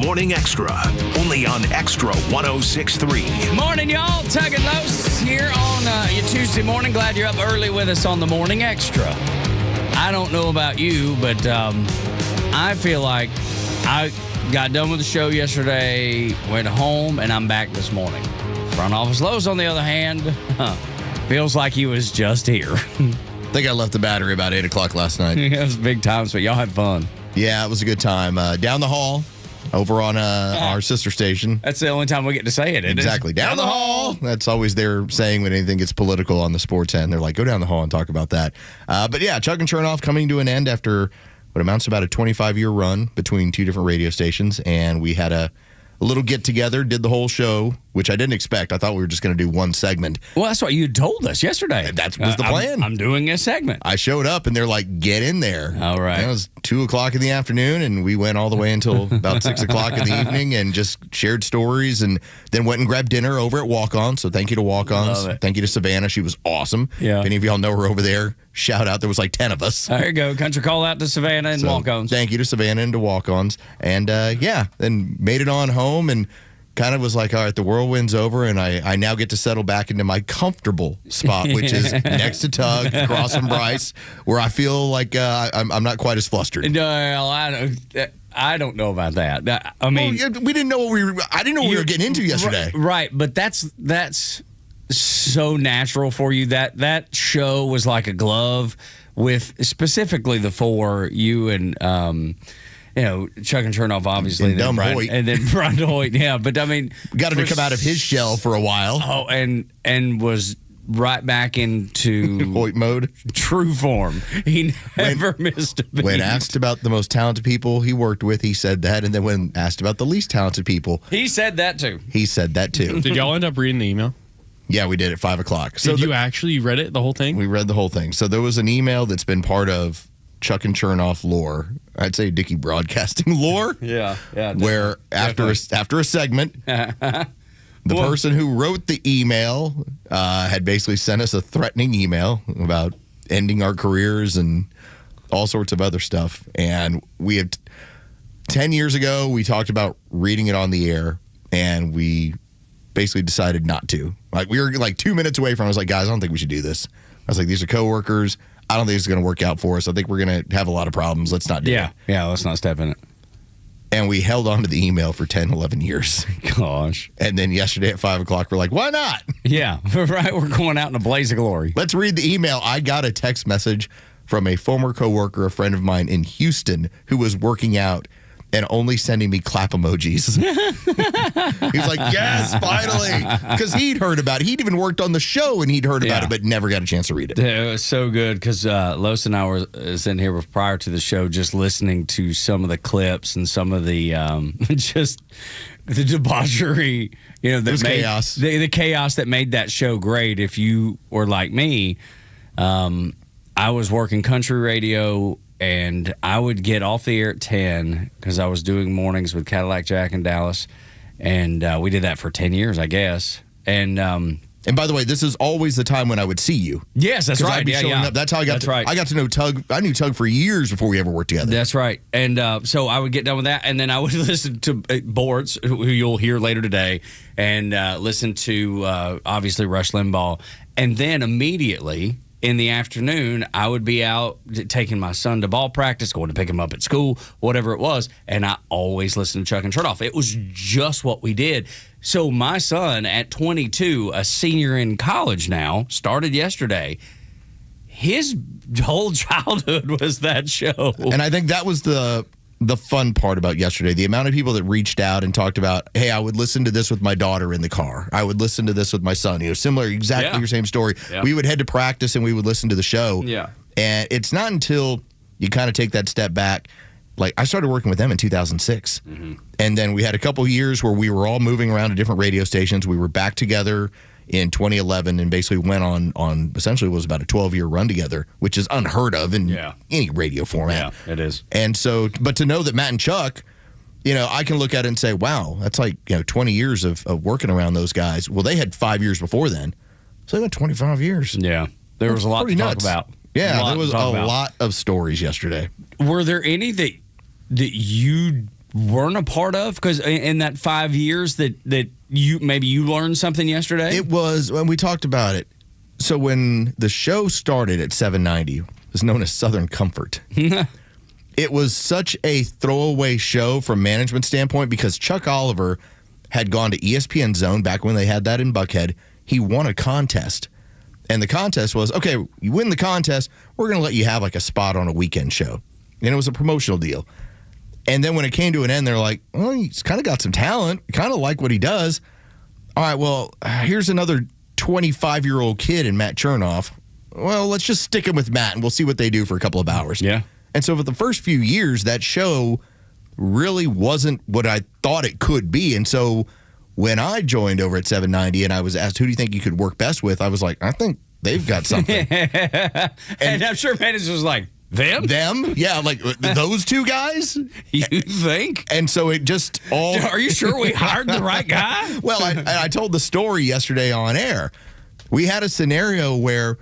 Morning Extra, only on Extra 106.3. Morning, y'all. Tug and Los here on your Tuesday morning. Glad you're up early with us on the Morning Extra. I don't know about you, but I feel like I got done with the show yesterday, went home, and I'm back this morning. Front office Los, on the other hand, feels like he was just here. I think I left the battery about 8 o'clock last night. It was big times, but y'all had fun. Yeah, it was a good time. Down the hall, over on our sister station. That's the only time we get to say it, isn't Exactly. it? Down the hall. That's always their saying when anything gets political on the sports end. They're like, go down the hall and talk about that. But yeah, Chug and Chernoff coming to an end after what amounts to about a 25-year run between two different radio stations. And we had a little get-together, did the whole show, which I didn't expect. I thought we were just going to do one segment. Well, that's what you told us yesterday. That was the plan. I'm doing a segment. I showed up, and they're like, get in there. All right. And it was 2 o'clock in the afternoon, and we went all the way until about 6 o'clock in the evening and just shared stories, and then went and grabbed dinner over at Walk-On. So thank you to Walk-Ons. Love it. Thank you to Savannah. She was awesome. Yeah. If any of y'all know her over there, shout out. There was like 10 of us. There you go. Country call out to Savannah and Walk-Ons. Thank you to Savannah and to Walk-Ons. And then made it on home and kind of was like, all right, the whirlwind's over, and I now get to settle back into my comfortable spot, which is next to Tug, across from Bryce, where I feel like I'm not quite as flustered. No, I don't know about that. I mean, we didn't know I didn't know what we were getting into yesterday. Right, but that's so natural for you. That show was like a glove with specifically the four, you and Chug and Chernoff, obviously, and then Brian Hoyt. Yeah, but I mean, got him to come out of his shell for a while. Oh, and was right back into Hoyt mode, true form. He never missed a beat. When asked about the most talented people he worked with, he said that, and then when asked about the least talented people, he said that too. Did y'all end up reading the email? Yeah, we did at 5 o'clock. So you actually read it, the whole thing? We read the whole thing. So there was an email that's been part of Chuck and Chernoff lore. I'd say Dickie Broadcasting lore. Yeah. Where after a segment, the person who wrote the email had basically sent us a threatening email about ending our careers and all sorts of other stuff. And we had 10 years ago, we talked about reading it on the air, and we basically decided not to. Like, we were like 2 minutes away from it. I was like, guys, I don't think we should do this. I was like, these are coworkers. I don't think it's going to work out for us. I think we're going to have a lot of problems. Let's not do it. Yeah, let's not step in it. And we held on to the email for 10, 11 years. Gosh. And then yesterday at 5 o'clock, we're like, why not? Yeah, right. We're going out in a blaze of glory. Let's read the email. I got a text message from a former coworker, a friend of mine in Houston, who was working out and only sending me clap emojis. He was like, yes, finally. Because he'd heard about it. He'd even worked on the show, and he'd heard about it, but never got a chance to read it. It was so good because Los and I were sitting here prior to the show just listening to some of the clips and some of the just the debauchery, chaos. The chaos that made that show great. If you were like me, I was working country radio, and I would get off the air at 10 because I was doing mornings with Cadillac Jack in Dallas. And we did that for 10 years, I guess. And by the way, this is always the time when I would see you. Yes, that's right. I'd be showing up. That's how I got I got to know Tug. I knew Tug for years before we ever worked together. That's right. And so I would get done with that, and then I would listen to Boards, who you'll hear later today, and listen to, obviously, Rush Limbaugh. And then immediately in the afternoon, I would be out taking my son to ball practice, going to pick him up at school, whatever it was, and I always listened to Chuck and Chernoff. It was just what we did. So my son, at 22, a senior in college now, started yesterday. His whole childhood was that show. And I think that was the fun part about yesterday. The amount of people that reached out and talked about, hey, I would listen to this with my daughter in the car. I would listen to this with my son. Similar, exactly your same story. Yeah. We would head to practice and we would listen to the show. Yeah. And it's not until you kind of take that step back. Like, I started working with them in 2006. Mm-hmm. And then we had a couple years where we were all moving around to different radio stations. We were back together in 2011 and basically went on essentially was about a 12-year run together, which is unheard of in any radio format. Yeah, it is. And so, but to know that Matt and Chuck, I can look at it and say, wow, that's like 20 years of working around those guys. Well, they had 5 years before then. So they went 25 years. Yeah. There was a lot to talk about. Yeah, there was a lot of stories yesterday. Were there any that you weren't a part of? Because in that 5 years that you learned something yesterday? It was, when we talked about it. So when the show started at 790, it was known as Southern Comfort. It was such a throwaway show from management standpoint because Chuck Oliver had gone to ESPN Zone back when they had that in Buckhead. He won a contest. And the contest was, okay, you win the contest, we're going to let you have like a spot on a weekend show. And it was a promotional deal. And then when it came to an end, they're like, well, he's kind of got some talent. Kind of like what he does. All right, well, here's another 25-year-old kid in Matt Chernoff. Well, let's just stick him with Matt, and we'll see what they do for a couple of hours. Yeah. And so for the first few years, that show really wasn't what I thought it could be. And so when I joined over at 790 and I was asked, who do you think you could work best with? I was like, I think they've got something. and I'm sure managers was like, Them? Yeah, like those two guys? You think? And so it just all... Are you sure we hired the right guy? Well, I told the story yesterday on air. We had a scenario where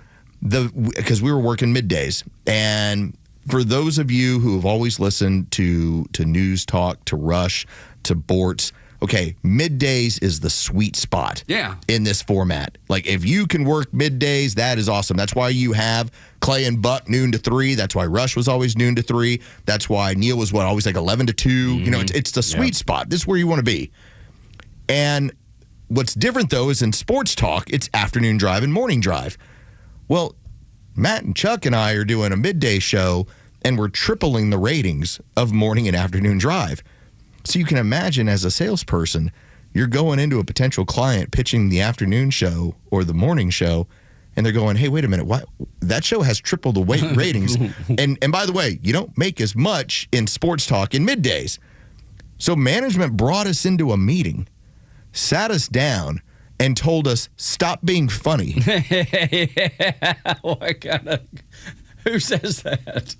because we were working middays, and for those of you who have always listened to News Talk, to Rush, to Bortz, okay, middays is the sweet spot in this format. Like, if you can work middays, that is awesome. That's why you have Clay and Buck noon to 3. That's why Rush was always noon to 3. That's why Neil was, always like 11 to 2. Mm-hmm. You know, it's the sweet spot. This is where you want to be. And what's different, though, is in sports talk, it's afternoon drive and morning drive. Well, Matt and Chuck and I are doing a midday show, and we're tripling the ratings of morning and afternoon drive. So you can imagine, as a salesperson, you're going into a potential client pitching the afternoon show or the morning show, and they're going, hey, wait a minute, what? That show has triple the ratings. And by the way, you don't make as much in sports talk in middays. So management brought us into a meeting, sat us down, and told us, stop being funny. What kind of, who says that?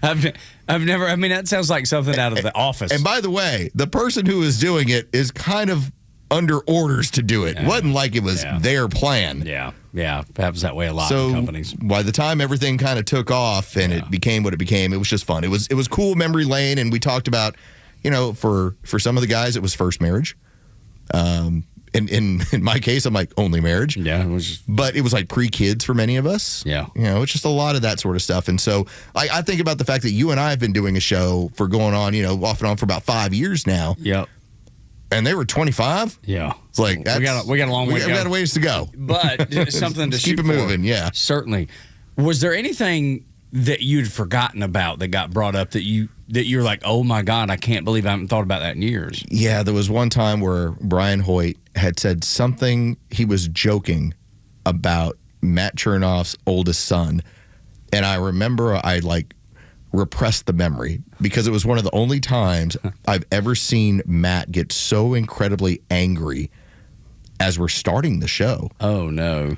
I've never, I mean, that sounds like something out of The Office. And by the way, the person who is doing it is kind of under orders to do it. It wasn't like it was their plan. Yeah. It happens that way a lot in companies. By the time everything kind of took off and it became what it became, it was just fun. It was cool memory lane, and we talked about, for some of the guys, it was first marriage. In my case, I'm like, only marriage. Yeah. But it was like pre-kids for many of us. Yeah. It's just a lot of that sort of stuff. And so I think about the fact that you and I have been doing a show for going on, off and on for about 5 years now. Yep. And they were 25? Yeah. It's like, we got a long way to go. We got a ways to go. But something to keep it moving, yeah. Certainly. Was there anything that you'd forgotten about that got brought up that you're like, oh my God, I can't believe I haven't thought about that in years? Yeah, there was one time where Brian Hoyt had said something, he was joking about Matt Chernoff's oldest son. And I remember I repressed the memory because it was one of the only times I've ever seen Matt get so incredibly angry as we're starting the show. Oh, no.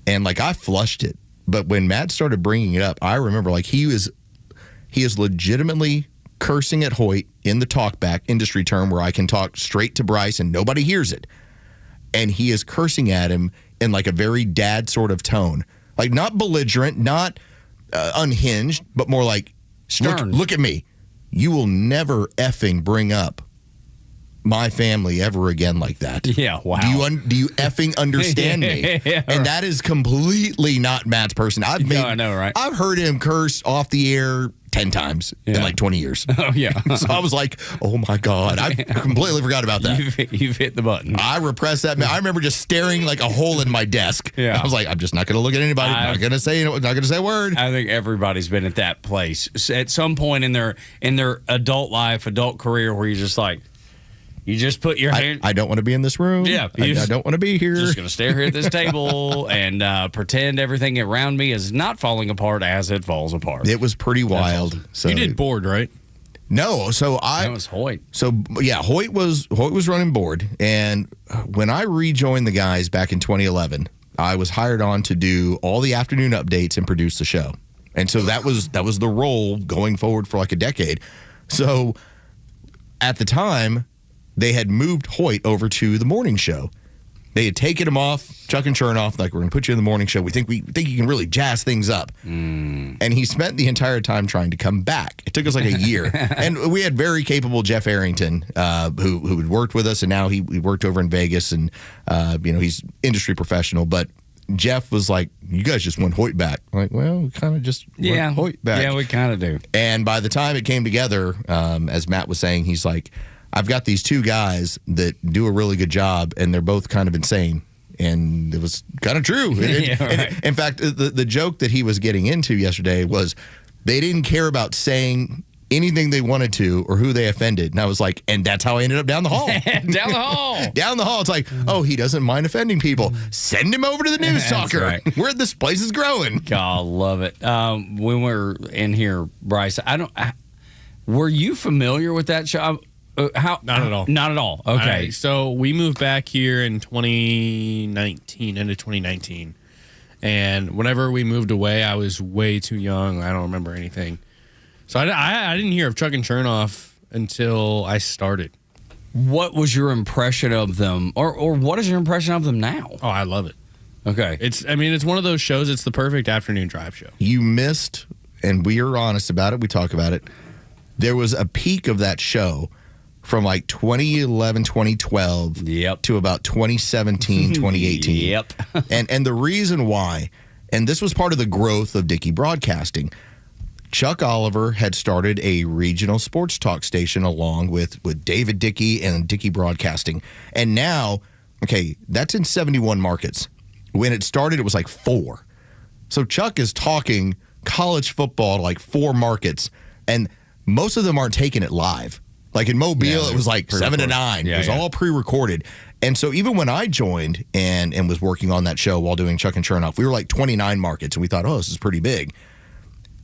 And I flushed it. But when Matt started bringing it up, I remember he is legitimately cursing at Hoyt in the talkback industry term where I can talk straight to Bryce and nobody hears it. And he is cursing at him in a very dad sort of tone. Not belligerent, not unhinged, but more stern. Look at me. You will never effing bring up my family ever again like that. Yeah, wow. Do you effing understand me? Yeah, and that is completely not Matt's person. I know, right? I've heard him curse off the air 10 times in 20 years. Oh, yeah. So I was like, oh my God. I completely forgot about that. You've hit the button. I repressed that. I remember just staring like a hole in my desk. Yeah. I was like, I'm just not going to look at anybody. Not going to say a word. I think everybody's been at that place at some point in their adult life, adult career, where you're just like, you just put your hand. I don't want to be in this room. Yeah. I don't want to be here. Just going to stare here at this table and pretend everything around me is not falling apart as it falls apart. It was pretty wild. So you did board, right? No. So that was Hoyt. So yeah, Hoyt was running board. And when I rejoined the guys back in 2011, I was hired on to do all the afternoon updates and produce the show. And so that was the role going forward for a decade. So at the time, they had moved Hoyt over to the morning show. They had taken him off, Chuck and Chernoff, like, we're going to put you in the morning show. We think you can really jazz things up. And he spent the entire time trying to come back. It took us like a year. And we had very capable Jeff Arrington, who had worked with us, and now he worked over in Vegas, and he's industry professional. But Jeff was like, you guys just want Hoyt back. I'm like, well, we kind of just want Hoyt back. Yeah, we kind of do. And by the time it came together, as Matt was saying, he's like, I've got these two guys that do a really good job, and they're both kind of insane. And it was kind of true. In fact, the joke that he was getting into yesterday was they didn't care about saying anything they wanted to or who they offended. And I was like, and that's how I ended up down the hall. Down the hall. Down the hall. It's like, oh, he doesn't mind offending people. Send him over to the news talker. Right. Where this place is growing. God, love it. When we're in here, Bryce, were you familiar with that show? Not at all. Not at all. Okay. All right, so we moved back here in 2019, end of 2019. And whenever we moved away, I was way too young. I don't remember anything. So I didn't hear of Chuck and Chernoff until I started. What was your impression of them? Or what is your impression of them now? Oh, I love it. Okay. It's one of those shows. It's the perfect afternoon drive show. You missed, and we are honest about it. We talk about it. There was a peak of that show from like 2011, 2012 to about 2017, 2018. Yep. and the reason why, and this was part of the growth of Dickey Broadcasting, Chuck Oliver had started a regional sports talk station along with David Dickey and Dickey Broadcasting. And now, okay, that's in 71 markets. When it started, it was like 4. So Chuck is talking college football to like 4 markets, and most of them aren't taking it live. Like in Mobile, it was like 7 to 9. It was all pre-recorded. And so even when I joined and was working on that show while doing Chuck and Chernoff, we were like 29 markets, and we thought, oh, this is pretty big.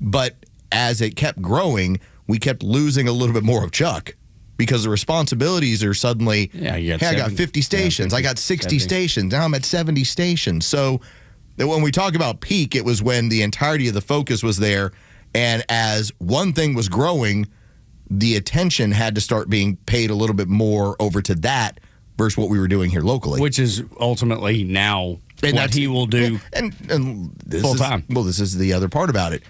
But as it kept growing, we kept losing a little bit more of Chuck because the responsibilities are suddenly, I got 50 stations. I got 60 stations. Now I'm at 70 stations. So when we talk about peak, it was when the entirety of the focus was there. And as one thing was growing, the attention had to start being paid a little bit more over to that versus what we were doing here locally. Which is ultimately now what he will do and this full time. Well, this is the other part about it.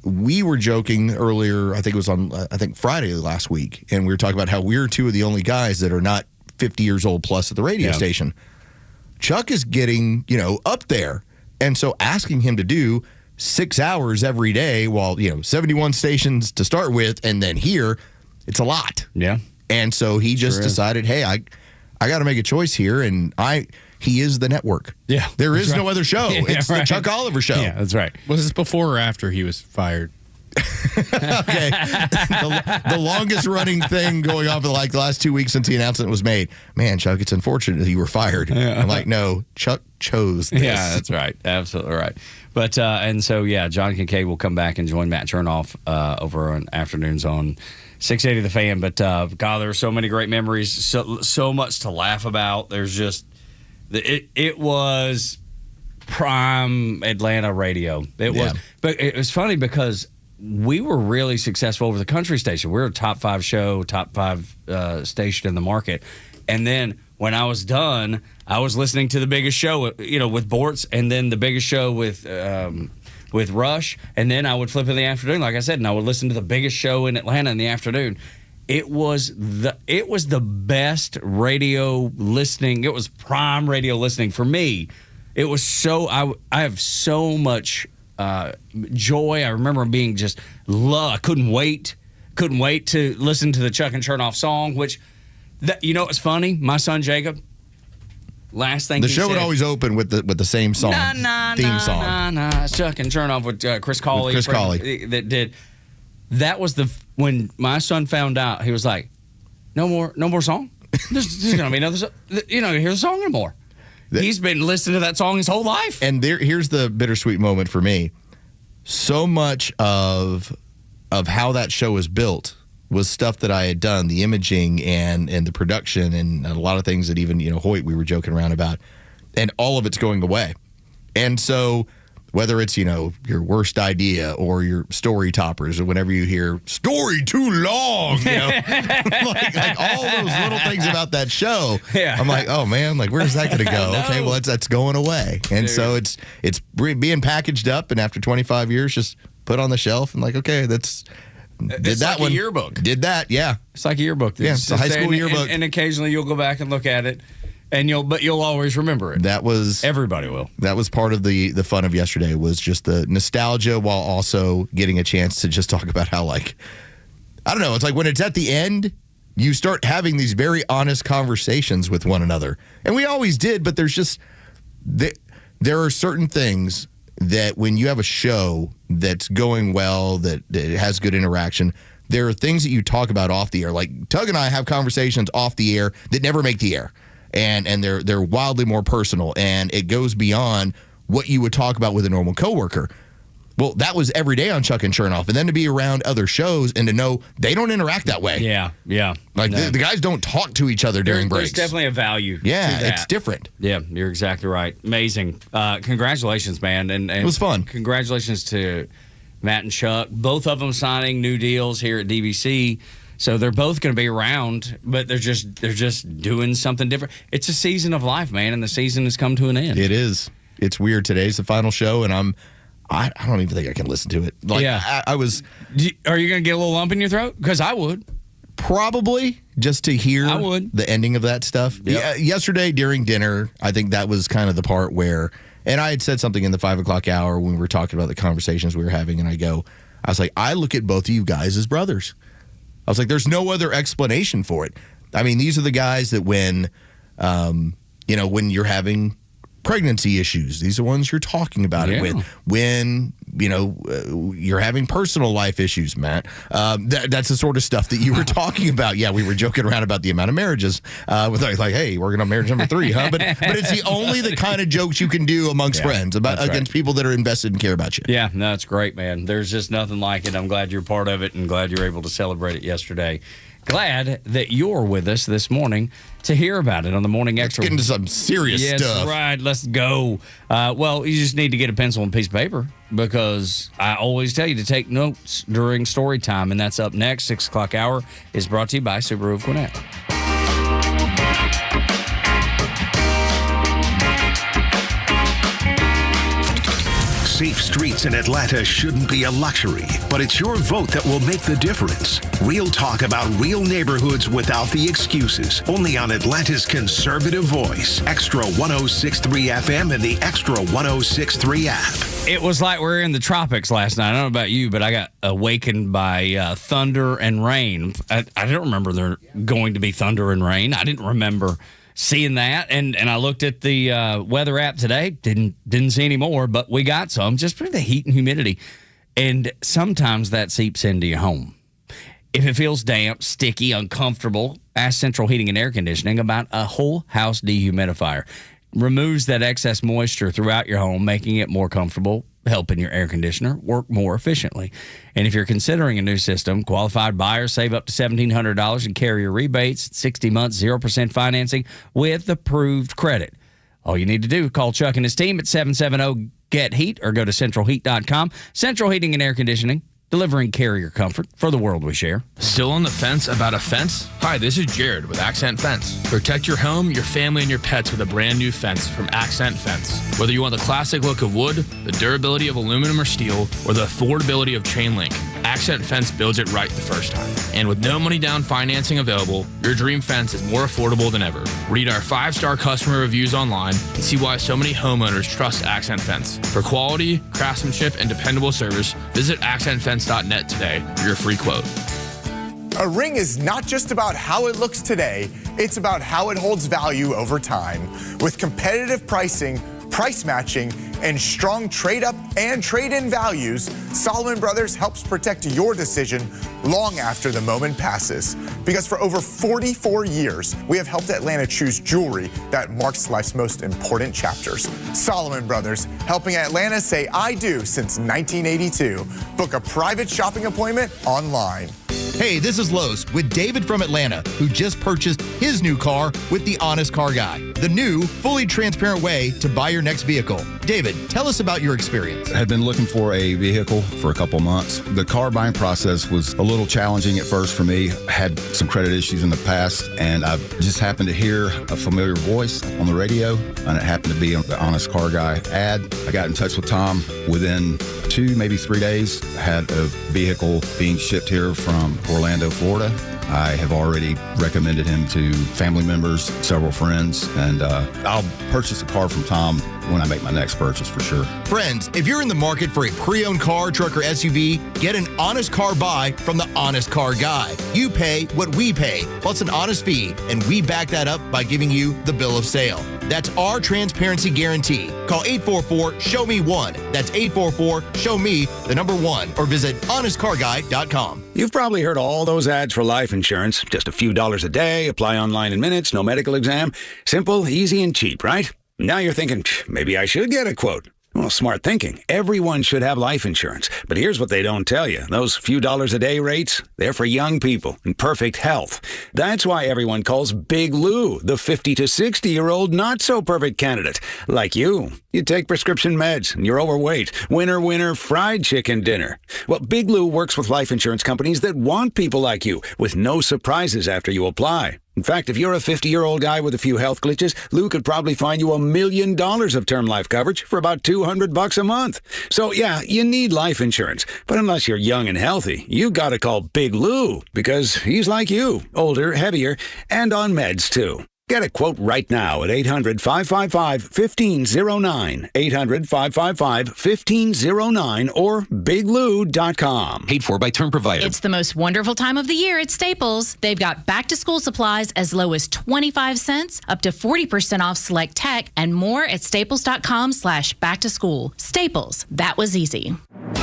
We were joking earlier, I think it was on, Friday last week, and we were talking about how we're two of the only guys that are not 50 years old plus at the radio station. Chuck is getting, up there. And so asking him to do 6 hours every day while, 71 stations to start with, and then here, it's a lot. Yeah. And so he just decided, hey, I got to make a choice here, and he is the network. Yeah. There is no other show. It's the Chuck Oliver Show. Yeah, that's right. Was this before or after he was fired? Okay. The longest running thing going on for the last 2 weeks since the announcement was made. Man, Chuck, it's unfortunate that you were fired. Yeah. I'm like, no, Chuck chose this. Yeah, that's right. Absolutely right. But, and so, John Kincaid will come back and join Matt Chernoff over on afternoons on 680 The Fan. But, God, there are so many great memories, so much to laugh about. There's just, it was prime Atlanta radio. It was, but it was funny because we were really successful over the country station. We were a top 5 show, top 5 station in the market. And then when I was done, I was listening to the biggest show, with Bortz, and then the biggest show with Rush, and then I would flip in the afternoon, like I said, and I would listen to the biggest show in Atlanta in the afternoon. It was the best radio listening. It was prime radio listening for me. It was so I have so much joy. I remember being just I couldn't wait to listen to the Chuck and Chernoff song. Which, it's funny. My son Jacob. Last thing the he show said, would always open with the same song, theme song. It's Chuck and Chernoff with Chris Cawley. Chris Cawley that did. That was when my son found out. He was like, "No more song. There's gonna be another. You're not gonna hear the song anymore." He's been listening to that song his whole life. And here's the bittersweet moment for me. So much of how that show was built was stuff that I had done, the imaging and the production and a lot of things that even, Hoyt, we were joking around about. And all of it's going away. And so whether it's, your worst idea or your story toppers, or whenever you hear story too long, like all those little things about that show. Yeah. I'm like, oh man, like where's that going to go? No. Okay, well that's going away. And so it's being packaged up, and after 25 years, just put on the shelf and like, okay, it's that like one. A yearbook. Did that, yeah. It's like a yearbook. Yeah, it's a high school yearbook. And occasionally you'll go back and look at it, but you'll always remember it. Everybody will. That was part of the fun of yesterday, was just the nostalgia while also getting a chance to just talk about how, like, I don't know, it's like when it's at the end, you start having these very honest conversations with one another. And we always did, but there's just, there are certain things that when you have a show that's going well, that it has good interaction, there are things that you talk about off the air. Like Tug and I have conversations off the air that never make the air. And they're wildly more personal, and it goes beyond what you would talk about with a normal coworker. Well, that was every day on Chuck and Chernoff, and then to be around other shows and to know they don't interact that way. Yeah. Like the guys don't talk to each other during breaks. There's definitely a value. Yeah, to that. it's different. Yeah, you're exactly right. Amazing. Congratulations, man, and it was fun. Congratulations to Matt and Chuck, both of them signing new deals here at DBC. So they're both going to be around, but they're just doing something different. It's a season of life, man, and the season has come to an end. It is. It's weird. Today's the final show, and I don't even think I can listen to it. Like, yeah. I was. Are you going to get a little lump in your throat? Because I would. Probably, just to hear the ending of that stuff. Yep. Yeah, yesterday during dinner, I think that was kind of the part where, and I had said something in the 5 o'clock hour when we were talking about the conversations we were having, and I was like, I look at both of you guys as brothers. I was like, there's no other explanation for it. I mean, these are the guys that when you're having pregnancy issues, these are ones you're talking about it with. When, you're having personal life issues, Matt, that's the sort of stuff that you were talking about. Yeah, we were joking around about the amount of marriages with like, hey, working on marriage number 3, huh? But it's the kind of jokes you can do amongst friends against people that are invested and care about you. Yeah, no, it's great, man. There's just nothing like it. I'm glad you're part of it and glad you're able to celebrate it yesterday. Glad that you're with us this morning to hear about it on the Morning Xtra. Let's get into some serious stuff. Yes, right. Let's go. Well, you just need to get a pencil and a piece of paper, because I always tell you to take notes during story time, and that's up next. 6 o'clock hour is brought to you by Subaru of Gwinnett. Safe streets in Atlanta shouldn't be a luxury, but it's your vote that will make the difference. Real talk about real neighborhoods without the excuses. Only on Atlanta's conservative voice. Xtra 106.3 FM and the Xtra 106.3 app. It was like we were in the tropics last night. I don't know about you, but I got awakened by thunder and rain. I don't remember there going to be thunder and rain. I didn't remember seeing that, and I looked at the weather app today. Didn't see any more, but we got some. Just for the heat and humidity, and sometimes that seeps into your home. If it feels damp, sticky, uncomfortable, ask Central Heating and Air Conditioning about a whole house dehumidifier. Removes that excess moisture throughout your home, making it more comfortable, helping your air conditioner work more efficiently. And if you're considering a new system, qualified buyers save up to $1,700 in carrier rebates, 60 months, 0% financing with approved credit. All you need to do, call Chuck and his team at 770-GET-HEAT or go to centralheat.com. Central Heating and Air Conditioning, delivering carrier comfort for the world we share. Still on the fence about a fence? Hi, this is Jared with Accent Fence. Protect your home, your family, and your pets with a brand new fence from Accent Fence. Whether you want the classic look of wood, the durability of aluminum or steel, or the affordability of chain link, Accent Fence builds it right the first time. And with no money down financing available, your dream fence is more affordable than ever. Read our 5-star customer reviews online and see why so many homeowners trust Accent Fence. For quality, craftsmanship, and dependable service, visit accentfence.net today for your free quote. A ring is not just about how it looks today, it's about how it holds value over time. With competitive pricing, price matching, and strong trade-up and trade-in values, Solomon Brothers helps protect your decision long after the moment passes. Because for over 44 years, we have helped Atlanta choose jewelry that marks life's most important chapters. Solomon Brothers, helping Atlanta say I do since 1982. Book a private shopping appointment online. Hey, this is Los with David from Atlanta, who just purchased his new car with the Honest Car Guy, the new, fully transparent way to buy your next vehicle. David, tell us about your experience. I had been looking for a vehicle for a couple months. The car buying process was a little challenging at first for me. I had some credit issues in the past, and I just happened to hear a familiar voice on the radio, and it happened to be the Honest Car Guy ad. I got in touch with Tom. Within 2, maybe 3 days, I had a vehicle being shipped here from Orlando, Florida. I have already recommended him to family members, several friends, and I'll purchase a car from Tom when I make my next purchase for sure. Friends, if you're in the market for a pre-owned car, truck, or SUV, get an honest car buy from the Honest Car Guy. You pay what we pay, plus an honest fee, and we back that up by giving you the bill of sale. That's our transparency guarantee. Call 844-SHOW-ME-1. That's 844-SHOW-ME-1. Or visit honestcarguy.com. You've probably heard all those ads for life insurance. Just a few dollars a day, apply online in minutes, no medical exam. Simple, easy, and cheap, right? Now you're thinking, maybe I should get a quote. Well, smart thinking. Everyone should have life insurance. But here's what they don't tell you. Those few dollars a day rates, they're for young people in perfect health. That's why everyone calls Big Lou the 50 to 60-year-old not-so-perfect candidate. Like you. You take prescription meds, and you're overweight. Winner, fried chicken dinner. Well, Big Lou works with life insurance companies that want people like you, with no surprises after you apply. In fact, if you're a 50-year-old guy with a few health glitches, Lou could probably find you $1 million of term life coverage for about $200 a month. So, yeah, you need life insurance. But unless you're young and healthy, you gotta call Big Lou, because he's like you, older, heavier, and on meds, too. Get a quote right now at 800-555-1509, 800-555-1509, or biglou.com. Paid for by term provider. It's the most wonderful time of the year at Staples. They've got back-to-school supplies as low as 25 cents, up to 40% off select tech, and more at staples.com/back-to-school. Staples, that was easy.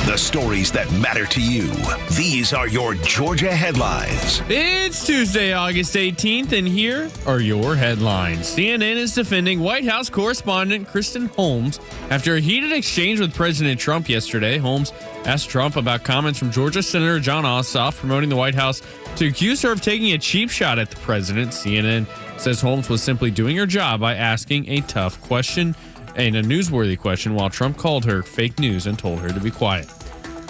The stories that matter to you. These are your Georgia headlines. It's Tuesday, August 18th, and here are your headlines. CNN is defending White House correspondent Kristen Holmes after a heated exchange with President Trump yesterday. Holmes asked Trump about comments from Georgia Senator John Ossoff promoting the White House to accuse her of taking a cheap shot at the president. CNN says Holmes was simply doing her job by asking a tough question and a newsworthy question, while Trump called her fake news and told her to be quiet.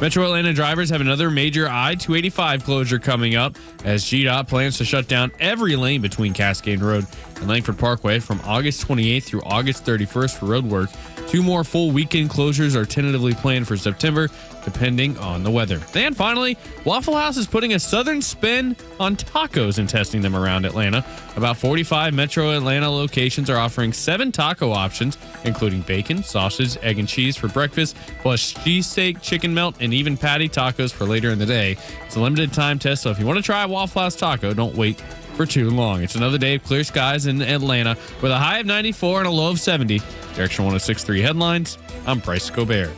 Metro Atlanta drivers have another major I-285 closure coming up as GDOT plans to shut down every lane between Cascade Road and Langford Parkway from August 28th through August 31st for road work. 2 more full weekend closures are tentatively planned for September, depending on the weather. And finally, Waffle House is putting a southern spin on tacos and testing them around Atlanta. About 45 Metro Atlanta locations are offering 7 taco options, including bacon, sausage, egg and cheese for breakfast, plus cheesesteak, chicken melt, and even patty tacos for later in the day. It's a limited time test, so if you want to try a Waffle House taco, don't wait for too long. It's another day of clear skies in Atlanta with a high of 94 and a low of 70. Direction 106.3 headlines. I'm Bryce Gobert.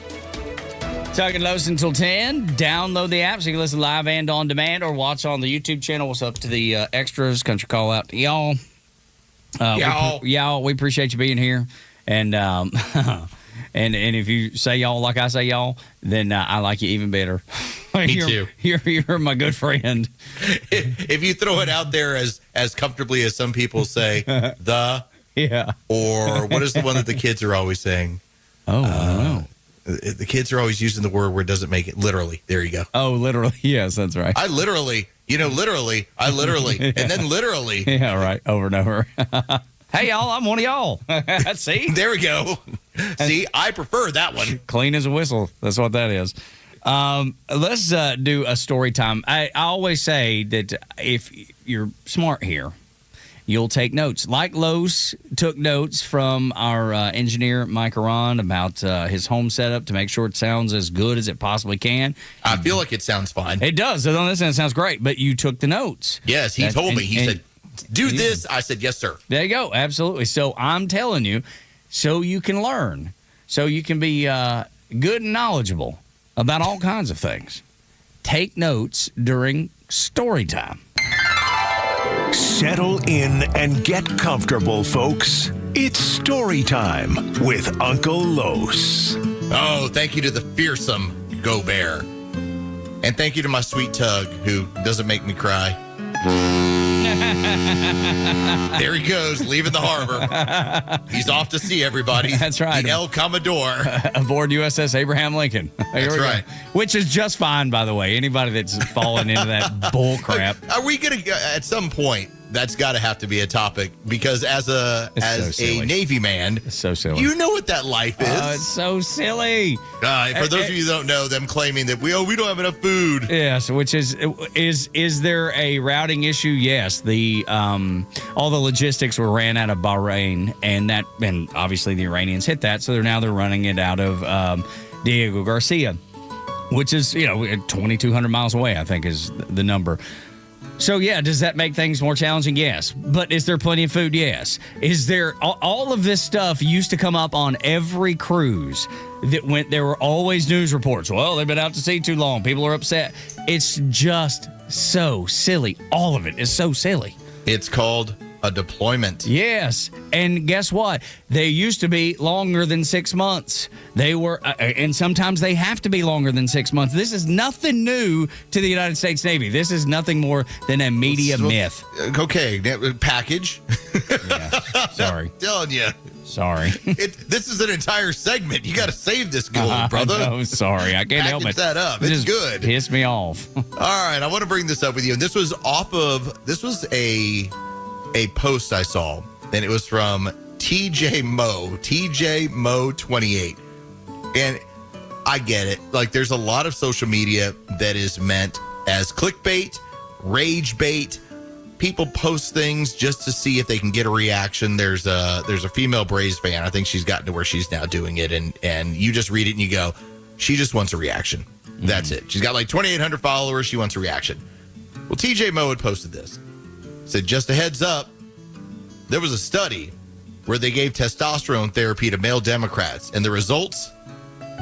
Tug and Los until 10. Download the app so you can listen live and on demand, or watch on the YouTube channel. What's up to the extras? Country call out to y'all. Y'all, we appreciate you being here. And and if you say y'all like I say y'all, then I like you even better. Me too. You're my good friend. If you throw it out there as comfortably as some people say, yeah. Or what is the one that the kids are always saying? Oh, I don't know. The kids are always using the word where it doesn't make it literally. There you go. Oh, literally. Yes, that's right. I literally, and then literally. Yeah, right. Over and over. Hey, y'all, I'm one of y'all. See? There we go. See, I prefer that one. Clean as a whistle. That's what that is. Let's do a story time. I always say that if you're smart here, you'll take notes. Like Los took notes from our engineer, Mike Aron, about his home setup to make sure it sounds as good as it possibly can. I feel like it sounds fine. It does. On this end, it sounds great, but you took the notes. Yes, he told me. He said, do this. I said, yes, sir. There you go. Absolutely. So I'm telling you, so you can learn, so you can be good and knowledgeable about all kinds of things. Take notes during story time. Settle in and get comfortable, folks. It's story time with Uncle Los. Oh, thank you to the fearsome Go Bear. And thank you to my sweet Tug, who doesn't make me cry. There he goes, leaving the harbor. He's off to see everybody. That's right. The El Commodore. Aboard USS Abraham Lincoln. That's right. Which is just fine, by the way. Anybody that's fallen into that bull crap. Are we going to, at some point, that's got to have to be a topic, because as a Navy man, it's so silly. You know what that life is. It's so silly. For those of you who don't know, them claiming that we don't have enough food. Yes, which is there a routing issue? Yes, the all the logistics were ran out of Bahrain, and obviously the Iranians hit that, so they're running it out of Diego Garcia, which is 2,200 miles away, I think is the number. So, yeah, does that make things more challenging? Yes. But is there plenty of food? Yes. Is there all of this stuff used to come up on every cruise that went, there were always news reports. Well, they've been out to sea too long. People are upset. It's just so silly. All of it is so silly. It's called a deployment. Yes. And guess what? They used to be longer than 6 months. They were, and sometimes they have to be longer than 6 months. This is nothing new to the United States Navy. This is nothing more than a media myth. Okay, package. Yeah. Sorry. I'm telling you. Sorry. This is an entire segment. You got to save this gold, brother. No, sorry. I can't help it. That up. It's good. Pissed me off. All right. I want to bring this up with you. And this was a post I saw, and it was from TJ Mo 28. And I get it. Like, there's a lot of social media that is meant as clickbait, rage bait. People post things just to see if they can get a reaction. There's a female Braves fan. I think she's gotten to where she's now doing it, and you just read it and you go, she just wants a reaction. That's it. She's got like 2,800 followers. She wants a reaction. Well, TJ Mo had posted this. Said, just a heads up, there was a study where they gave testosterone therapy to male Democrats, and the results,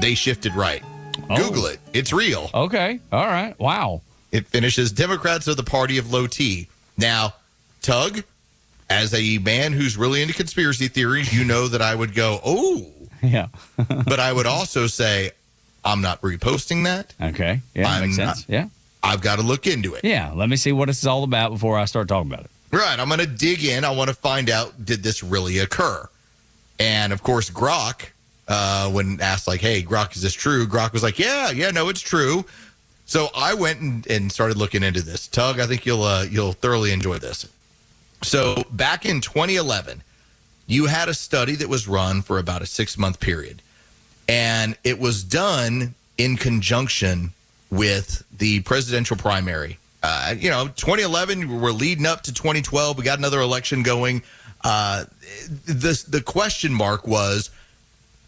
they shifted right. Oh. Google it. It's real. Okay. All right. Wow. It finishes, Democrats are the party of low T. Now, Tug, as a man who's really into conspiracy theories, you know that I would go, oh. Yeah. But I would also say, I'm not reposting that. Okay. Yeah, makes sense. Yeah. I've got to look into it. Yeah, let me see what this is all about before I start talking about it. Right, I'm going to dig in. I want to find out, did this really occur? And, of course, Grok, when asked, like, hey, Grok, is this true? Grok was like, yeah, no, it's true. So I went and started looking into this. Tug, I think you'll thoroughly enjoy this. So back in 2011, you had a study that was run for about a 6-month period. And it was done in conjunction with the presidential primary. 2011, we're leading up to 2012. We got another election going. The question mark was,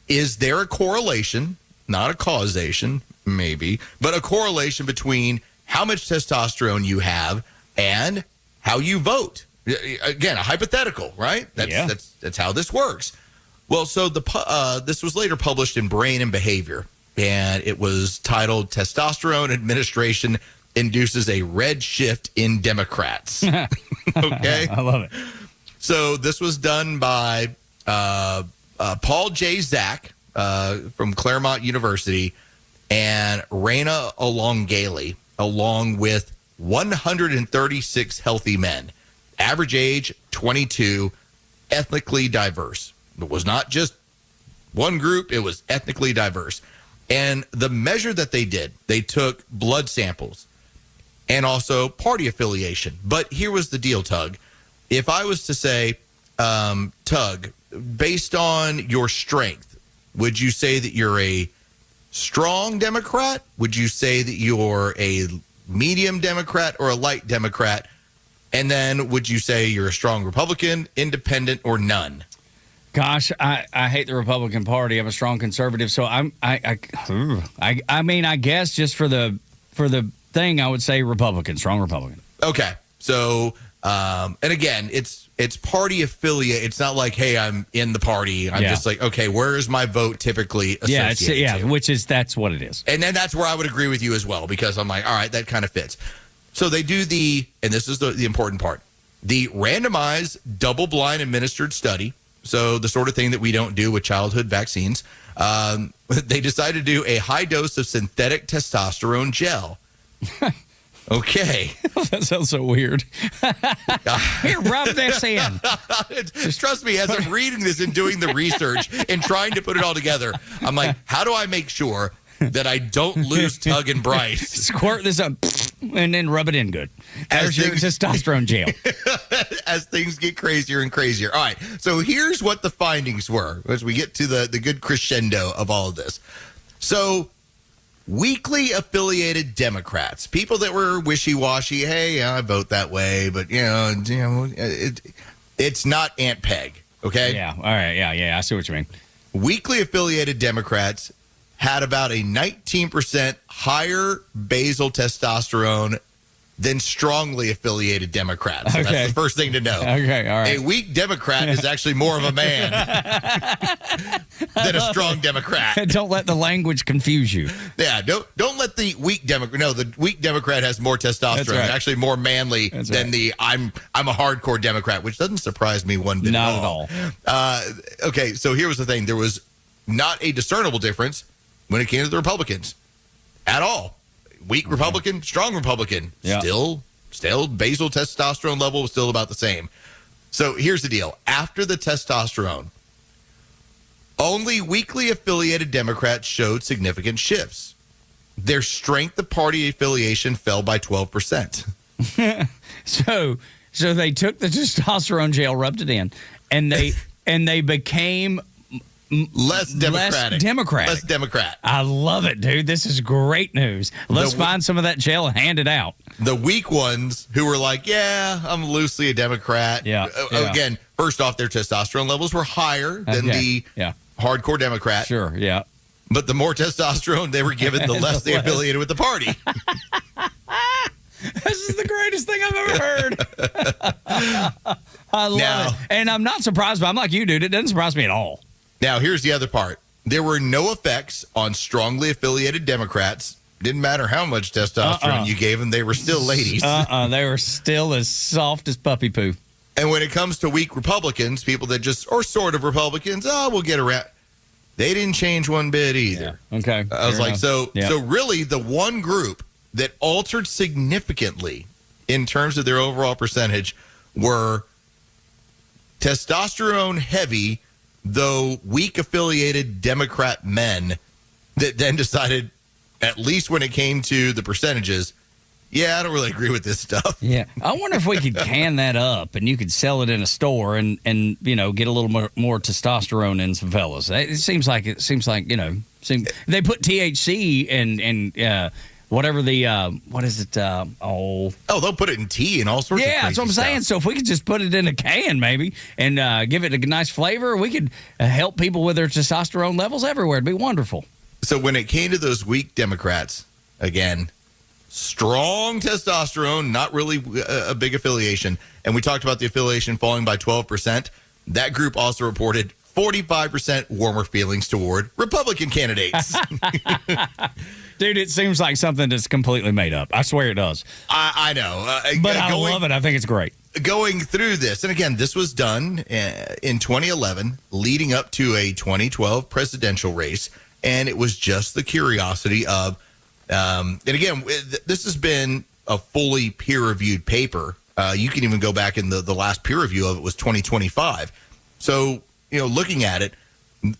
is there a correlation, not a causation, maybe, but a correlation between how much testosterone you have and how you vote? Again, a hypothetical, right? That's how this works. Well, so this was later published in Brain and Behavior, and it was titled Testosterone Administration Induces a Red Shift in Democrats. Okay? I love it. So this was done by Paul J. Zach from Claremont University and Raina Olongale, along with 136 healthy men. Average age, 22, ethnically diverse. It was not just one group, it was ethnically diverse. And the measure that they did, they took blood samples and also party affiliation. But here was the deal, Tug. If I was to say, Tug, based on your strength, would you say that you're a strong Democrat? Would you say that you're a medium Democrat or a light Democrat? And then would you say you're a strong Republican, independent, or none? Gosh, I hate the Republican Party. I'm a strong conservative, so I mean, I guess just for the thing, I would say Republican, strong Republican. Okay, so and again, it's party affiliate. It's not like, hey, I'm in the party. I'm just like, okay, where is my vote typically associated to? That's what it is. And then that's where I would agree with you as well, because I'm like, all right, that kind of fits. So they do and this is the important part, the randomized double-blind administered study. So the sort of thing that we don't do with childhood vaccines. They decided to do a high dose of synthetic testosterone gel. Okay. That sounds so weird. Here, rub this in. Just trust me, as I'm reading this and doing the research and trying to put it all together, I'm like, how do I make sure that I don't lose Tug and Bryce? Squirt this up and then rub it in good. There's your testosterone gel. As things get crazier and crazier. All right, so here's what the findings were as we get to the good crescendo of all of this. So, weakly affiliated Democrats, people that were wishy-washy, hey, I vote that way, but, it's not Aunt Peg, okay? Yeah, all right, yeah, I see what you mean. Weakly affiliated Democrats had about a 19% higher basal testosterone than strongly affiliated Democrats. So that's the first thing to know. Okay, all right. A weak Democrat is actually more of a man than a strong Democrat. Don't let the language confuse you. Yeah, don't let the weak Democrat. No, the weak Democrat has more testosterone. That's right. Actually, more manly than the I'm a hardcore Democrat, which doesn't surprise me one bit. Not at all. Okay, so here was the thing: there was not a discernible difference when it came to the Republicans at all. Weak Republican, strong Republican, still basal testosterone level was still about the same. So here's the deal: after the testosterone, only weakly affiliated Democrats showed significant shifts. Their strength of party affiliation fell by 12%. So they took the testosterone gel, rubbed it in, and they became less Democratic. Less Democrat. I love it, dude. This is great news. Let's find some of that gel and hand it out. The weak ones who were like, yeah, I'm loosely a Democrat. Yeah. Again, first off, their testosterone levels were higher than the hardcore Democrat. Sure, yeah. But the more testosterone they were given, the less they affiliated with the party. This is the greatest thing I've ever heard. I love it. And I'm not surprised, but I'm like you, dude. It doesn't surprise me at all. Now, here's the other part. There were no effects on strongly affiliated Democrats. Didn't matter how much testosterone you gave them, they were still ladies. They were still as soft as puppy poo. And when it comes to weak Republicans, people that or sort of Republicans, we'll get around. They didn't change one bit either. Yeah. Okay. I was like, so really the one group that altered significantly in terms of their overall percentage were testosterone heavy, though weak affiliated Democrat men that then decided, at least when it came to the percentages, I don't really agree with this stuff. Yeah. I wonder if we could can that up and you could sell it in a store and get a little more testosterone in some fellas. It seems like they put THC and whatever the what is it? They'll put it in tea and all sorts of crazy that's what I'm saying. So if we could just put it in a can maybe and give it a nice flavor, we could help people with their testosterone levels everywhere. It'd be wonderful. So when it came to those weak Democrats, again, strong testosterone, not really a big affiliation. And we talked about the affiliation falling by 12%. That group also reported 45% warmer feelings toward Republican candidates. Dude, it seems like something that's completely made up. I swear it does. I know. But I love it. I think it's great. Going through this, and again, this was done in 2011, leading up to a 2012 presidential race. And it was just the curiosity of, and again, this has been a fully peer-reviewed paper. You can even go back in the last peer review of it was 2025. So, looking at it,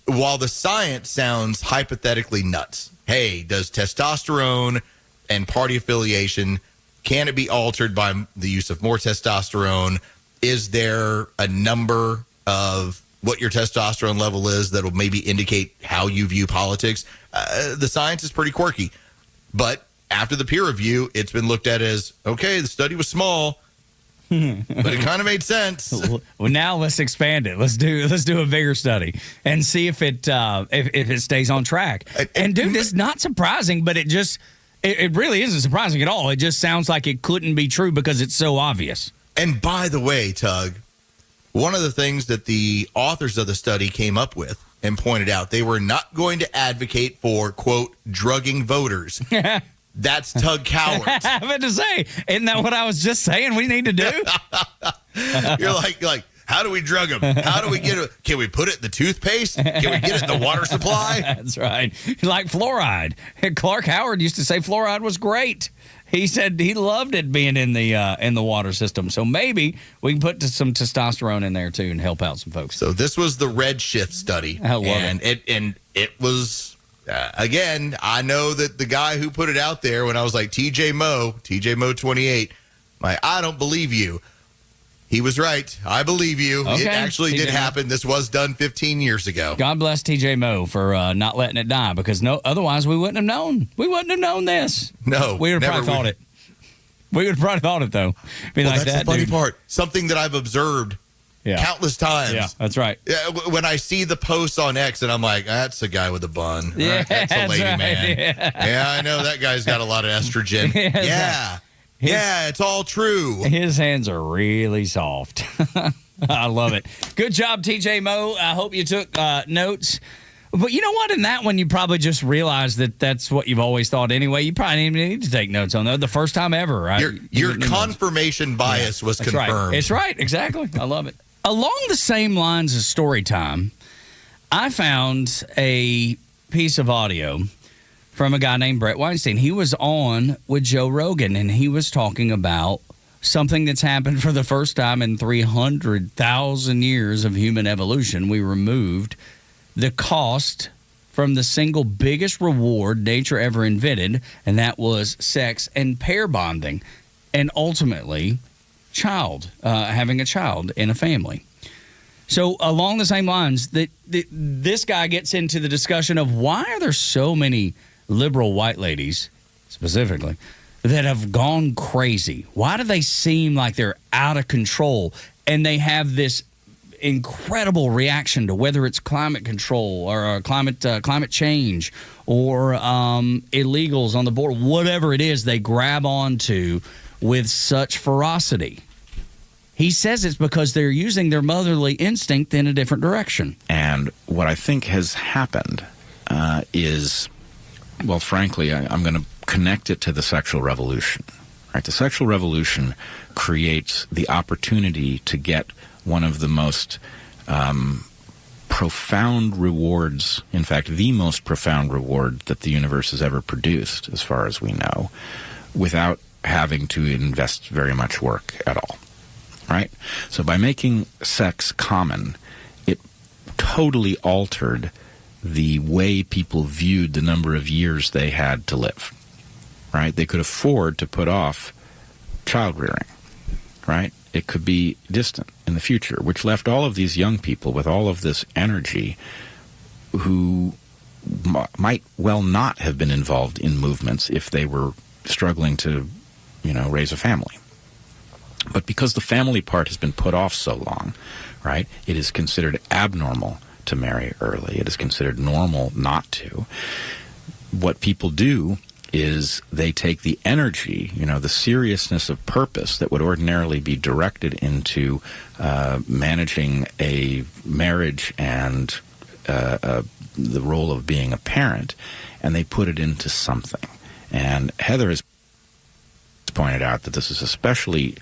while the science sounds hypothetically nuts, hey, does testosterone and party affiliation, can it be altered by the use of more testosterone? Is there a number of what your testosterone level is that will maybe indicate how you view politics? The science is pretty quirky. But after the peer review, it's been looked at as, okay, the study was small, but it kind of made sense. Well, now let's expand it. Let's do a bigger study and see if it stays on track. And dude, it's not surprising, but it really isn't surprising at all. It just sounds like it couldn't be true because it's so obvious. And by the way, Tug, one of the things that the authors of the study came up with and pointed out, they were not going to advocate for, quote, drugging voters. That's Tug Cowards. I meant to say, isn't that what I was just saying we need to do? You're like, how do we drug them? How do we get it? Can we put it in the toothpaste? Can we get it in the water supply? That's right. Like fluoride. Clark Howard used to say fluoride was great. He said he loved it being in the water system. So maybe we can put some testosterone in there too and help out some folks. So this was the Redshift study. I love it. And it was, again, I know that the guy who put it out there when I was like, TJ Mo 28, I don't believe you. He was right. I believe you. Okay. It actually did TJ happen. This was done 15 years ago. God bless TJ Mo for not letting it die, because otherwise we wouldn't have known. We wouldn't have known this. No. We would have probably thought it. We would have probably thought it, though. That's the funny part. Something that I've observed countless times. Yeah, that's right. When I see the posts on X and I'm like, that's a guy with a bun. Yeah, That's a lady right. man. Yeah, I know that guy's got a lot of estrogen. Yeah. Yeah, it's all true. His hands are really soft. I love it. Good job, TJ Mo. I hope you took notes. But you know what? In that one, you probably just realized that that's what you've always thought anyway. You probably didn't even need to take notes on that. The first time ever, right? Your confirmation bias was that's confirmed. Right. It's right. Exactly. I love it. Along the same lines as story time, I found a piece of audio from a guy named Brett Weinstein. He was on with Joe Rogan, and he was talking about something that's happened for the first time in 300,000 years of human evolution. We removed the cost from the single biggest reward nature ever invented, and that was sex and pair bonding, and ultimately having a child in a family. So along the same lines, this guy gets into the discussion of why are there so many liberal white ladies, specifically, that have gone crazy? Why do they seem like they're out of control? And they have this incredible reaction to whether it's climate control or climate change or illegals on the border, whatever it is, they grab onto with such ferocity. He says it's because they're using their motherly instinct in a different direction. And what I think has happened is, well, frankly, I'm going to connect it to the sexual revolution. Right? The sexual revolution creates the opportunity to get one of the most profound rewards, in fact, the most profound reward that the universe has ever produced, as far as we know, without having to invest very much work at all. Right? So by making sex common, it totally altered the way people viewed the number of years they had to live. Right? They could afford to put off child rearing. Right? It could be distant in the future, which left all of these young people with all of this energy who might well not have been involved in movements if they were struggling to, raise a family. But because the family part has been put off so long, right, it is considered abnormal to marry early. It is considered normal not to. What people do is they take the energy, the seriousness of purpose that would ordinarily be directed into managing a marriage and the role of being a parent, and they put it into something. And Heather has pointed out that this is especially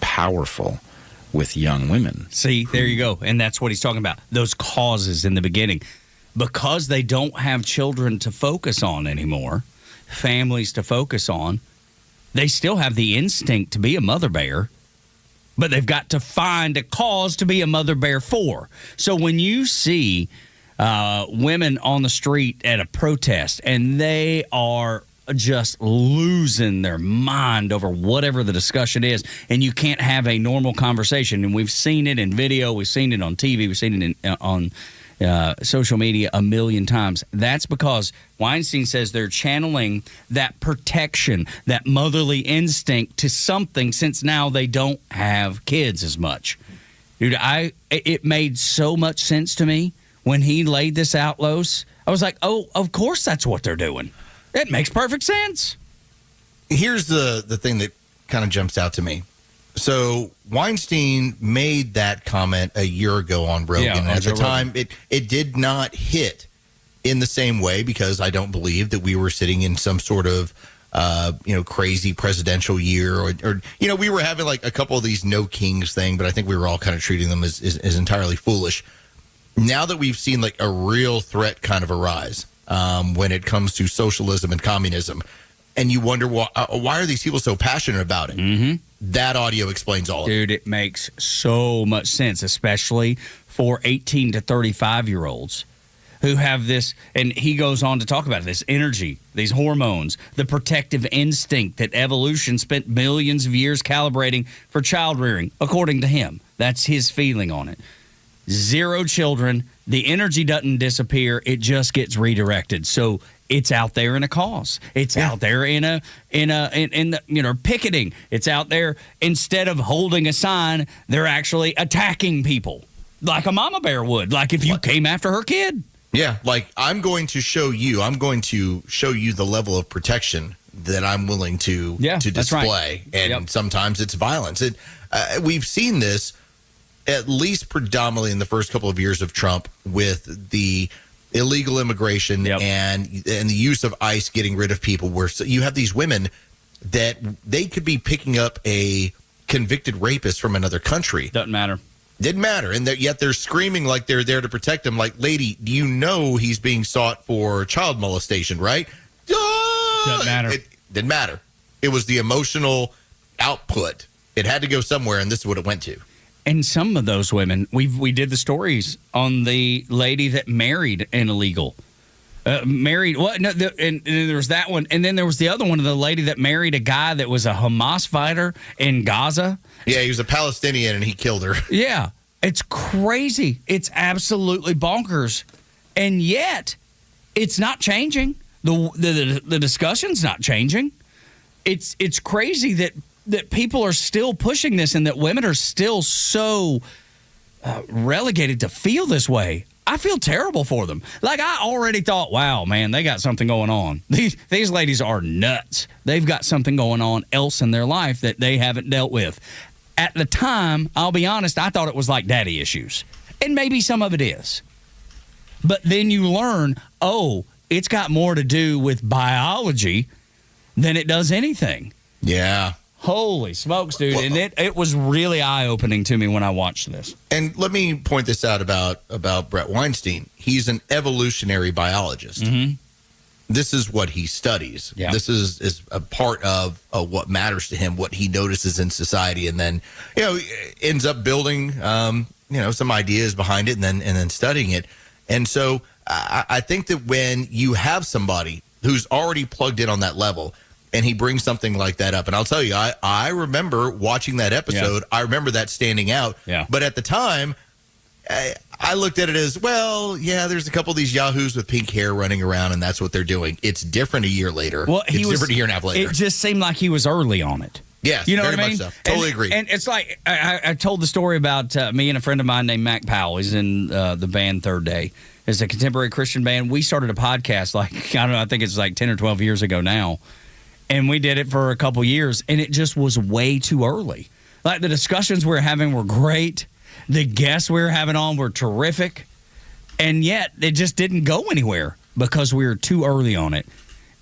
powerful with young women. See, there you go. And that's what he's talking about. Those causes in the beginning. Because they don't have children to focus on anymore, families to focus on, they still have the instinct to be a mother bear, but they've got to find a cause to be a mother bear for. So when you see women on the street at a protest and they are just losing their mind over whatever the discussion is, and you can't have a normal conversation, and we've seen it in video, we've seen it on TV, we've seen it on social media a million times. That's because Weinstein says they're channeling that protection, that motherly instinct to something, since now they don't have kids as much. Dude, it made so much sense to me when he laid this out, Los. I was like, oh, of course that's what they're doing. It makes perfect sense. Here's the thing that kind of jumps out to me. So Weinstein made that comment a year ago on Rogan. Yeah, at the time, it did not hit in the same way, because I don't believe that we were sitting in some sort of crazy presidential year, or we were having like a couple of these no kings thing, but I think we were all kind of treating them as entirely foolish. Now that we've seen like a real threat kind of arise when it comes to socialism and communism, and you wonder, why are these people so passionate about it? Mm-hmm. That audio explains all of it. Dude, it makes so much sense, especially for 18 to 35-year-olds who have this, and he goes on to talk about this energy, these hormones, the protective instinct that evolution spent millions of years calibrating for child rearing, according to him. That's his feeling on it. 0 children, the energy doesn't disappear, it just gets redirected. So it's out there in a cause. It's out there in the picketing. It's out there, instead of holding a sign, they're actually attacking people like a mama bear would, like if you came after her kid. Yeah, like I'm going to show you the level of protection that I'm willing to display. That's right. And sometimes it's violence. We've seen this at least predominantly in the first couple of years of Trump with the illegal immigration and the use of ICE getting rid of people, where you have these women that they could be picking up a convicted rapist from another country. Doesn't matter. Didn't matter. And yet they're screaming like they're there to protect him. Like, lady, do you know he's being sought for child molestation, right? Doesn't matter. It didn't matter. It was the emotional output. It had to go somewhere, and this is what it went to. And some of those women, we did the stories on the lady that married an illegal. And there was that one. And then there was the other one, the lady that married a guy that was a Hamas fighter in Gaza. Yeah, he was a Palestinian and he killed her. Yeah, it's crazy. It's absolutely bonkers. And yet, it's not changing. The discussion's not changing. It's crazy that people are still pushing this and that women are still so relegated to feel this way. I feel terrible for them. Like, I already thought, wow, man, they got something going on. These ladies are nuts. They've got something going on else in their life that they haven't dealt with. At the time, I'll be honest, I thought it was like daddy issues. And maybe some of it is. But then you learn, it's got more to do with biology than it does anything. Yeah. Holy smokes, dude. And it was really eye-opening to me when I watched this. And let me point this out about Brett Weinstein. He's an evolutionary biologist. Mm-hmm. This is what he studies. Yeah. This is a part of what matters to him, what he notices in society, and then ends up building some ideas behind it, and then studying it. And so I think that when you have somebody who's already plugged in on that level, and he brings something like that up. And I'll tell you, I remember watching that episode. Yeah. I remember that standing out. Yeah. But at the time, I looked at it as, well, yeah, there's a couple of these yahoos with pink hair running around, and that's what they're doing. It's different a year later. Well, it's different a year and a half later. It just seemed like he was early on it. Yes, you know very what I mean? Much so. Totally agree. And it's like, I told the story about me and a friend of mine named Mac Powell. He's in the band Third Day. It's a contemporary Christian band. We started a podcast I think it's like 10 or 12 years ago now. And we did it for a couple years, and it just was way too early. Like, the discussions we were having were great. The guests we were having on were terrific. And yet, it just didn't go anywhere because we were too early on it.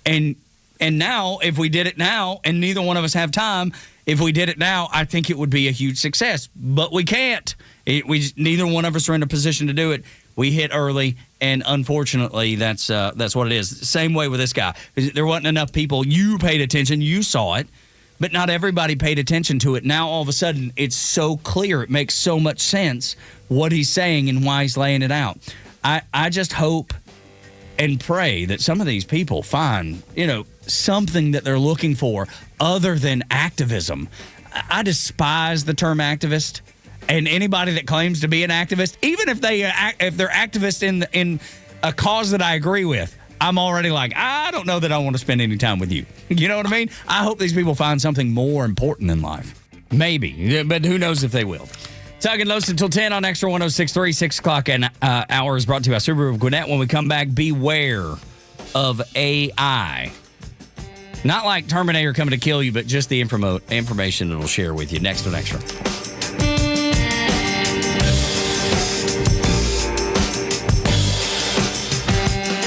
And now, if we did it now, and neither one of us have time, if we did it now, I think it would be a huge success. But we can't. Neither one of us are in a position to do it. We hit early, and unfortunately, that's what it is. Same way with this guy. There wasn't enough people. You paid attention. You saw it, but not everybody paid attention to it. Now, all of a sudden, it's so clear. It makes so much sense what he's saying and why he's laying it out. I just hope and pray that some of these people find, something that they're looking for other than activism. I despise the term activist. And anybody that claims to be an activist, even if they're activists in a cause that I agree with, I'm already like, I don't know that I want to spend any time with you. You know what I mean? I hope these people find something more important in life. Maybe, but who knows if they will. Tug and Los until 10 on Extra 106.3, 6 o'clock an hour is brought to you by Subaru of Gwinnett. When we come back, beware of AI. Not like Terminator coming to kill you, but just the information it'll share with you. Next on Extra.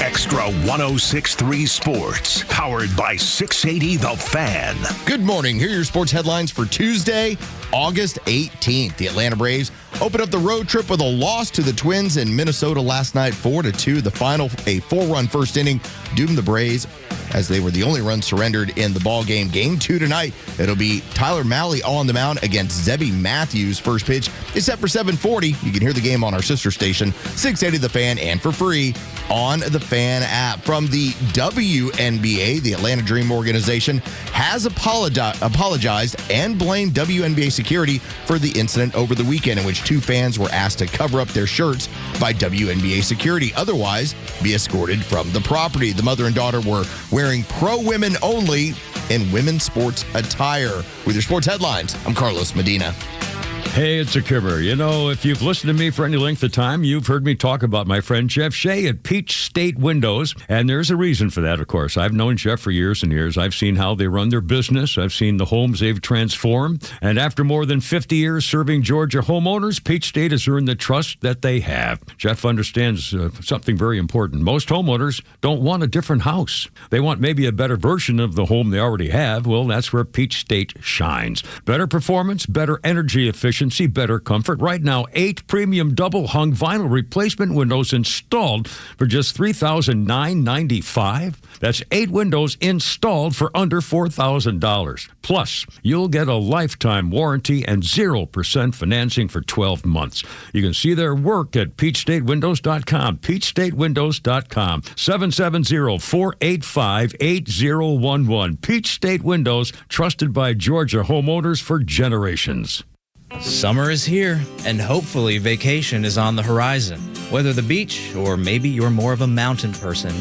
Extra 106.3 Sports, powered by 680 The Fan. Good morning. Here are your sports headlines for Tuesday, August 18th. The Atlanta Braves opened up the road trip with a loss to the Twins in Minnesota last night, 4-2. The final, a 4-run first inning, doomed the Braves as they were the only run surrendered in the ball game. Game 2 tonight, it'll be Tyler Malley on the mound against Zebby Matthews. First pitch is set for 7:40. You can hear the game on our sister station, 680 The Fan, and for free on the Fan app. From the WNBA, the Atlanta Dream organization has apologized and blamed WNBA security for the incident over the weekend in which 2 fans were asked to cover up their shirts by WNBA security, otherwise be escorted from the property. The mother and daughter were wearing pro-women only in women's sports attire. With your sports headlines, I'm Carlos Medina. Hey, it's a Kibber. You know, if you've listened to me for any length of time, you've heard me talk about my friend Jeff Shea at Peach State Windows, and there's a reason for that, of course. I've known Jeff for years and years. I've seen how they run their business. I've seen the homes they've transformed, and after more than 50 years serving Georgia homeowners, Peach State has earned the trust that they have. Jeff understands something very important. Most homeowners don't want a different house. They want maybe a better version of the home they already have. Well, that's where Peach State shines. Better performance, better energy efficiency, better comfort. Right now, 8 premium double-hung vinyl replacement windows installed for just $3,995. That's 8 windows installed for under $4,000. Plus, you'll get a lifetime warranty and 0% financing for 12 months. You can see their work at peachstatewindows.com. peachstatewindows.com. 770-485-8011. Peach State Windows, trusted by Georgia homeowners for generations. Summer is here, and hopefully vacation is on the horizon. Whether the beach or maybe you're more of a mountain person,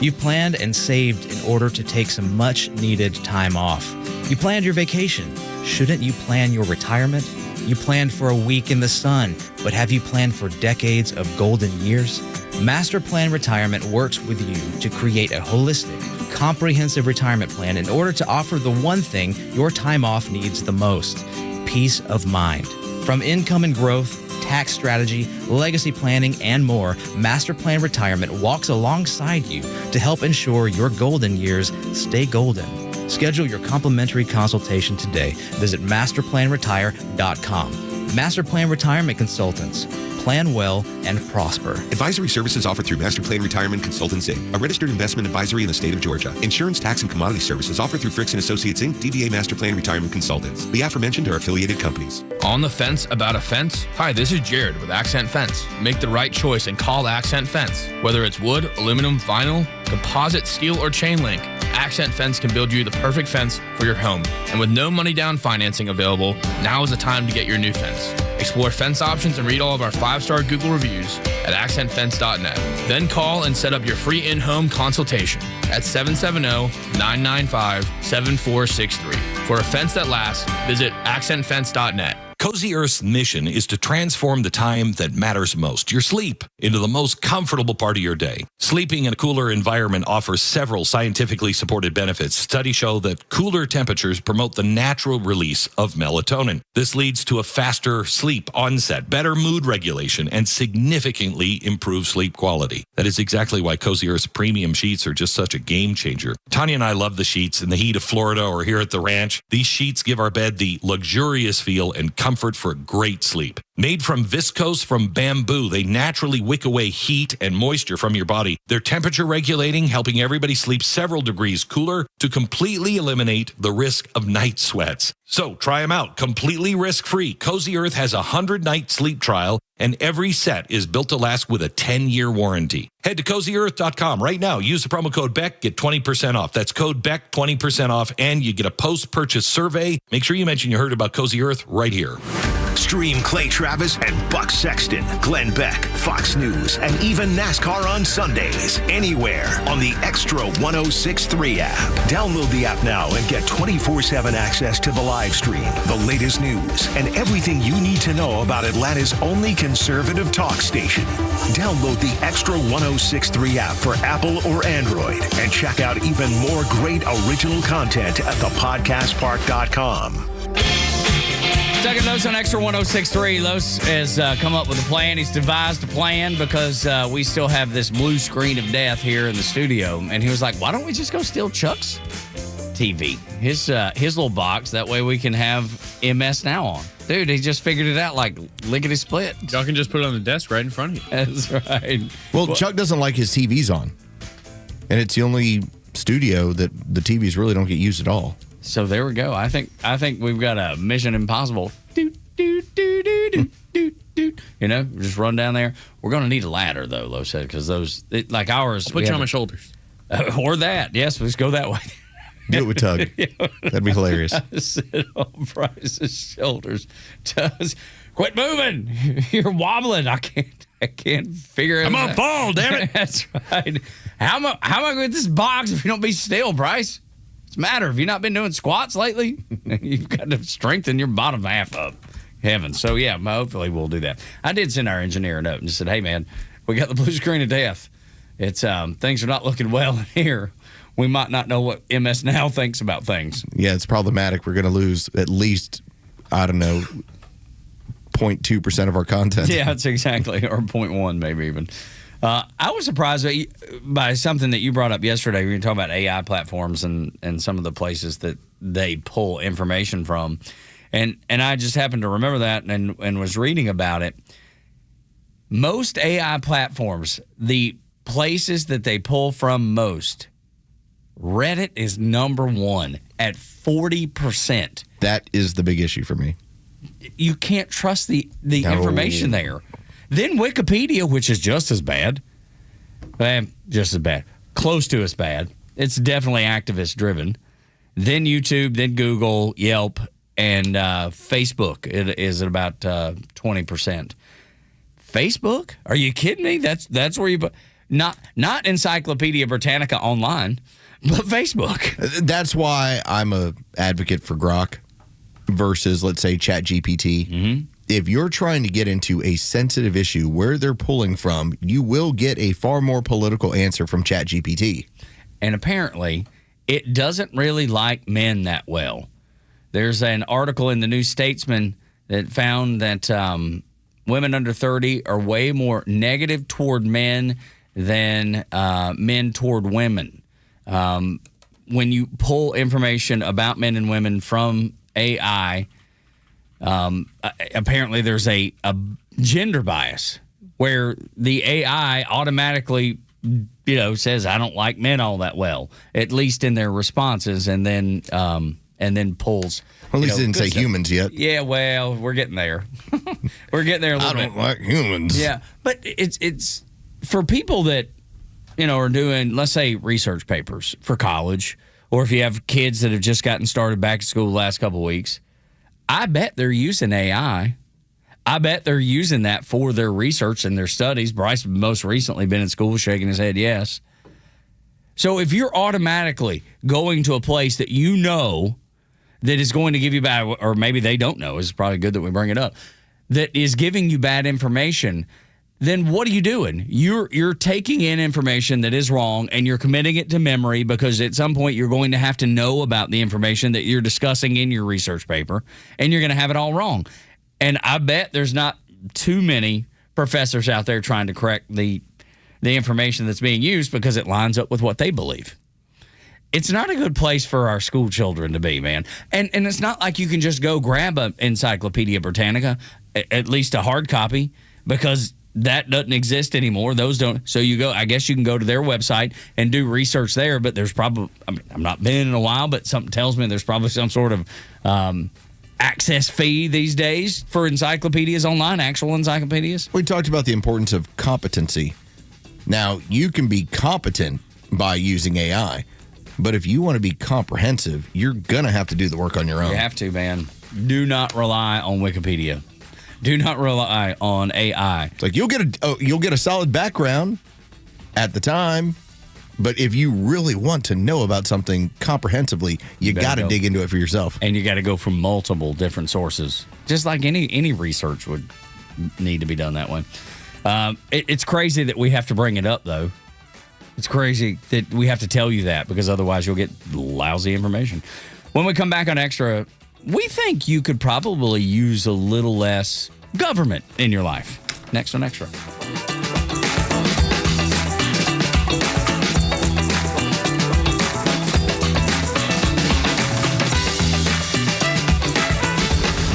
you've planned and saved in order to take some much-needed time off. You planned your vacation. Shouldn't you plan your retirement? You planned for a week in the sun, but have you planned for decades of golden years? Master Plan Retirement works with you to create a holistic, comprehensive retirement plan in order to offer the one thing your time off needs the most: peace of mind. From income and growth, tax strategy, legacy planning, and more, Master Plan Retirement walks alongside you to help ensure your golden years stay golden. Schedule your complimentary consultation today. Visit masterplanretire.com. Master Plan Retirement Consultants. Plan well and prosper. Advisory services offered through Master Plan Retirement Consultants, Inc., a registered investment advisory in the state of Georgia. Insurance, tax, and commodity services offered through Fricks & Associates, Inc., DBA Master Plan Retirement Consultants. The aforementioned are affiliated companies. On the fence about a fence? Hi, this is Jared with Accent Fence. Make the right choice and call Accent Fence. Whether it's wood, aluminum, vinyl, composite, steel, or chain link, Accent Fence can build you the perfect fence for your home. And with no money down financing available, now is the time to get your new fence. Explore fence options and read all of our 5-star Google reviews at accentfence.net. Then call and set up your free in-home consultation at 770-995-7463. For a fence that lasts, visit accentfence.net. Cozy Earth's mission is to transform the time that matters most, your sleep, into the most comfortable part of your day. Sleeping in a cooler environment offers several scientifically supported benefits. Studies show that cooler temperatures promote the natural release of melatonin. This leads to a faster sleep onset, better mood regulation, and significantly improved sleep quality. That is exactly why Cozy Earth's premium sheets are just such a game changer. Tanya and I love the sheets in the heat of Florida or here at the ranch. These sheets give our bed the luxurious feel and comfort for great sleep. Made from viscose from bamboo, they naturally wick away heat and moisture from your body. They're temperature regulating, helping everybody sleep several degrees cooler to completely eliminate the risk of night sweats. So try them out, completely risk-free. Cozy Earth has a 100-night sleep trial, and every set is built to last with a 10-year warranty. Head to CozyEarth.com right now. Use the promo code BECK, get 20% off. That's code BECK, 20% off, and you get a post-purchase survey. Make sure you mention you heard about Cozy Earth right here. Stream Clay Travis and Buck Sexton, Glenn Beck, Fox News, and even NASCAR on Sundays. Anywhere on the Extra 106.3 app. Download the app now and get 24/7 access to the live stream, the latest news, and everything you need to know about Atlanta's only conservative talk station. Download the Extra 106.3 app for Apple or Android and check out even more great original content at thepodcastpark.com. Tug and Los on Extra 106.3. Los has come up with a plan. He's devised a plan because we still have this blue screen of death here in the studio. And he was like, why don't we just go steal Chuck's TV? His little box. That way we can have MS Now on. Dude, he just figured it out like lickety split. Y'all can just put it on the desk right in front of you. That's right. Well, Chuck doesn't like his TVs on. And it's the only studio that the TVs really don't get used at all. So there we go. I think we've got a Mission Impossible. You know, just run down there. We're going to need a ladder, though, Lo said, because like ours. I'll put you on my shoulders. Or that. Yes, let's go that way. Do it with Tug. That'd be hilarious. Sit on Bryce's shoulders. Quit moving. You're wobbling. I can't figure it out. I'm going to fall, damn it. That's right. How am I going to get this box if you don't be still, Bryce? It's a matter. Have you not been doing squats lately? You've got to strengthen your bottom half up. Heaven. So, yeah, hopefully we'll do that. I did send our engineer a note and just said, hey, man, we got the blue screen of death. It's things are not looking well in here. We might not know what MS Now thinks about things. Yeah, it's problematic. We're going to lose at least, I don't know, 0.2% of our content. Yeah, that's exactly. Or 0.1 maybe even. I was surprised by something that you brought up yesterday when you were talking about AI platforms and some of the places that they pull information from. And I just happened to remember that and was reading about it. Most AI platforms, the places that they pull from most, Reddit is number one at 40%. That is the big issue for me. You can't trust the information there. Then Wikipedia, which is just as bad. Just as bad. Close to as bad. It's definitely activist driven. Then YouTube, then Google, Yelp, and Facebook. It is at about 20%. Facebook? Are you kidding me? That's where you put not Encyclopedia Britannica online, but Facebook. That's why I'm a advocate for Grok versus, let's say, ChatGPT. Mm-hmm. If you're trying to get into a sensitive issue where they're pulling from, you will get a far more political answer from ChatGPT. And apparently, it doesn't really like men that well. There's an article in the New Statesman that found that women under 30 are way more negative toward men than men toward women. When you pull information about men and women from AI, apparently there's a gender bias where the AI automatically, says, I don't like men all that well, at least in their responses, and then pulls. Well, at least it didn't say stuff. humans yet. Yeah, well, we're getting there. We're getting there a little bit. I don't like humans. Yeah, but it's for people that, are doing, let's say, research papers for college, or if you have kids that have just gotten started back to school the last couple of weeks, I bet they're using AI. I bet they're using that for their research and their studies. Bryce most recently been in school shaking his head yes. So if you're automatically going to a place that you know that is going to give you bad, or maybe they don't know, it's probably good that we bring it up, that is giving you bad information, then what are you doing? You're taking in information that is wrong and you're committing it to memory, because at some point you're going to have to know about the information that you're discussing in your research paper, and you're going to have it all wrong. And I bet there's not too many professors out there trying to correct the information that's being used because it lines up with what they believe. It's not a good place for our school children to be, man. And it's not like you can just go grab an Encyclopedia Britannica, at least a hard copy, because that doesn't exist anymore. Those don't. So you go, I guess you can go to their website and do research there, but there's probably, I'm not been in a while, but something tells me there's probably some sort of access fee these days for encyclopedias online, actual encyclopedias. We talked about the importance of competency. Now, you can be competent by using AI, but if you want to be comprehensive, you're going to have to do the work on your own. You have to, man. Do not rely on Wikipedia. Do not rely on AI. It's like you'll get a solid background at the time, but if you really want to know about something comprehensively, you got to dig into it for yourself. And you got to go from multiple different sources, just like any research would need to be done that way. It's crazy that we have to bring it up, though. It's crazy that we have to tell you that, because otherwise you'll get lousy information. When we come back on Extra, we think you could probably use a little less government in your life. Next on Extra.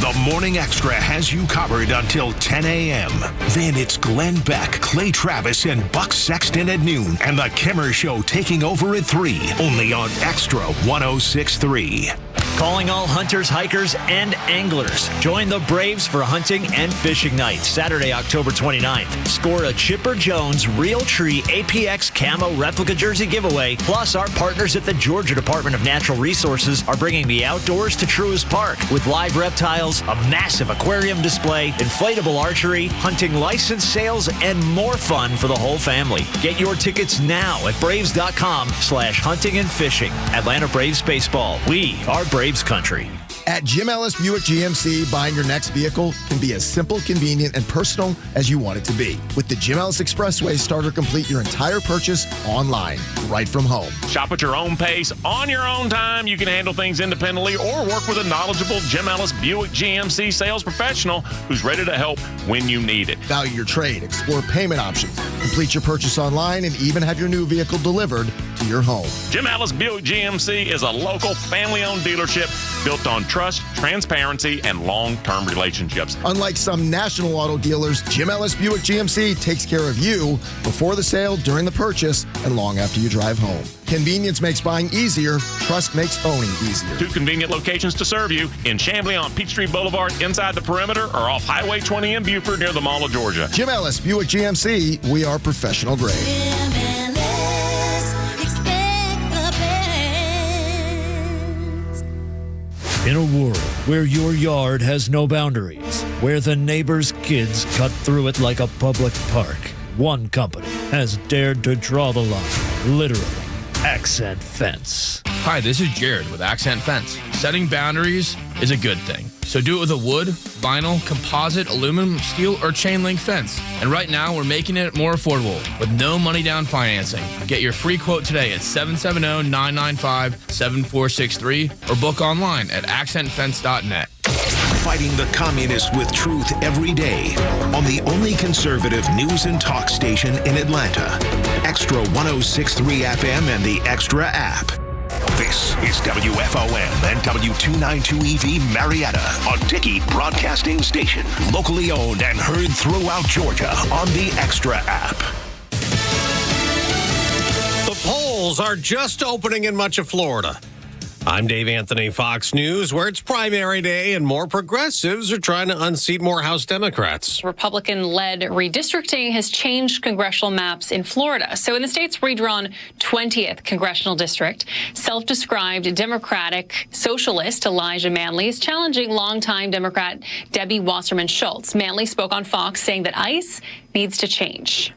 The Morning Extra has you covered until 10 a.m. Then it's Glenn Beck, Clay Travis, and Buck Sexton at noon, and the Kimmer Show taking over at 3, only on Extra 106.3. Calling all hunters, hikers, and anglers. Join the Braves for hunting and fishing night, Saturday, October 29th. Score a Chipper Jones Realtree APX Camo replica jersey giveaway. Plus, our partners at the Georgia Department of Natural Resources are bringing the outdoors to Truist Park with live reptiles, a massive aquarium display, inflatable archery, hunting license sales, and more fun for the whole family. Get your tickets now at braves.com/hunting and fishing. Atlanta Braves Baseball. We are Braves country. At Jim Ellis Buick GMC, buying your next vehicle can be as simple, convenient, and personal as you want it to be. With the Jim Ellis Expressway, start or complete your entire purchase online, right from home. Shop at your own pace, on your own time. You can handle things independently or work with a knowledgeable Jim Ellis Buick GMC sales professional who's ready to help when you need it. Value your trade, explore payment options, complete your purchase online, and even have your new vehicle delivered to your home. Jim Ellis Buick GMC is a local family-owned dealership built on trust, transparency, and long-term relationships. Unlike some national auto dealers, Jim Ellis Buick GMC takes care of you before the sale, during the purchase, and long after you drive home. Convenience makes buying easier. Trust makes owning easier. 2 convenient locations to serve you in Chamblee on Peachtree Boulevard inside the perimeter or off Highway 20 in Beaufort near the Mall of Georgia. Jim Ellis Buick GMC, we are professional grade. In a world where your yard has no boundaries, where the neighbor's kids cut through it like a public park, one company has dared to draw the line, literally. Accent Fence. Hi, this is Jared with Accent Fence. Setting boundaries is a good thing. So do it with a wood, vinyl, composite, aluminum, steel, or chain link fence. And right now, we're making it more affordable with no money down financing. Get your free quote today at 770-995-7463 or book online at accentfence.net. Fighting the communists with truth every day on the only conservative news and talk station in Atlanta. Extra 106.3 FM and the Extra app. This is WFOM and W292EV Marietta, a Dickey Broadcasting Station. Locally owned and heard throughout Georgia on the Extra app. The polls are just opening in much of Florida. I'm Dave Anthony, Fox News, where it's primary day and more progressives are trying to unseat more House Democrats. Republican-led redistricting has changed congressional maps in Florida. So in the state's redrawn 20th congressional district, self-described Democratic socialist Elijah Manley is challenging longtime Democrat Debbie Wasserman Schultz. Manley spoke on Fox saying that ICE needs to change.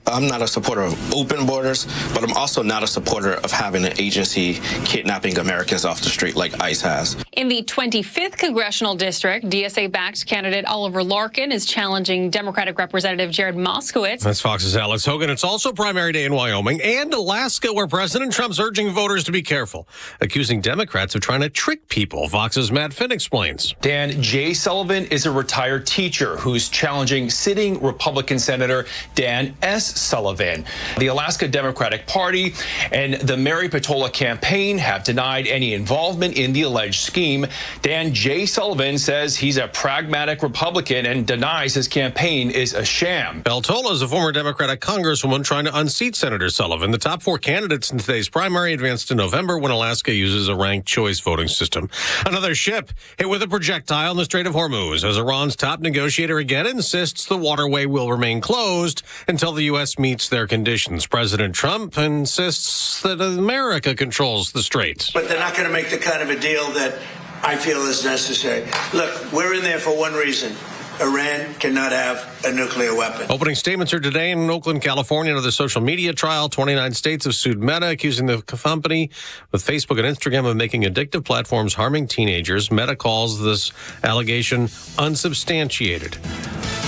I'm not a supporter of open borders, but I'm also not a supporter of having an agency kidnapping Americans off the street like ICE has. In the 25th congressional district, DSA-backed candidate Oliver Larkin is challenging Democratic Representative Jared Moskowitz. That's Fox's Alex Hogan. It's also primary day in Wyoming and Alaska, where President Trump's urging voters to be careful, accusing Democrats of trying to trick people. Fox's Matt Finn explains. Dan J. Sullivan is a retired teacher who's challenging sitting Republican Senator Dan S. Sullivan. The Alaska Democratic Party and the Mary Patola campaign have denied any involvement in the alleged scheme. Dan J. Sullivan says he's a pragmatic Republican and denies his campaign is a sham. Peltola is a former Democratic congresswoman trying to unseat Senator Sullivan. The top 4 candidates in today's primary advanced to November when Alaska uses a ranked choice voting system. Another ship hit with a projectile in the Strait of Hormuz as Iran's top negotiator again insists the waterway will remain closed until the U.S. meets their conditions. President Trump insists that America controls the strait. But they're not going to make the kind of a deal that I feel is necessary. Look, we're in there for one reason. Iran cannot have a nuclear weapon. Opening statements are today in Oakland, California, under the social media trial. 29 states have sued Meta, accusing the company with Facebook and Instagram of making addictive platforms harming teenagers. Meta calls this allegation unsubstantiated.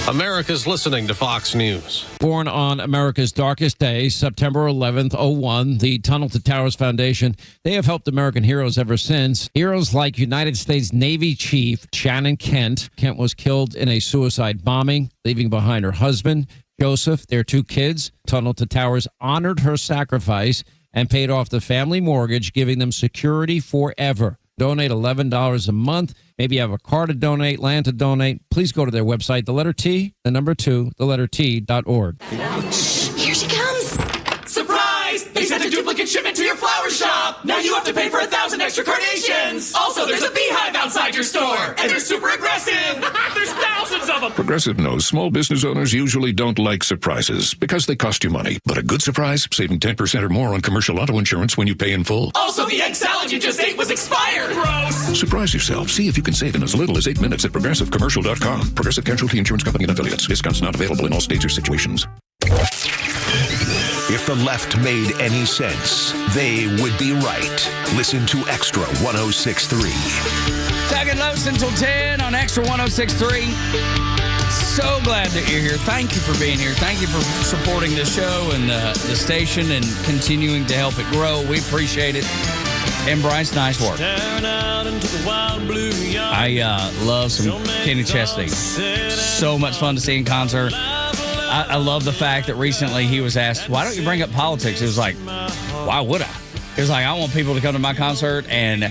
America's listening to Fox News. Born on America's darkest day, September 11th, 01, the Tunnel to Towers Foundation, they have helped American heroes ever since. Heroes like United States Navy Chief Shannon Kent. Kent was killed in a suicide bombing, leaving behind her husband, Joseph, their 2 kids. Tunnel to Towers honored her sacrifice and paid off the family mortgage, giving them security forever. Donate $11 a month. Maybe you have a car to donate, land to donate. Please go to their website, the letter T, the number 2, the letter T.org. Here she comes. Surprise! They sent a duplicate shipment to your flower shop. Now you have to pay for 1,000 extra carnations. Also, there's a beehive outside your store, and they're super aggressive. There's thousands of them. Progressive knows small business owners usually don't like surprises because they cost you money. But a good surprise, saving 10% or more on commercial auto insurance when you pay in full. Also, the egg salad you just ate was expired. Gross. Surprise yourself. See if you can save in as little as 8 minutes at progressivecommercial.com. Progressive Casualty Insurance Company and affiliates. Discounts not available in all states or situations. If the left made any sense, they would be right. Listen to Extra 106.3. Tug and Los until 10 on Extra 106.3. So glad that you're here. Thank you for being here. Thank you for supporting the show and the station and continuing to help it grow. We appreciate it. And Bryce, nice work. I love some Kenny Chesney. So much fun to see in concert. I love the fact that recently he was asked, why don't you bring up politics? It was like, why would I? It was like, I want people to come to my concert and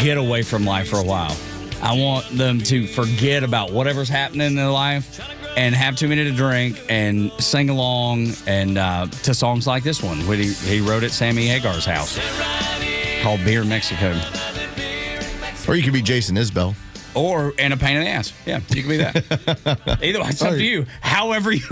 get away from life for a while. I want them to forget about whatever's happening in their life and have 2 minutes to drink and sing along and to songs like this one. He wrote at Sammy Hagar's house called Beer Mexico. Or you could be Jason Isbell. And a pain in the ass. Yeah, you can be that. Either way, it's up to you. However you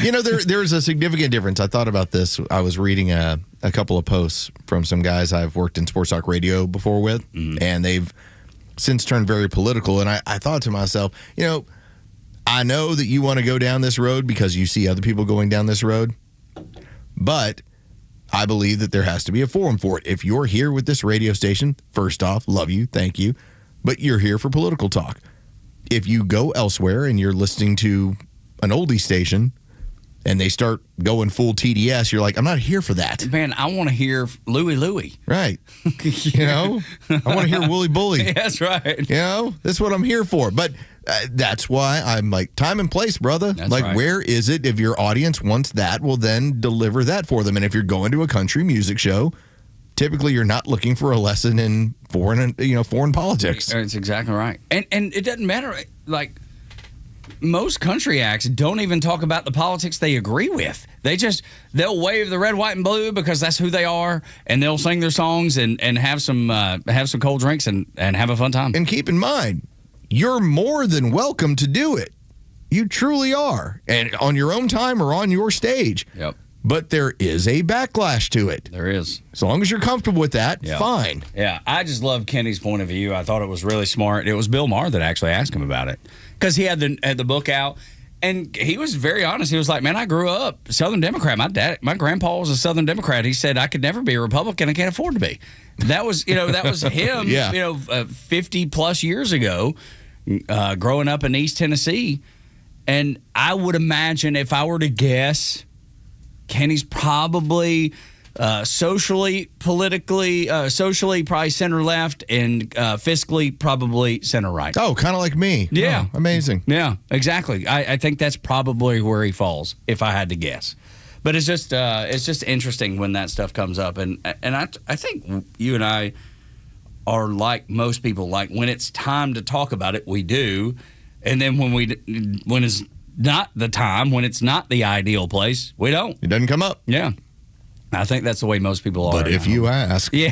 You know, there's a significant difference. I thought about this. I was reading a couple of posts from some guys I've worked in sports talk radio before with, and they've since turned very political. And I thought to myself, you know, I know that you want to go down this road because you see other people going down this road, but I believe that there has to be a forum for it. If you're here with this radio station, first off, love you, thank you. But you're here for political talk. If you go elsewhere and you're listening to an oldie station and they start going full TDS, you're like, I'm not here for that. Man, I want to hear Louie. Right. You know, I want to hear Wooly Bully. Yeah, that's right. You know, that's what I'm here for. But that's why I'm like, time and place, brother. That's like, right. Where is it? If your audience wants that, well, then deliver that for them. And if you're going to a country music show, typically you're not looking for a lesson in foreign politics. That's exactly right. And it doesn't matter. Like, most country acts don't even talk about the politics they agree with. They'll wave the red, white, and blue because that's who they are, and they'll sing their songs and have some cold drinks and have a fun time. And keep in mind, you're more than welcome to do it. You truly are. And on your own time or on your stage. Yep. But there is a backlash to it. There is. As long as you're comfortable with that, fine. Yeah, I just love Kenny's point of view. I thought it was really smart. It was Bill Maher that actually asked him about it because he had the book out, and he was very honest. He was like, "Man, I grew up Southern Democrat. My grandpa was a Southern Democrat. He said I could never be a Republican. I can't afford to be." That was him. Yeah. 50 plus years ago, growing up in East Tennessee, and I would imagine if I were to guess, Kenny's probably socially, politically, probably center left, and fiscally probally center right. Oh, kind of like me. Yeah. Oh, amazing. Yeah, exactly. I think that's probably where he falls, if I had to guess. But it's just interesting when that stuff comes up, and I think you and I are like most people. Like, when it's time to talk about it, we do, and then when it's not the time, when it's not the ideal place, we don't. It doesn't come up. Yeah. I think that's the way most people are. But if you ask. Yeah.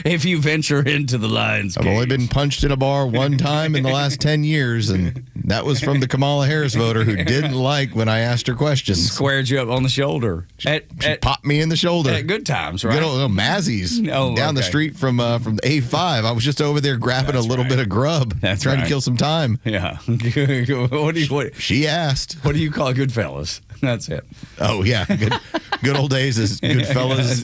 If you venture into the lion's cage. I've only been punched in a bar one time in the last 10 years, and that was from the Kamala Harris voter who didn't like when I asked her questions. Squared you up on the shoulder. She popped me in the shoulder. At good times, right? Good old Mazzies down the street from the A5. I was just over there grabbing a little bit of grub. Trying to kill some time. Yeah. She asked. What do you call Goodfellas? That's it. Oh, yeah. Good old days as Goodfellas.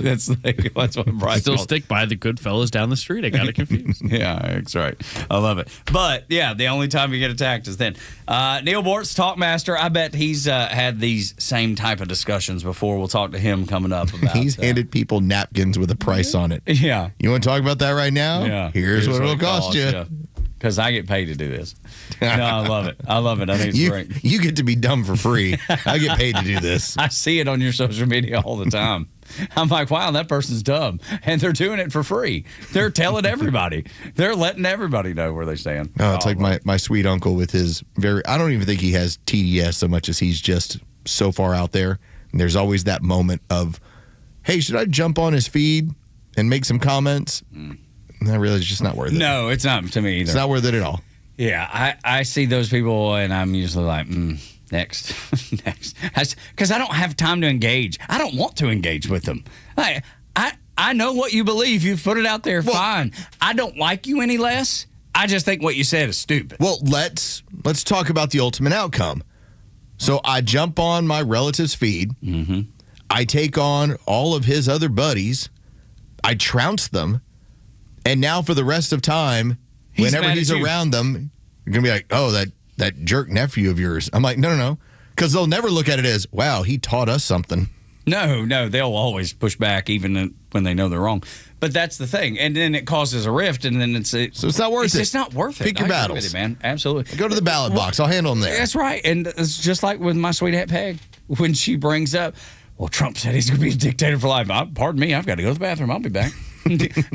That's what Bryce Still stick by the Goodfellas down the street. I got it confused. Yeah, that's right. I love it. But, yeah, the only time you get attacked is then. Neil Bortz, Talkmaster, I bet he's had these same type of discussions before. We'll talk to him coming up about He's handed people napkins with a price on it. Yeah. You want to talk about that right now? Yeah. Here's what it'll cost you. Because I get paid to do this. No, I love it. I think it's great. You get to be dumb for free. I get paid to do this. I see it on your social media all the time. I'm like, wow, that person's dumb. And they're doing it for free. They're telling everybody. They're letting everybody know where they stand. No, it's like my sweet uncle with his I don't even think he has TDS so much as he's just so far out there. And there's always that moment of, hey, should I jump on his feed and make some comments? And I realize it's just not worth it. No, it's not to me either. It's not worth it at all. Yeah, I see those people and I'm usually like, next. Because I don't have time to engage. I don't want to engage with them. I know what you believe. You've put it out there, fine. I don't like you any less. I just think what you said is stupid. Well, let's talk about the ultimate outcome. So I jump on my relative's feed. Mm-hmm. I take on all of his other buddies. I trounce them. And now for the rest of time, whenever he's around them, you're going to be like, oh, that jerk nephew of yours. I'm like, no. Because they'll never look at it as, wow, he taught us something. No, they'll always push back even when they know they're wrong. But that's the thing. And then it causes a rift, and then so it's not worth it. It's just not worth it. Pick your battles. With it, man. Absolutely. Go to the ballot box. I'll handle them there. That's right. And it's just like with my sweet Aunt Peg, when she brings up, well, Trump said he's going to be a dictator for life. Pardon me, I've got to go to the bathroom. I'll be back.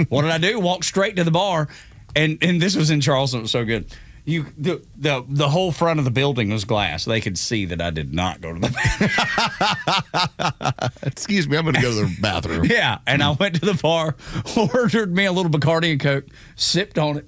What did I do? Walk straight to the bar. And this was in Charleston. It was so good. The whole front of the building was glass. They could see that I did not go to the bathroom. Excuse me, I'm going to go to the bathroom. Yeah, and I went to the bar, ordered me a little Bacardi and Coke, sipped on it,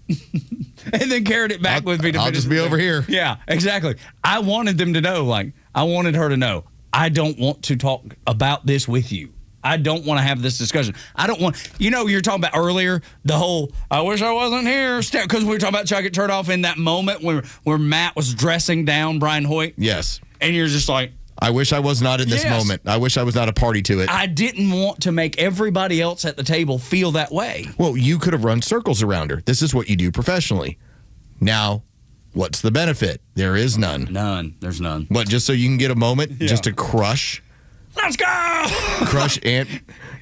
and then carried it back with me to I'll finish just be over here. Yeah, exactly. I wanted them to know, I wanted her to know, I don't want to talk about this with you. I don't want to have this discussion. I don't want, you're talking about earlier, the whole, I wish I wasn't here, because we were talking about Chuck It Turnoff in that moment where Matt was dressing down Brian Hoyt. Yes. And you're just like, I wish I was not in this moment. I wish I was not a party to it. I didn't want to make everybody else at the table feel that way. Well, you could have run circles around her. This is what you do professionally. Now, what's the benefit? There is none. There's none. What, just so you can get a moment just to crush? Let's go! Crush Aunt.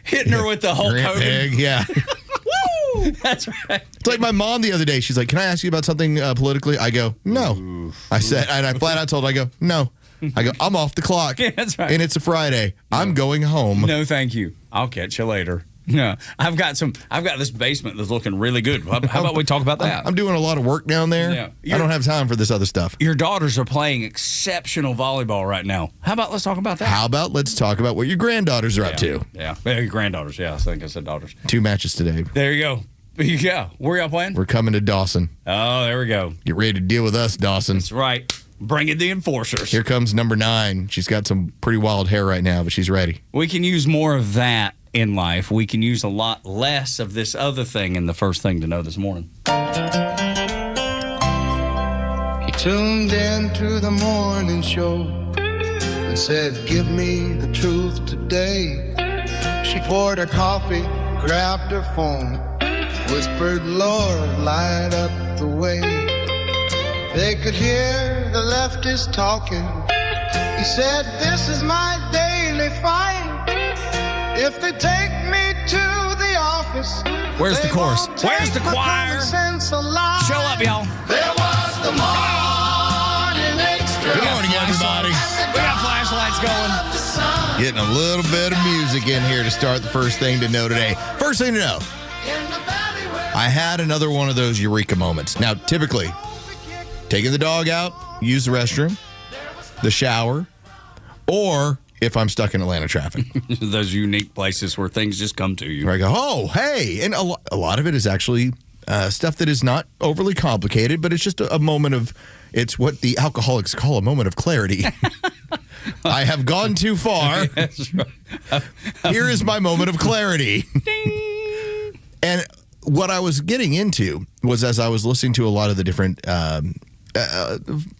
Hitting her with the Hulk Hogan. Peg, yeah. Woo! That's right. It's like my mom the other day. She's like, can I ask you about something politically? I go, no. Ooh. I said, and I flat out told her, I go, no. I go, I'm off the clock. Yeah, that's right. And it's a Friday. No. I'm going home. No, thank you. I'll catch you later. No, I've got this basement that's looking really good. How about we talk about that? I'm doing a lot of work down there. Yeah. I don't have time for this other stuff. Your daughters are playing exceptional volleyball right now. How about let's talk about that? How about let's talk about what your granddaughters are up to? Yeah, your granddaughters. Yeah, I think I said daughters. 2 matches today. There you go. Yeah, where y'all playing? We're coming to Dawson. Oh, there we go. Get ready to deal with us, Dawson. That's right. Bring in the enforcers. Here comes number 9. She's got some pretty wild hair right now, but she's ready. We can use more of that in life. We can use a lot less of this other thing in the first thing to know this morning. He tuned in to the morning show and said, give me the truth today. She poured her coffee, grabbed her phone, whispered, Lord, light up the way. They could hear the leftist talking. He said, this is my daily fight. If they take me to the office, where's the chorus? Where's the choir? Show up, y'all. There was the Morning Xtra. Good morning, everybody. We got flashlights going. Getting a little bit of music in here to start the first thing to know today. First thing to know, I had another one of those eureka moments. Now, typically, taking the dog out, use the restroom, the shower, or if I'm stuck in Atlanta traffic. Those unique places where things just come to you. Where I go, oh, hey. And a lot of it is actually stuff that is not overly complicated, but it's just a moment of, it's what the alcoholics call a moment of clarity. I have gone too far. That's right. Here is my moment of clarity. And what I was getting into was, as I was listening to a lot of the different,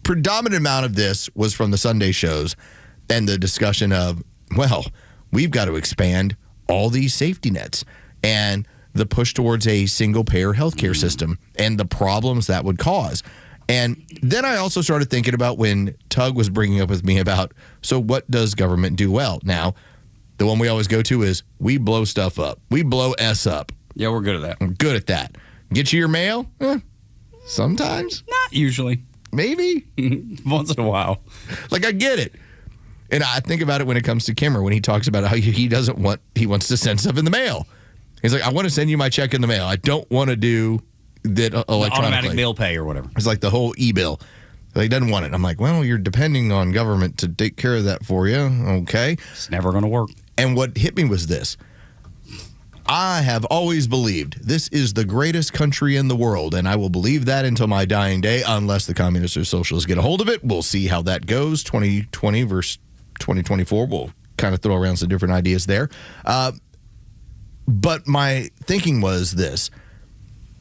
predominant amount of this was from the Sunday shows, and the discussion of, well, we've got to expand all these safety nets and the push towards a single-payer healthcare system and the problems that would cause. And then I also started thinking about when Tug was bringing up with me about, so what does government do well? Now, the one we always go to is, we blow stuff up. We blow S up. Yeah, we're good at that. I'm good at that. Get you your mail? Sometimes. Not usually. Maybe. Once in a while. Like, I get it. And I think about it when it comes to Kimmer, when he talks about how he wants to send stuff in the mail. He's like, I want to send you my check in the mail. I don't want to do that electronically. Automatic bill pay or whatever. It's like the whole e-bill. He doesn't want it. I'm like, well, you're depending on government to take care of that for you. Okay. It's never going to work. And what hit me was this. I have always believed this is the greatest country in the world, and I will believe that until my dying day, unless the communists or socialists get a hold of it. We'll see how that goes. 2020 versus 2024. We'll kind of throw around some different ideas there. But my thinking was this.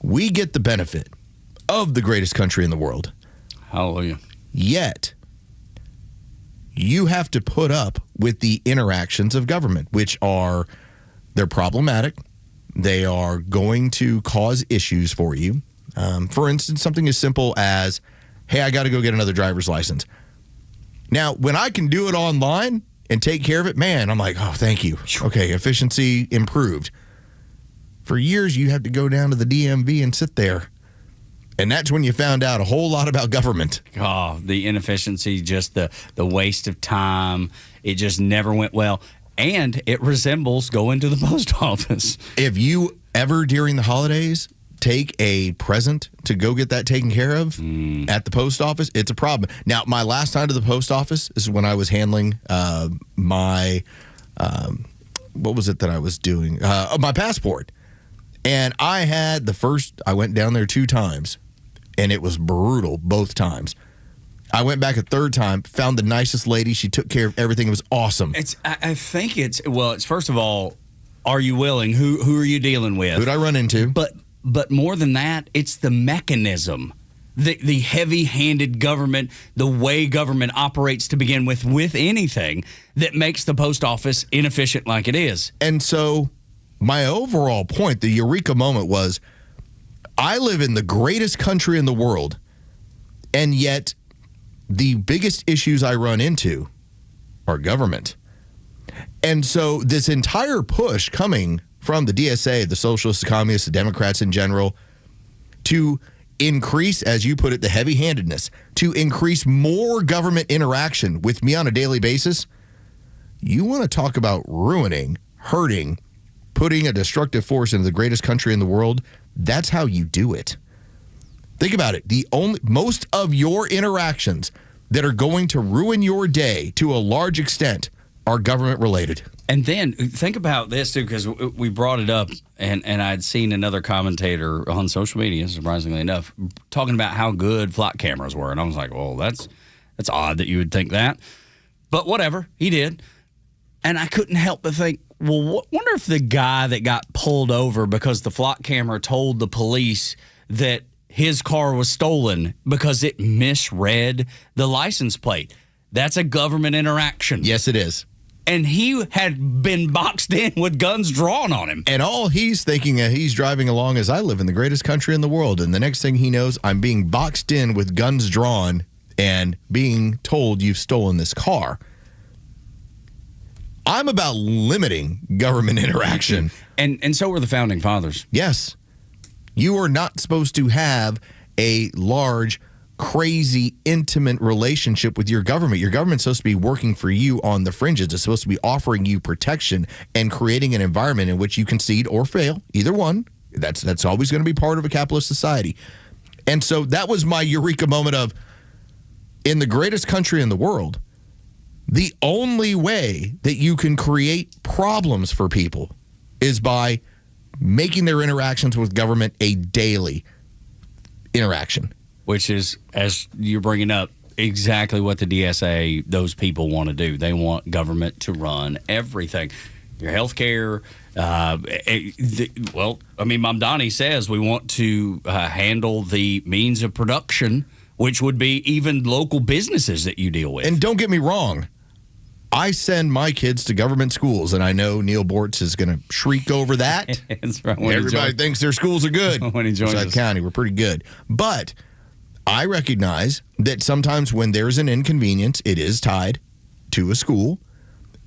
We get the benefit of the greatest country in the world. Hallelujah. Yet, you have to put up with the interactions of government, which are, they're problematic. They are going to cause issues for you. For instance, something as simple as, hey, I got to go get another driver's license. Now, when I can do it online and take care of it, man, I'm like, oh, thank you. Okay, efficiency improved. For years, you had to go down to the DMV and sit there. And that's when you found out a whole lot about government. Oh, the inefficiency, just the waste of time. It just never went well. And it resembles going to the post office. If you ever during the holidays take a present to go get that taken care of at the post office, it's a problem. Now, my last time to the post office is when I was handling my, what was it that I was doing? My passport. And I went down there 2 times, and it was brutal both times. I went back a 3rd time, found the nicest lady. She took care of everything. It was awesome. I think it's first of all, are you willing? Who are you dealing with? Who'd I run into? But more than that, it's the mechanism, the heavy-handed government, the way government operates to begin with anything that makes the post office inefficient like it is. And so my overall point, the eureka moment was, I live in the greatest country in the world, and yet the biggest issues I run into are government. And so this entire push coming from the DSA, the socialists, the communists, the Democrats in general, to increase, as you put it, the heavy-handedness, to increase more government interaction with me on a daily basis, you want to talk about ruining, hurting, putting a destructive force into the greatest country in the world, that's how you do it. Think about it. Most of your interactions that are going to ruin your day to a large extent are government related. And then think about this too, because we brought it up, and I'd seen another commentator on social media, surprisingly enough, talking about how good flight cameras were, and I was like, well, that's odd that you would think that, but whatever, he did. And I couldn't help but think, well, wonder if the guy that got pulled over because the flight camera told the police that his car was stolen because it misread the license plate. That's a government interaction. Yes, it is. And he had been boxed in with guns drawn on him. And all he's thinking he's driving along is, I live in the greatest country in the world. And the next thing he knows, I'm being boxed in with guns drawn and being told you've stolen this car. I'm about limiting government interaction. And so were the founding fathers. Yes. You are not supposed to have a large, crazy, intimate relationship with your government. Your government's supposed to be working for you on the fringes. It's supposed to be offering you protection and creating an environment in which you concede or fail, either one. That's always going to be part of a capitalist society. And so that was my eureka moment of, in the greatest country in the world, the only way that you can create problems for people is by making their interactions with government a daily interaction. Which is, as you're bringing up, exactly what the DSA, those people want to do. They want government to run everything. Your health care. Mom Donnie says we want to handle the means of production, which would be even local businesses that you deal with. And don't get me wrong. I send my kids to government schools, and I know Neil Bortz is going to shriek over that. That's right. Everybody thinks their schools are good. When he joins Forsyth County, we're pretty good. But I recognize that sometimes when there's an inconvenience, it is tied to a school.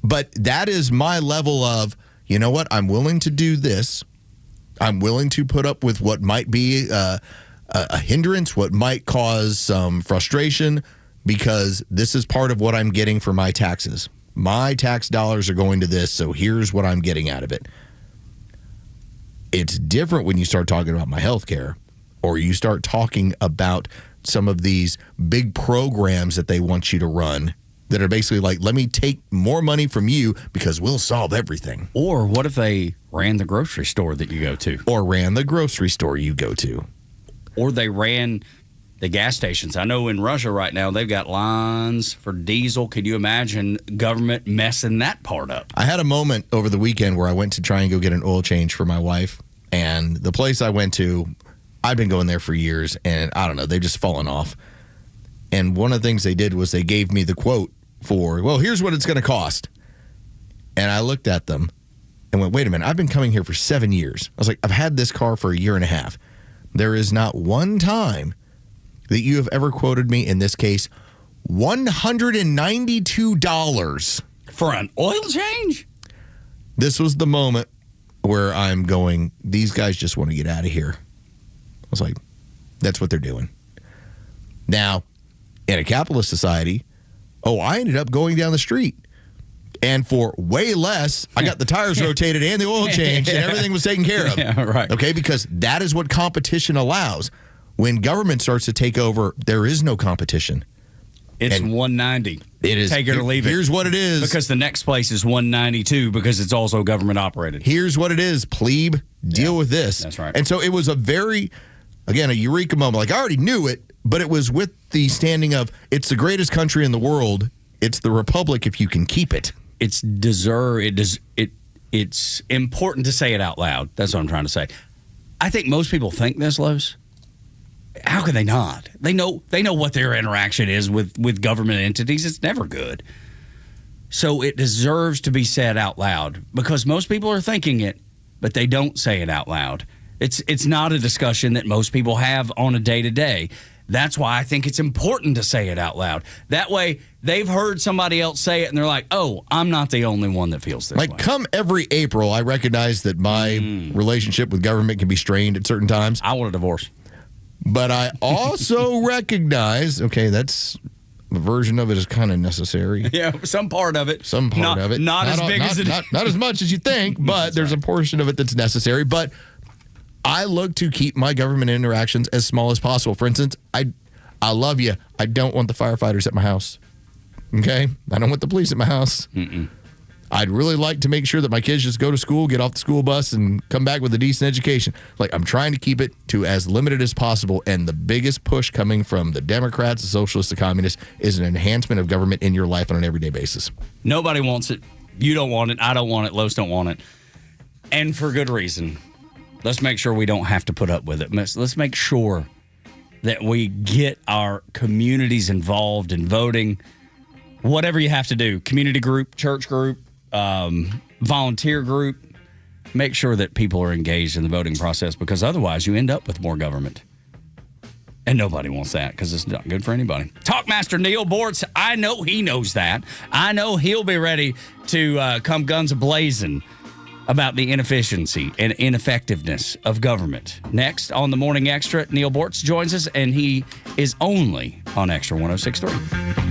But that is my level of, you know what, I'm willing to do this. I'm willing to put up with what might be a hindrance, what might cause some frustration, because this is part of what I'm getting for my taxes. My tax dollars are going to this, so here's what I'm getting out of it. It's different when you start talking about my health care, or you start talking about some of these big programs that they want you to run that are basically like, let me take more money from you because we'll solve everything. Or what if they ran the grocery store that you go to? Or ran the grocery store you go to. Or they ran the gas stations. I know in Russia right now, they've got lines for diesel. Can you imagine government messing that part up? I had a moment over the weekend where I went to try and go get an oil change for my wife. And the place I went to, I've been going there for years, and I don't know, they've just fallen off. And one of the things they did was they gave me the quote for, well, here's what it's going to cost. And I looked at them and went, wait a minute, I've been coming here for 7 years. I was like, I've had this car for a year and a half. There is not one time that you have ever quoted me, in this case, $192 for an oil change. This was the moment where I'm going, these guys just want to get out of here. I was like, that's what they're doing. Now, in a capitalist society, I ended up going down the street. And for way less, I got the tires rotated and the oil changed, and everything was taken care of. Yeah, right. Okay, because that is what competition allows. When government starts to take over, there is no competition. It's and $190. It is. Take it or leave it. Here's what it is. Because the next place is $192 because it's also government operated. Here's what it is, plebe. Deal with this. That's right. And so it was a very, again, a eureka moment. Like, I already knew it, but it was with the standing of, it's the greatest country in the world. It's the republic if you can keep it. It's important to say it out loud. That's what I'm trying to say. I think most people think this, Los. How can they not? They know what their interaction is with government entities. It's never good. So it deserves to be said out loud because most people are thinking it, but they don't say it out loud. It's not a discussion that most people have on a day-to-day. That's why I think it's important to say it out loud. That way, they've heard somebody else say it, and they're like, oh, I'm not the only one that feels this way. Come every April, I recognize that my relationship with government can be strained at certain times. I want a divorce. But I also recognize, okay, that's a version of it is kind of necessary. Yeah, some part of it. Not as big as it is. Not as much as you think, but there's a portion of it that's necessary. But I look to keep my government interactions as small as possible. For instance, I love you. I don't want the firefighters at my house. Okay? I don't want the police at my house. I'd really like to make sure that my kids just go to school, get off the school bus, and come back with a decent education. Like, I'm trying to keep it to as limited as possible, and the biggest push coming from the Democrats, the socialists, the communists is an enhancement of government in your life on an everyday basis. Nobody wants it. You don't want it. I don't want it. Los don't want it. And for good reason. Let's make sure we don't have to put up with it. Let's make sure that we get our communities involved in voting. Whatever you have to do, community group, church group, volunteer group, make sure that people are engaged in the voting process because otherwise you end up with more government. And nobody wants that because it's not good for anybody. Talkmaster Neil Bortz, I know he knows that. I know he'll be ready to come guns a-blazing about the inefficiency and ineffectiveness of government. Next on the Morning Xtra, Neil Bortz joins us, and he is only on Extra 106.3.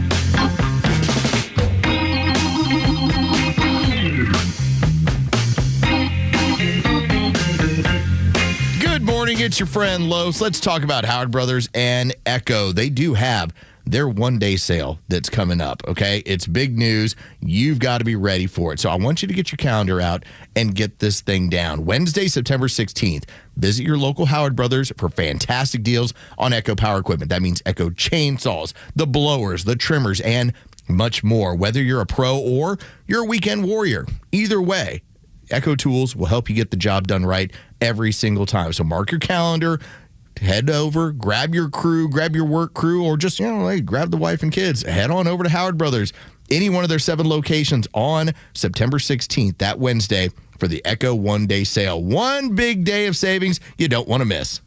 Morning, it's your friend Los. Let's talk about Howard Brothers and Echo. They do have their one-day sale that's coming up, okay? It's big news. You've got to be ready for it. So I want you to get your calendar out and get this thing down. Wednesday, September 16th, visit your local Howard Brothers for fantastic deals on Echo power equipment. That means Echo chainsaws, the blowers, the trimmers, and much more. Whether you're a pro or you're a weekend warrior, either way, Echo Tools will help you get the job done right every single time. So mark your calendar, head over, grab your crew, grab your work crew, or just, grab the wife and kids. Head on over to Howard Brothers, any one of their 7 locations on September 16th, that Wednesday, for the Echo one-day sale. One big day of savings you don't want to miss.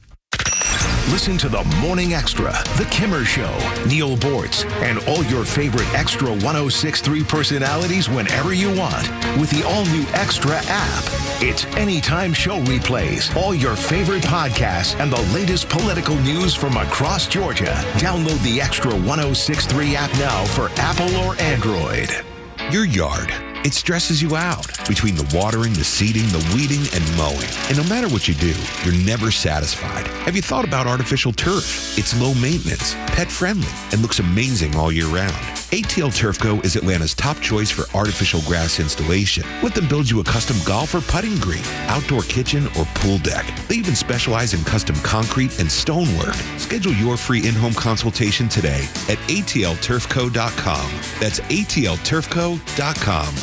Listen to the Morning Extra, The Kimmer Show, Neil Bortz, and all your favorite Extra 106.3 personalities whenever you want with the all-new Extra app. It's anytime show replays, all your favorite podcasts, and the latest political news from across Georgia. Download the Extra 106.3 app now for Apple or Android. Your yard. It stresses you out between the watering, the seeding, the weeding, and mowing. And no matter what you do, you're never satisfied. Have you thought about artificial turf? It's low maintenance, pet friendly, and looks amazing all year round. ATL Turf Co. is Atlanta's top choice for artificial grass installation. Let them build you a custom golf or putting green, outdoor kitchen, or pool deck. They even specialize in custom concrete and stonework. Schedule your free in-home consultation today at atlturfco.com. That's atlturfco.com.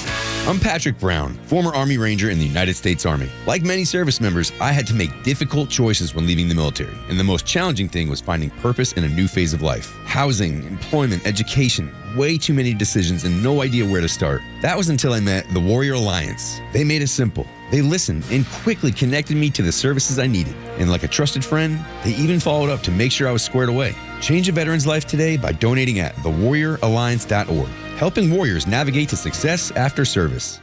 I'm Patrick Brown, former Army Ranger in the United States Army. Like many service members, I had to make difficult choices when leaving the military, and the most challenging thing was finding purpose in a new phase of life. Housing, employment, education, way too many decisions and no idea where to start. That was until I met the Warrior Alliance. They made it simple. They listened and quickly connected me to the services I needed. And like a trusted friend, they even followed up to make sure I was squared away. Change a veteran's life today by donating at thewarrioralliance.org, helping warriors navigate to success after service.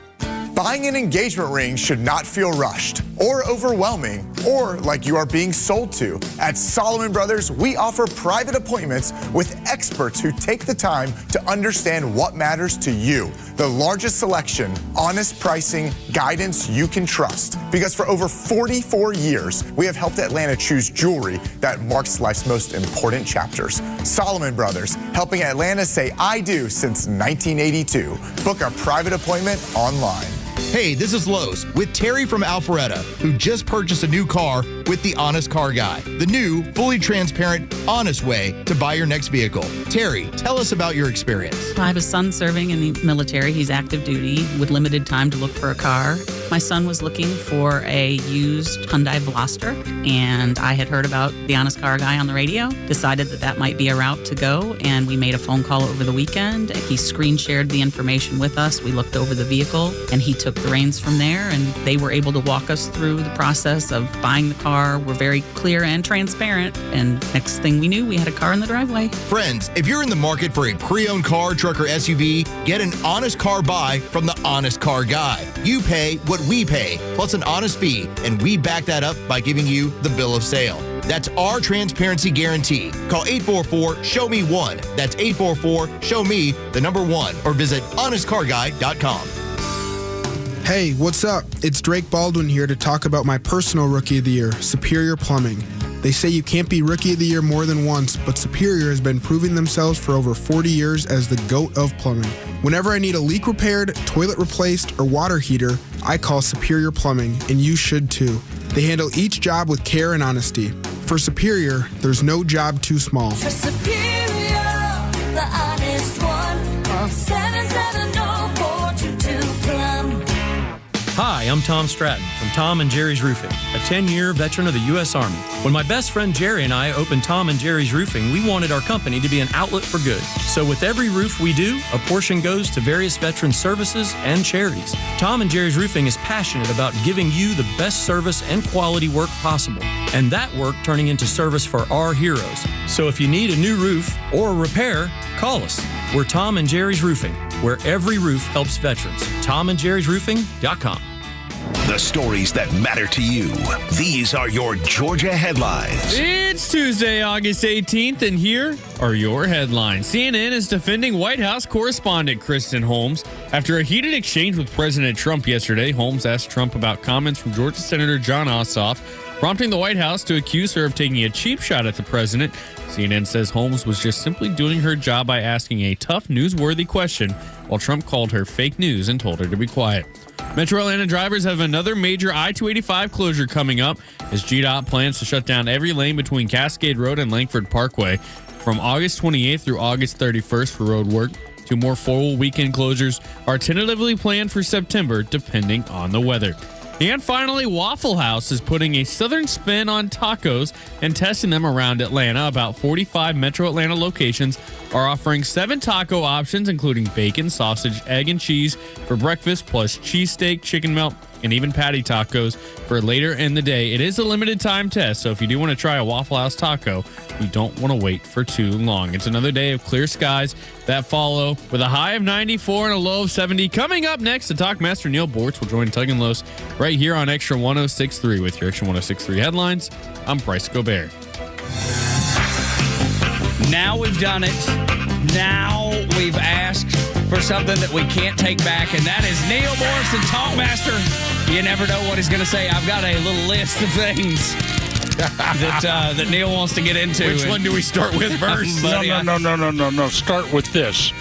Buying an engagement ring should not feel rushed or overwhelming or like you are being sold to. At Solomon Brothers, we offer private appointments with experts who take the time to understand what matters to you. The largest selection, honest pricing, guidance you can trust. Because for over 44 years, we have helped Atlanta choose jewelry that marks life's most important chapters. Solomon Brothers, helping Atlanta say I do since 1982. Book a private appointment online. Hey, this is Los with Terry from Alpharetta, who just purchased a new car with the Honest Car Guy, the new, fully transparent, honest way to buy your next vehicle. Terry, tell us about your experience. I have a son serving in the military. He's active duty with limited time to look for a car. My son was looking for a used Hyundai Veloster, and I had heard about the Honest Car Guy on the radio, decided that that might be a route to go, and we made a phone call over the weekend. He screen shared the information with us. We looked over the vehicle, and he took the reins from there, and they were able to walk us through the process of buying the car. We're very clear and transparent, and next thing we knew, we had a car in the driveway. Friends, if you're in the market for a pre-owned car, truck, or SUV, get an honest car buy from the Honest Car Guy. You pay what we pay, plus an honest fee, and we back that up by giving you the bill of sale. That's our transparency guarantee. Call 844-SHOW-ME-1. That's 844-SHOW-ME-1, or visit honestcarguy.com. Hey, what's up? It's Drake Baldwin here to talk about my personal Rookie of the Year, Superior Plumbing. They say you can't be Rookie of the Year more than once, but Superior has been proving themselves for over 40 years as the GOAT of plumbing. Whenever I need a leak repaired, toilet replaced, or water heater, I call Superior Plumbing, and you should too. They handle each job with care and honesty. For Superior, there's no job too small. For Superior, the honest one, call 770-422-PLUM. Hi, I'm Tom Stratton from Tom and Jerry's Roofing, a 10-year veteran of the U.S. Army. When my best friend Jerry and I opened Tom and Jerry's Roofing, we wanted our company to be an outlet for good. So with every roof we do, a portion goes to various veteran services and charities. Tom and Jerry's Roofing is passionate about giving you the best service and quality work possible, and that work turning into service for our heroes. So if you need a new roof or a repair, call us. We're Tom and Jerry's Roofing, where every roof helps veterans. TomandJerry'sRoofing.com. The stories that matter to you. These are your Georgia headlines. It's Tuesday, August 18th, and here are your headlines. CNN is defending White House correspondent Kristen Holmes. After a heated exchange with President Trump yesterday, Holmes asked Trump about comments from Georgia Senator John Ossoff, prompting the White House to accuse her of taking a cheap shot at the president. CNN says Holmes was just simply doing her job by asking a tough, newsworthy question, while Trump called her fake news and told her to be quiet. Metro Atlanta drivers have another major I-285 closure coming up as GDOT plans to shut down every lane between Cascade Road and Langford Parkway from August 28th through August 31st for road work. 2 more full weekend closures are tentatively planned for September, depending on the weather. And finally, Waffle House is putting a southern spin on tacos and testing them around Atlanta. About 45 Metro Atlanta locations are offering 7 taco options, including bacon, sausage, egg, and cheese for breakfast, plus cheesesteak, chicken melt, and even patty tacos for later in the day. It is a limited time test, so if you do want to try a Waffle House taco, you don't want to wait for too long. It's another day of clear skies that follow with a high of 94 and a low of 70. Coming up next, the Talkmaster Neil Bortz will join Tug and Los right here on Extra 106.3 with your Extra 106.3 headlines. I'm Bryce Gobert. Now we've done it. Now we've asked for something that we can't take back, and that is Neil Bortz, the Talkmaster. You never know what he's going to say. I've got a little list of things that Neil wants to get into. Which one do we start with first? No. Start with this.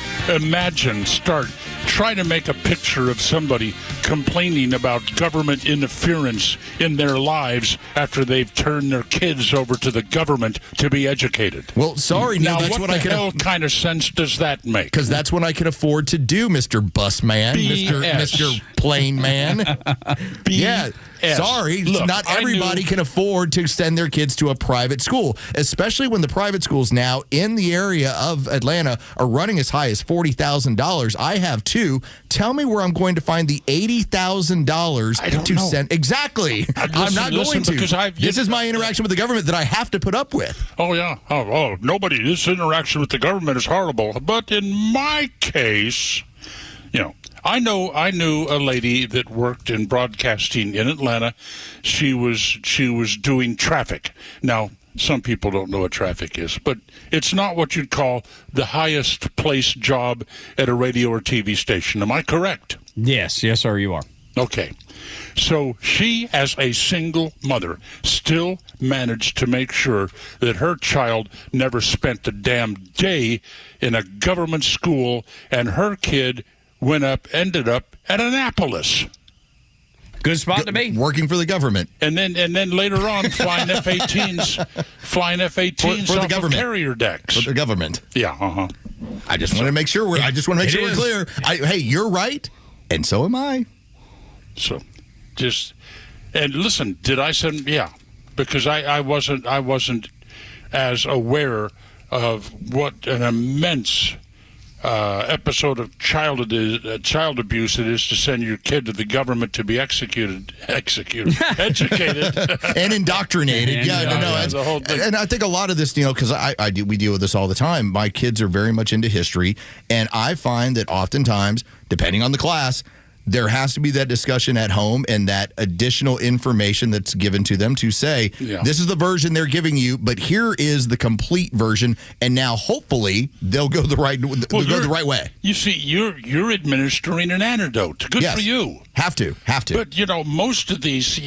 Try to make a picture of somebody complaining about government interference in their lives after they've turned their kids over to the government to be educated. Well, sorry, Neil, that's what I can. What kind of sense does that make? Because that's what I can afford to do, Mr. Bus Man, Mr. Plane Man. Yeah. Sorry, Look, not everybody can afford to send their kids to a private school, especially when the private schools now in the area of Atlanta are running as high as $40,000. I have two. Tell me where I'm going to find the $80,000 to send. Exactly. I'm not going to. Because this is my interaction with the government that I have to put up with. Oh, yeah. This interaction with the government is horrible. But in my case, I knew a lady that worked in broadcasting in Atlanta. She was doing traffic. Now, some people don't know what traffic is, but it's not what you'd call the highest placed job at a radio or TV station. Am I correct? Yes, sir, you are. Okay. So she, as a single mother, still managed to make sure that her child never spent a damn day in a government school, and her kid ended up at Annapolis. Good spot to be. Working for the government. And then later on, flying F-18s for the government. Of carrier decks. For the government. Yeah, I just want to make sure we're clear. Hey, you're right, and so am I. So, and listen, did I send? Yeah, because I wasn't as aware of what an immense episode of child abuse it is to send your kid to the government to be educated, and indoctrinated. That's the whole thing. And I think a lot of this, because we deal with this all the time. My kids are very much into history, and I find that oftentimes, depending on the class, there has to be that discussion at home and that additional information that's given to them to say, this is the version they're giving you, but here is the complete version, and now hopefully they'll go the right way. You see, you're administering an antidote. Good for you. Have to. But most of these,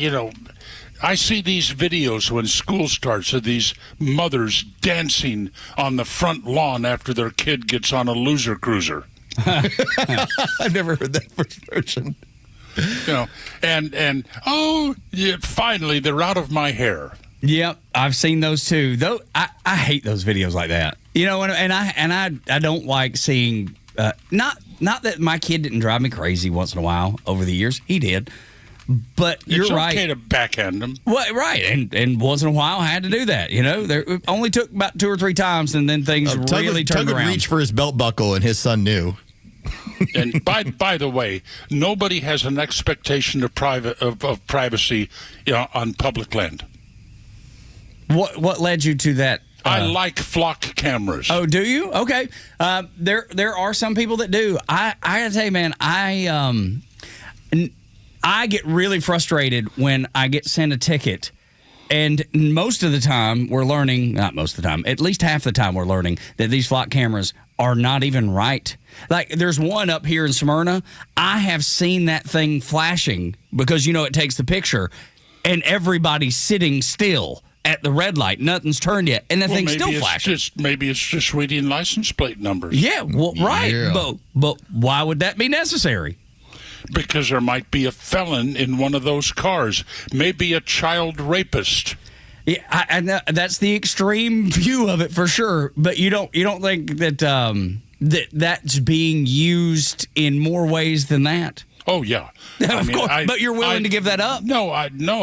I see these videos when school starts of these mothers dancing on the front lawn after their kid gets on a loser cruiser. I've never heard that version. Finally they're out of my hair. Yep, I've seen those too. Though I hate those videos like that. And I don't like seeing. Not that my kid didn't drive me crazy once in a while over the years. He did. But you're right. It's okay to backhand them. Well, right, and once in a while I had to do that. It only took about 2 or 3 times, and then things really turned around. Tug would reach for his belt buckle, and his son knew. And by the way, nobody has an expectation of privacy on public land. What led you to that? I like flock cameras. Oh, do you? Okay. There are some people that do. I gotta tell you, man, I get really frustrated when I get sent a ticket. And most of the time we're learning, not most of the time, at least half the time we're learning that these flock cameras are not even right. Like there's one up here in Smyrna. I have seen that thing flashing because, it takes the picture and everybody's sitting still at the red light. Nothing's turned yet. And the thing's still flashing. Maybe it's just reading license plate numbers. Yeah, well, right. Yeah. But why would that be necessary? Because there might be a felon in one of those cars, maybe a child rapist. Yeah, I know that's the extreme view of it for sure. But you don't think that that's being used in more ways than that? Oh yeah, of course. But you're willing to give that up? No.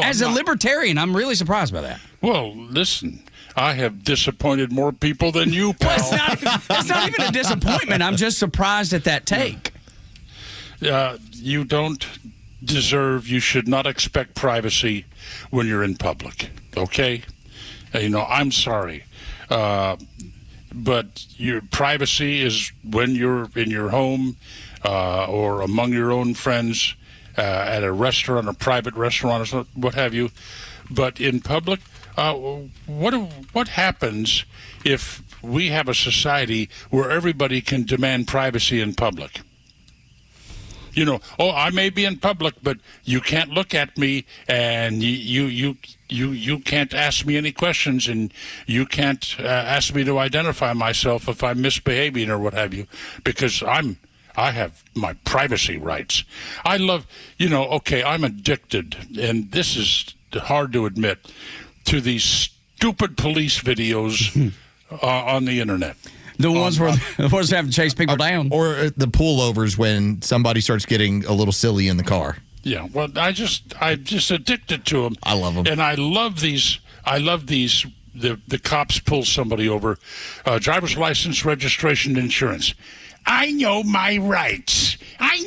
As a libertarian, I'm really surprised by that. Well, listen. I have disappointed more people than you, pal. Well, it's not even a disappointment. I'm just surprised at that take. You don't you should not expect privacy when you're in public, okay? I'm sorry. But your privacy is when you're in your home or among your own friends, at a restaurant, a private restaurant, or what have you. But in public, what happens if we have a society where everybody can demand privacy in public? I may be in public, but you can't look at me, and you can't ask me any questions, and you can't ask me to identify myself if I'm misbehaving or what have you, because I have my privacy rights. I love, I'm addicted, and this is hard to admit, to these stupid police videos on the internet. The ones where the ones that have to chase people down. Or the pullovers when somebody starts getting a little silly in the car. Yeah, well, I'm just addicted to them. I love them. And I love these. The cops pull somebody over. Driver's license, registration, insurance. I know my rights. I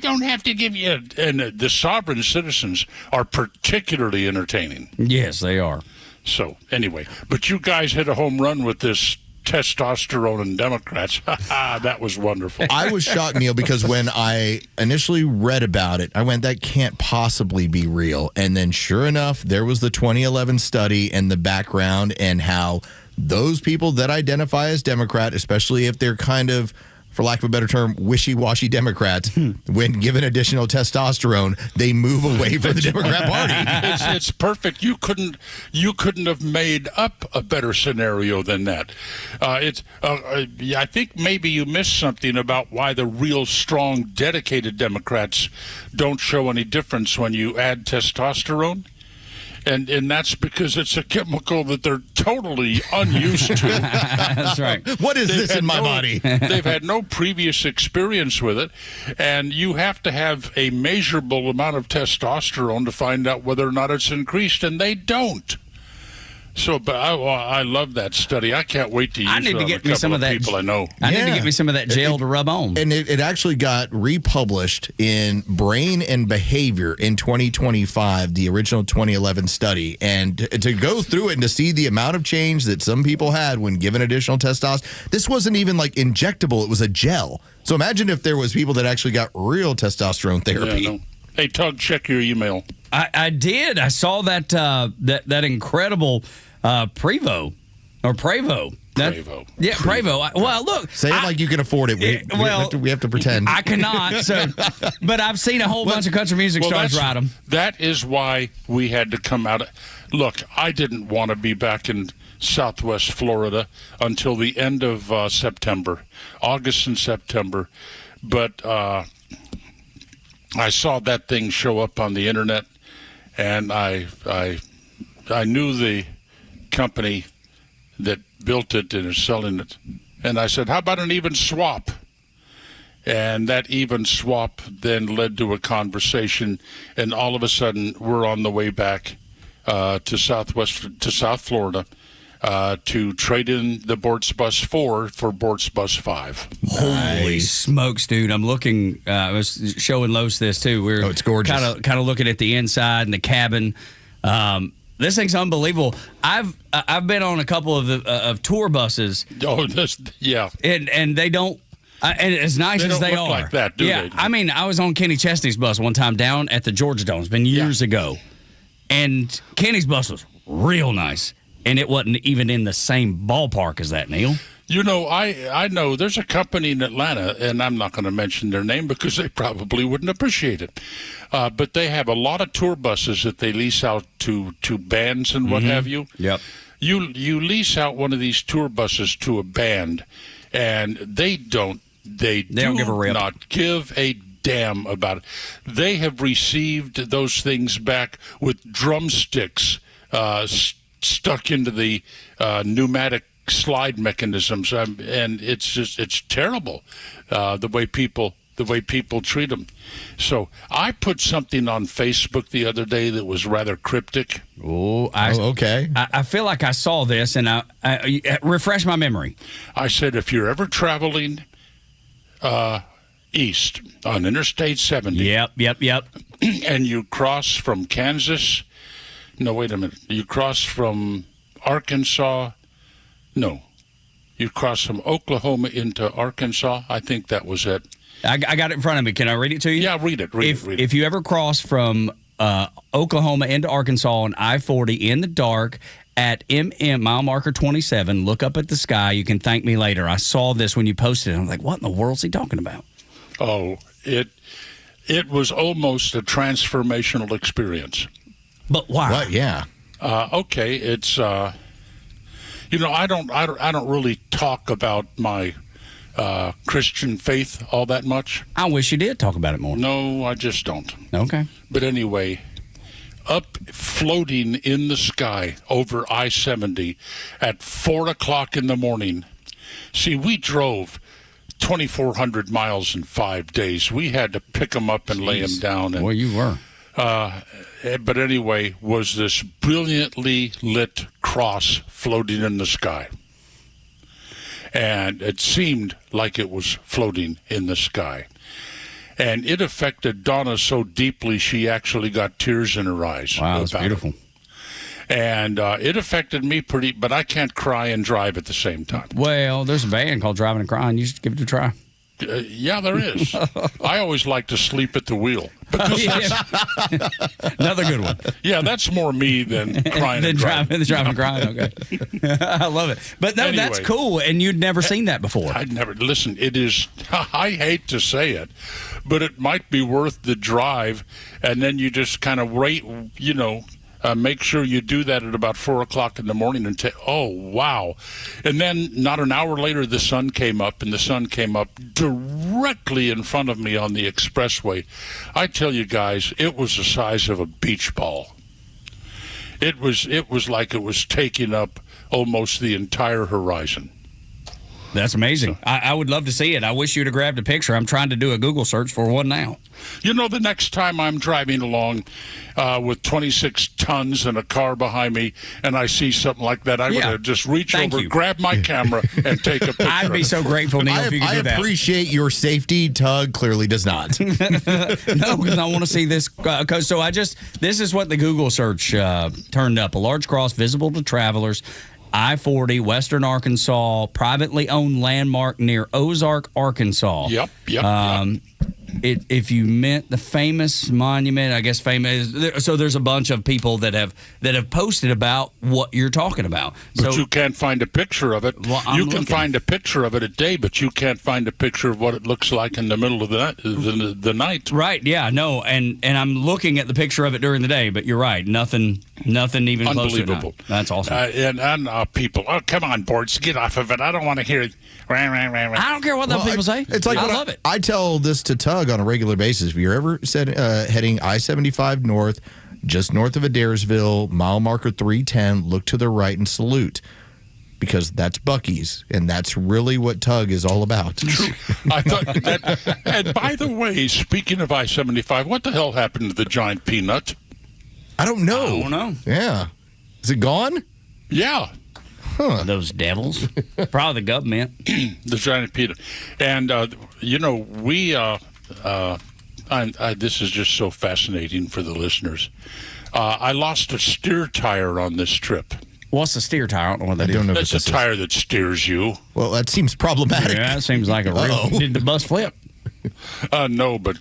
don't have to give you. And the sovereign citizens are particularly entertaining. Yes, they are. So, anyway, but you guys hit a home run with this testosterone and Democrats. That was wonderful. I was shocked, Neil, because when I initially read about it, I went, that can't possibly be real. And then sure enough, there was the 2011 study and the background and how those people that identify as Democrat, especially if they're kind of, for lack of a better term, wishy-washy Democrats, when given additional testosterone, they move away from the Democrat Party. It's perfect. You couldn't have made up a better scenario than that. I think maybe you missed something about why the real strong, dedicated Democrats don't show any difference when you add testosterone. And that's because it's a chemical that they're totally unused to. That's right. What is this in my body? They've had no previous experience with it, and you have to have a measurable amount of testosterone to find out whether or not it's increased, and they don't. So, but I love that study. I can't wait to use it. I need to get me some of that. People I know. I need to get me some of that gel to rub on. And it actually got republished in Brain and Behavior in 2025, the original 2011 study. And to go through it and to see the amount of change that some people had when given additional testosterone, this wasn't even like injectable; it was a gel. So imagine if there was people that actually got real testosterone therapy. Yeah, no. Hey, Tug, check your email. I did. I saw that that incredible Prevo or Prevo. Prevo. Yeah, Prevo. Well, look. Say it like you can afford it. We have to pretend. I cannot. But I've seen a whole bunch of country music stars ride them. That is why we had to come out. Look, I didn't want to be back in Southwest Florida until the end of September, August and September. But I saw that thing show up on the internet, and I knew the company that built it and is selling it. And I said, how about an even swap? And that even swap then led to a conversation, and all of a sudden we're on the way back to South Florida to trade in the Bortz Bus 4 for Bortz Bus 5. Holy smokes, dude. I'm looking, I was showing Los this too. We're it's gorgeous. Kind of looking at the inside and the cabin. This thing's unbelievable. I've been on a couple of tour buses. Oh, yeah. And they don't. And as nice as they look are, like that, do yeah. they? I mean, I was on Kenny Chesney's bus one time down at the Georgia Dome. It's been years ago, and Kenny's bus was real nice, and it wasn't even in the same ballpark as that, Neil. You know, I know there's a company in Atlanta, and I'm not going to mention their name because they probably wouldn't appreciate it. But they have a lot of tour buses that they lease out to bands and what have you. Yep. You lease out one of these tour buses to a band, and they don't give a rip. Not give a damn about it. They have received those things back with drumsticks stuck into the pneumatic slide mechanisms, and it's terrible the way people treat them. So I put something on Facebook the other day that was rather cryptic. Okay. I feel like I saw this, and I refresh my memory. I said, if you're ever traveling east on Interstate 70. Yep. And you cross from Kansas. No, wait a minute. You cross from Arkansas. No. You cross from Oklahoma into Arkansas. I think that was it. I got it in front of me. Can I read it to you? Yeah, read it. If you ever cross from Oklahoma into Arkansas on I-40 in the dark at mile marker 27, look up at the sky. You can thank me later. I saw this when you posted it. I'm like, what in the world's he talking about? Oh, it was almost a transformational experience. But why? What? Yeah. Okay, it's I don't really talk about my Christian faith all that much. I wish you did talk about it more. No, I just don't. Okay. But anyway, up floating in the sky over I-70 at 4 o'clock in the morning. See, we drove 2,400 miles in 5 days. We had to pick them up and lay them down. And, boy, you were. But anyway, was this brilliantly lit cross floating in the sky. And it seemed like it was floating in the sky. And it affected Donna so deeply, she actually got tears in her eyes. Wow, that's beautiful. And it affected me pretty, but I can't cry and drive at the same time. Well, there's a band called Driving and Crying. You should give it a try. Yeah, there is. I always like to sleep at the wheel. Because another good one. Yeah, that's more me than crying and driving and crying. Okay. I love it. But no, Anyway, that's cool, and you'd never seen that before. I'd never. Listen, it is, I hate to say it, but it might be worth the drive, and then you just kind of wait, make sure you do that at about 4 o'clock in the morning and oh, wow. And then not an hour later, the sun came up, and the sun came up directly in front of me on the expressway. I tell you guys, it was the size of a beach ball. It was like it was taking up almost the entire horizon. That's amazing. I would love to see it. I wish you'd have grabbed a picture. I'm trying to do a Google search for one now. The next time I'm driving along with 26 tons and a car behind me and I see something like that, I'm going to just reach over, grab my camera, and take a picture. I'd be so grateful, Neil, if you could do that. I appreciate your safety. Tug clearly does not. No, because I want to see this. This is what the Google search turned up. A large cross visible to travelers. I-40, Western Arkansas, privately owned landmark near Ozark, Arkansas. Yep. If you meant the famous monument, I guess famous. So there's a bunch of people that have posted about what you're talking about. But you can't find a picture of it. Well, you can find a picture of it at day, but you can't find a picture of what it looks like in the middle of the night. Right? Yeah. No. And I'm looking at the picture of it during the day, but you're right. Nothing even close to it. That's awesome. And people, oh, come on, boards, get off of it. I don't want to hear it. I don't care what those people say. It's like I love it. I tell this to Tug on a regular basis. If you're ever heading I-75 north, just north of Adairsville, mile marker 310, look to the right and salute. Because that's Buc-ee's, and that's really what Tug is all about. I thought that. And by the way, speaking of I-75, what the hell happened to the giant peanut? I don't know. I don't know. Yeah. Is it gone? Yeah. Huh. Those devils. Probably the government. The giant peanut. And, we, this is just so fascinating for the listeners. I lost a steer tire on this trip. What's a steer tire? I don't know what that is. That's a tire that steers you. Well, that seems problematic. Yeah, that seems like a real... Did the bus flip? No, but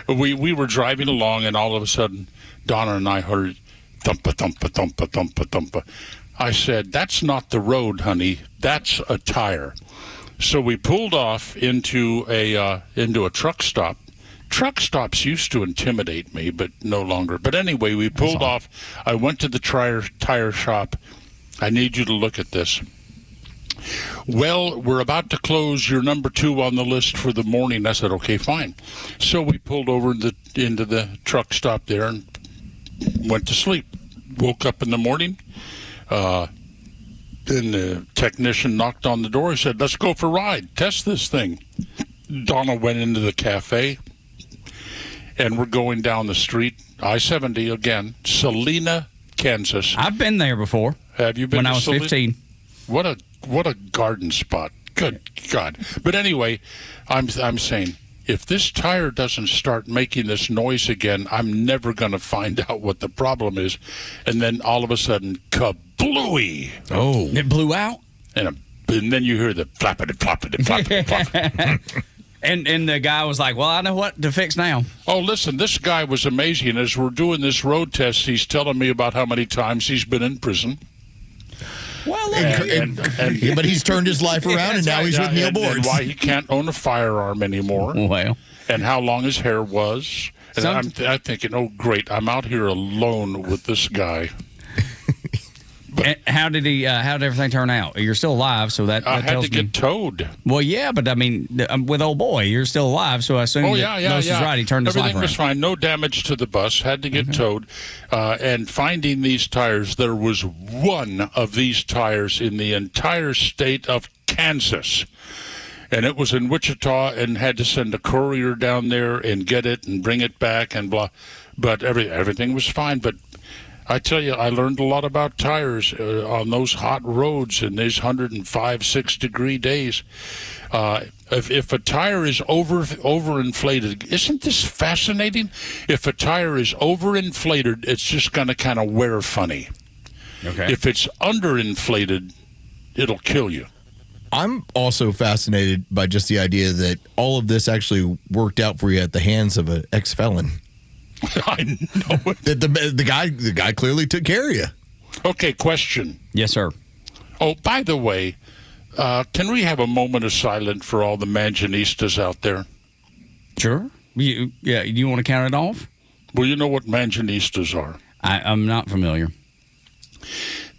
we were driving along, and all of a sudden, Donna and I heard thumpa, thumpa, thumpa, thumpa, thumpa. I said, that's not the road, honey. That's a tire. So we pulled off into a truck stop. Truck stops used to intimidate me, but no longer. But anyway, we pulled off. I went to the tire shop. I need you to look at this. Well, we're about to close your number 2 on the list for the morning. I said, okay, fine. So we pulled over into the truck stop there and went to sleep. Woke up in the morning. Then the technician knocked on the door. He said, let's go for a ride. Test this thing. Donna went into the cafe, and we're going down the street, I-70 again, Salina, Kansas. I've been there before. Have you been when to I was Salina? 15? What a garden spot. Good God. But anyway, I'm saying, if this tire doesn't start making this noise again, I'm never going to find out what the problem is. And then all of a sudden, kablooey. Oh. It blew out? And then you hear the flappity, flappity, flappity, flappity. And the guy was like, well, I know what to fix now. Oh, listen, this guy was amazing. As we're doing this road test, he's telling me about how many times he's been in prison. Well, but he's turned his life around, and now he's with Neil Boards. And why he can't own a firearm anymore. Well. And how long his hair was. And I'm thinking, oh, great, I'm out here alone with this guy. And how did everything turn out? You're still alive, so that I had tells to get towed. Well, yeah, but I mean, with old boy, you're still alive, so I assume Los is right. He turned his life Everything around. was fine. No damage to the bus. Had to get towed. And finding these tires, there was one of these tires in the entire state of Kansas. And it was in Wichita, and had to send a courier down there and get it and bring it back and blah. But everything was fine. But I tell you, I learned a lot about tires on those hot roads in these 105, 6 degree days. If a tire is overinflated, isn't this fascinating? If a tire is overinflated, it's just going to kind of wear funny. Okay. If it's underinflated, it'll kill you. I'm also fascinated by just the idea that all of this actually worked out for you at the hands of an ex-felon. I know it. The guy clearly took care of you. Okay, question. Yes, sir. Oh, by the way, can we have a moment of silence for all the Mangianistas out there? Sure. You want to count it off? Well, you know what Mangianistas are. I'm not familiar.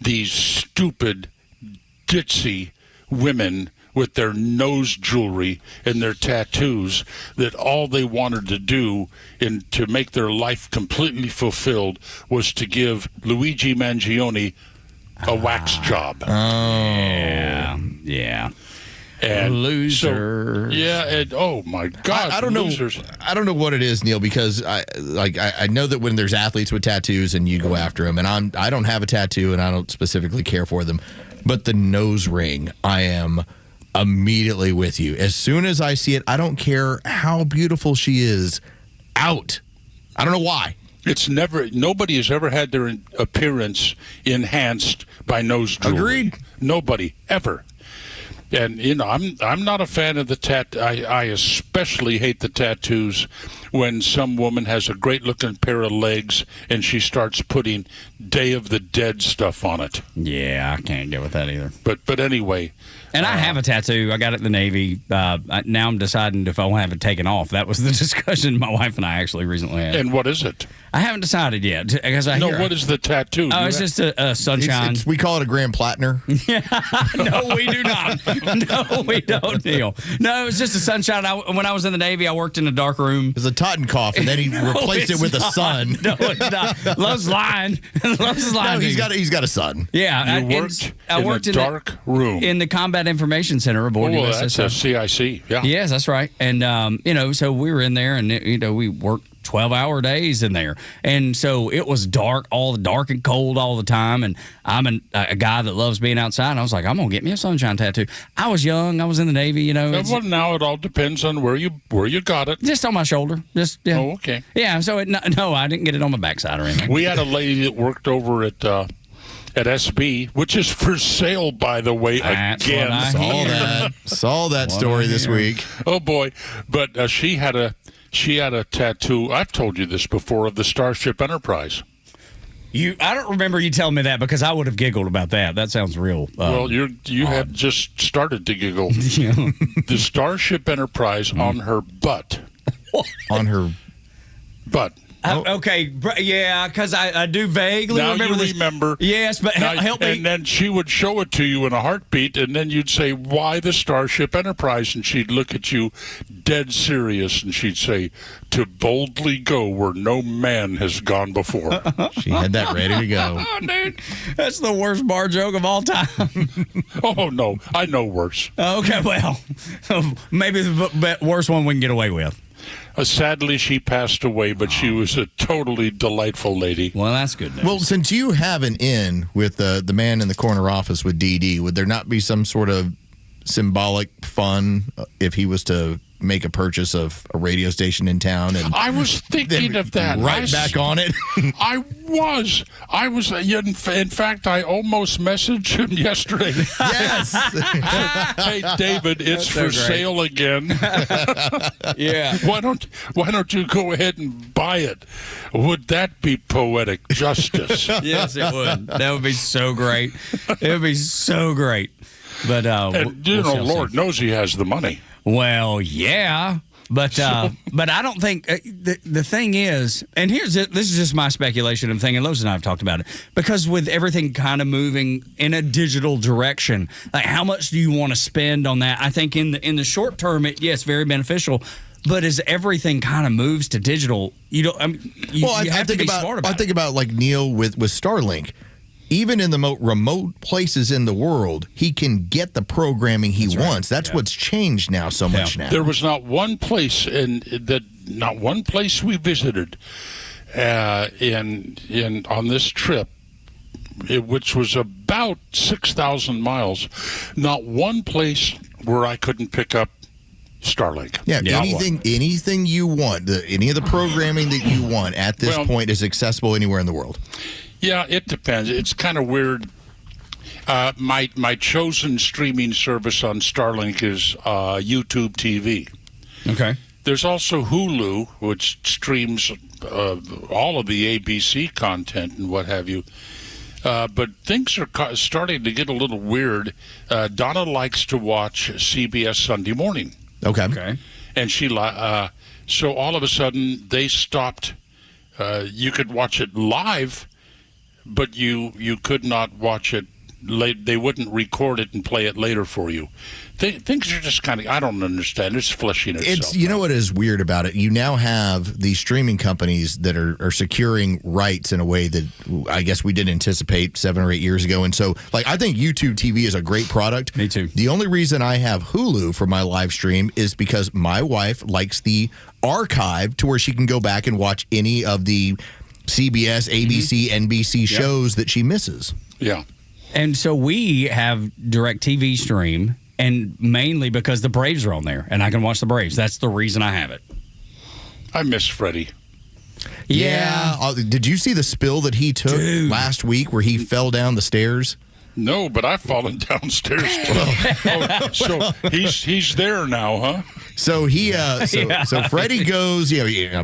These stupid, ditzy women with their nose jewelry and their tattoos, that all they wanted to do to make their life completely fulfilled was to give Luigi Mangione a wax job. Oh. Yeah. And losers. Oh my God, I don't losers. know. I don't know what it is, Neil, because I know that when there's athletes with tattoos and you go after them, and I don't have a tattoo and I don't specifically care for them, but the nose ring, I am immediately with you. As soon as I see it, I don't care how beautiful she is. Out. I don't know why. Nobody has ever had their appearance enhanced by nose jewelry. Agreed. Nobody ever. And I'm not a fan of the I especially hate the tattoos when some woman has a great looking pair of legs and she starts putting Day of the Dead stuff on it. Yeah, I can't get with that either. But anyway. And I have a tattoo. I got it in the Navy. Now I'm deciding if I want to have it taken off. That was the discussion my wife and I actually recently had. And what is it? I haven't decided yet. What is the tattoo? Oh, it's just a sunshine. We call it a Grand Platinum. No, we do not. No, we don't, Neil. No, it's just a sunshine. When I was in the Navy, I worked in a dark room. It was a Totenkoff, and then he replaced it with a sun. No, it's not. Love's lying. Love's lying. No, he's got a sun. Yeah, I worked in a dark room in the Combat Information Center aboard USS. That's a CIC. Yeah. Yes, that's right. And so we were in there, and we worked 12-hour days in there, and so it was dark and cold all the time. And I'm a guy that loves being outside. And I was like, I'm gonna get me a sunshine tattoo. I was young. I was in the Navy. Well, now it all depends on where you got it. Just on my shoulder. Oh, okay. Yeah. So no, I didn't get it on my backside or anything. We had a lady that worked over at SB, which is for sale, by the way. That's again, saw that story this week. Oh boy! But she had a tattoo. I've told you this before, of the Starship Enterprise. I don't remember you telling me that, because I would have giggled about that. That sounds real. Well, you have just started to giggle. Yeah. The Starship Enterprise on her butt. On her butt. Okay, yeah, because I do vaguely remember this. Remember. Yes, but help me. And then she would show it to you in a heartbeat, and then you'd say, why the Starship Enterprise? And she'd look at you dead serious, and she'd say, to boldly go where no man has gone before. She had that ready to go. Oh, dude, that's the worst bar joke of all time. Oh, no, I know worse. Okay, well, maybe the worst one we can get away with. Sadly, she passed away, but she was a totally delightful lady. Well, that's good news. Well, since you have an in with the man in the corner office with DD, would there not be some sort of symbolic fun if he was to make a purchase of a radio station in town. And I was thinking of that. Right back on it. I was. In fact, I almost messaged him yesterday. Yes. Hey, David, it's for sale again. Yeah. Why don't you go ahead and buy it? Would that be poetic justice? Yes, it would. That would be so great. It would be so great. But and Lord knows he has the money. Well, yeah, but I don't think the thing is, and this is just my speculation. I'm thinking Los and I have talked about it because with everything kind of moving in a digital direction, like how much do you want to spend on that? I think in the short term, it's very beneficial. But as everything kind of moves to digital, you have to be smart about it. I think about like Neil with Starlink. Even in the most remote places in the world, he can get the programming he wants. That's what's changed now so much now. There was not one place not one place we visited on this trip, which was about 6,000 miles. Not one place where I couldn't pick up Starlink. Yeah, anything you want, any of the programming that you want at this point is accessible anywhere in the world. Yeah, it depends. It's kind of weird. My chosen streaming service on Starlink is YouTube TV. Okay. There's also Hulu, which streams all of the ABC content and what have you. But things are starting to get a little weird. Donna likes to watch CBS Sunday Morning. Okay. And she so all of a sudden they stopped. You could watch it live, but you could not watch it late. They wouldn't record it and play it later for you. Things are just kind of, I don't understand. It's fleshing itself. You know what is weird about it? You now have these streaming companies that are securing rights in a way that I guess we didn't anticipate 7 or 8 years ago. And so, I think YouTube TV is a great product. Me too. The only reason I have Hulu for my live stream is because my wife likes the archive to where she can go back and watch any of the CBS, ABC, NBC shows that she misses. Yeah. And so we have DirecTV stream, and mainly because the Braves are on there, and I can watch the Braves. That's the reason I have it. I miss Freddie. Yeah. Did you see the spill that he took last week where he fell down the stairs? No, but I've fallen downstairs too. So he's there now, huh? So so Freddie goes,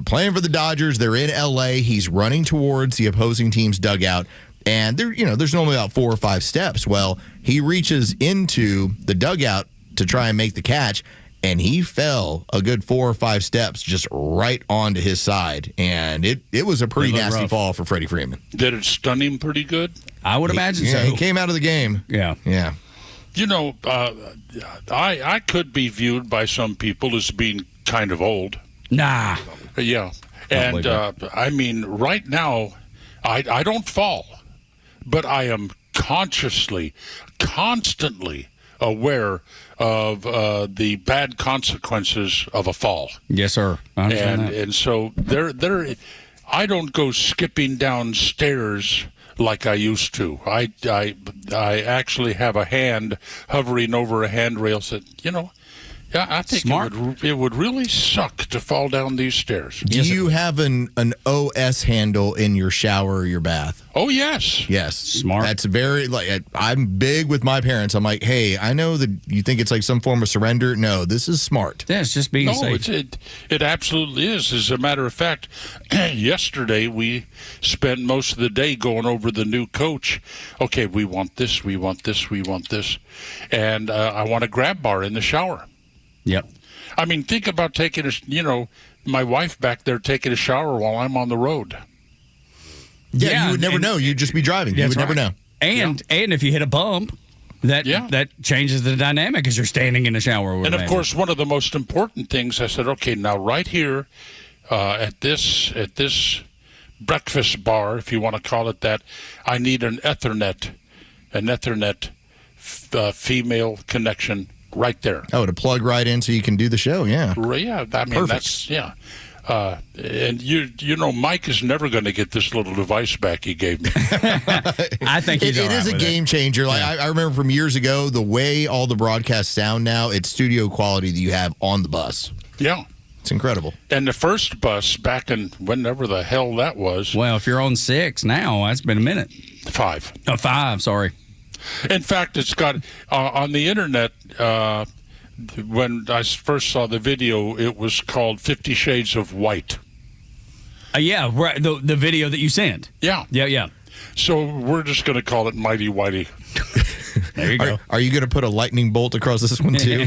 playing for the Dodgers. They're in LA. He's running towards the opposing team's dugout, and there's normally about 4 or 5 steps. Well, he reaches into the dugout to try and make the catch, and he fell a good 4 or 5 steps just right onto his side, and it was a pretty nasty fall for Freddie Freeman. Did it stun him pretty good? I would imagine so. He came out of the game. Yeah. I could be viewed by some people as being kind of old. Nah. Yeah. And I mean, right now, I don't fall, but I am constantly aware of the bad consequences of a fall. Yes, sir. I understand that. And so there, I don't go skipping downstairs like I used to. I actually have a hand hovering over a handrail. I think it would really suck to fall down these stairs. Do you have an OS handle in your shower or your bath? Oh, yes. Yes. Smart. That's very, I'm big with my parents. I'm like, hey, I know that you think it's like some form of surrender. No, this is smart. Yeah, it's just being safe. It absolutely is. As a matter of fact, yesterday we spent most of the day going over the new coach. Okay, we want this, we want this, we want this. And I want a grab bar in the shower. Yep. I mean, think about taking my wife back there taking a shower while I'm on the road. Yeah, you would never know. You'd just be driving. You would never know. And if you hit a bump, that changes the dynamic as you're standing in the shower. And of course, one of the most important things, I said, okay, now right here at this breakfast bar, if you want to call it that, I need an Ethernet female connection. Right there. Oh, to plug right in so you can do the show, yeah. Yeah, I mean, that's, yeah. And Mike is never going to get this little device back he gave me. I think it is a game changer. Like I remember from years ago, the way all the broadcasts sound now, it's studio quality that you have on the bus. Yeah. It's incredible. And the first bus back in whenever the hell that was. Well, if you're on 6 now, that's been a minute. 5. Oh, 5, sorry. In fact, it's got on the internet. When I first saw the video, it was called 50 Shades of White. Yeah, right. The video that you sent. Yeah. Yeah. So we're just going to call it Mighty Whitey. There you go. Are you going to put a lightning bolt across this one too?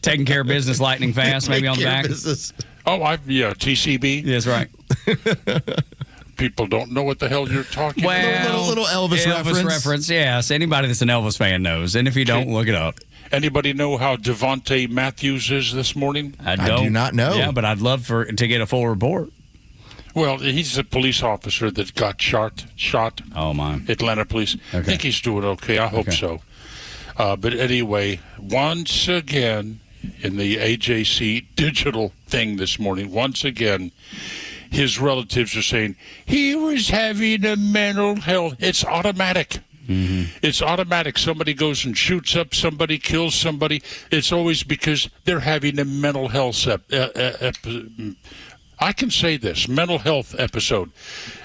Taking care of business lightning fast, maybe on the back. TCB. That's right. People don't know what the hell you're talking about. Little Elvis reference. Yes, anybody that's an Elvis fan knows. And if you don't, look it up. Anybody know how Devontae Matthews is this morning? I do not know. Yeah, but I'd love to get a full report. Well, he's a police officer that got shot. Oh, my. Atlanta police. I think he's doing okay. I hope so. But anyway, once again, in the AJC digital thing this morning, once again, his relatives are saying he was having a mental health. It's automatic. Mm-hmm. It's automatic. Somebody goes and shoots up somebody, kills somebody. It's always because they're having a mental health I can say this, mental health episode.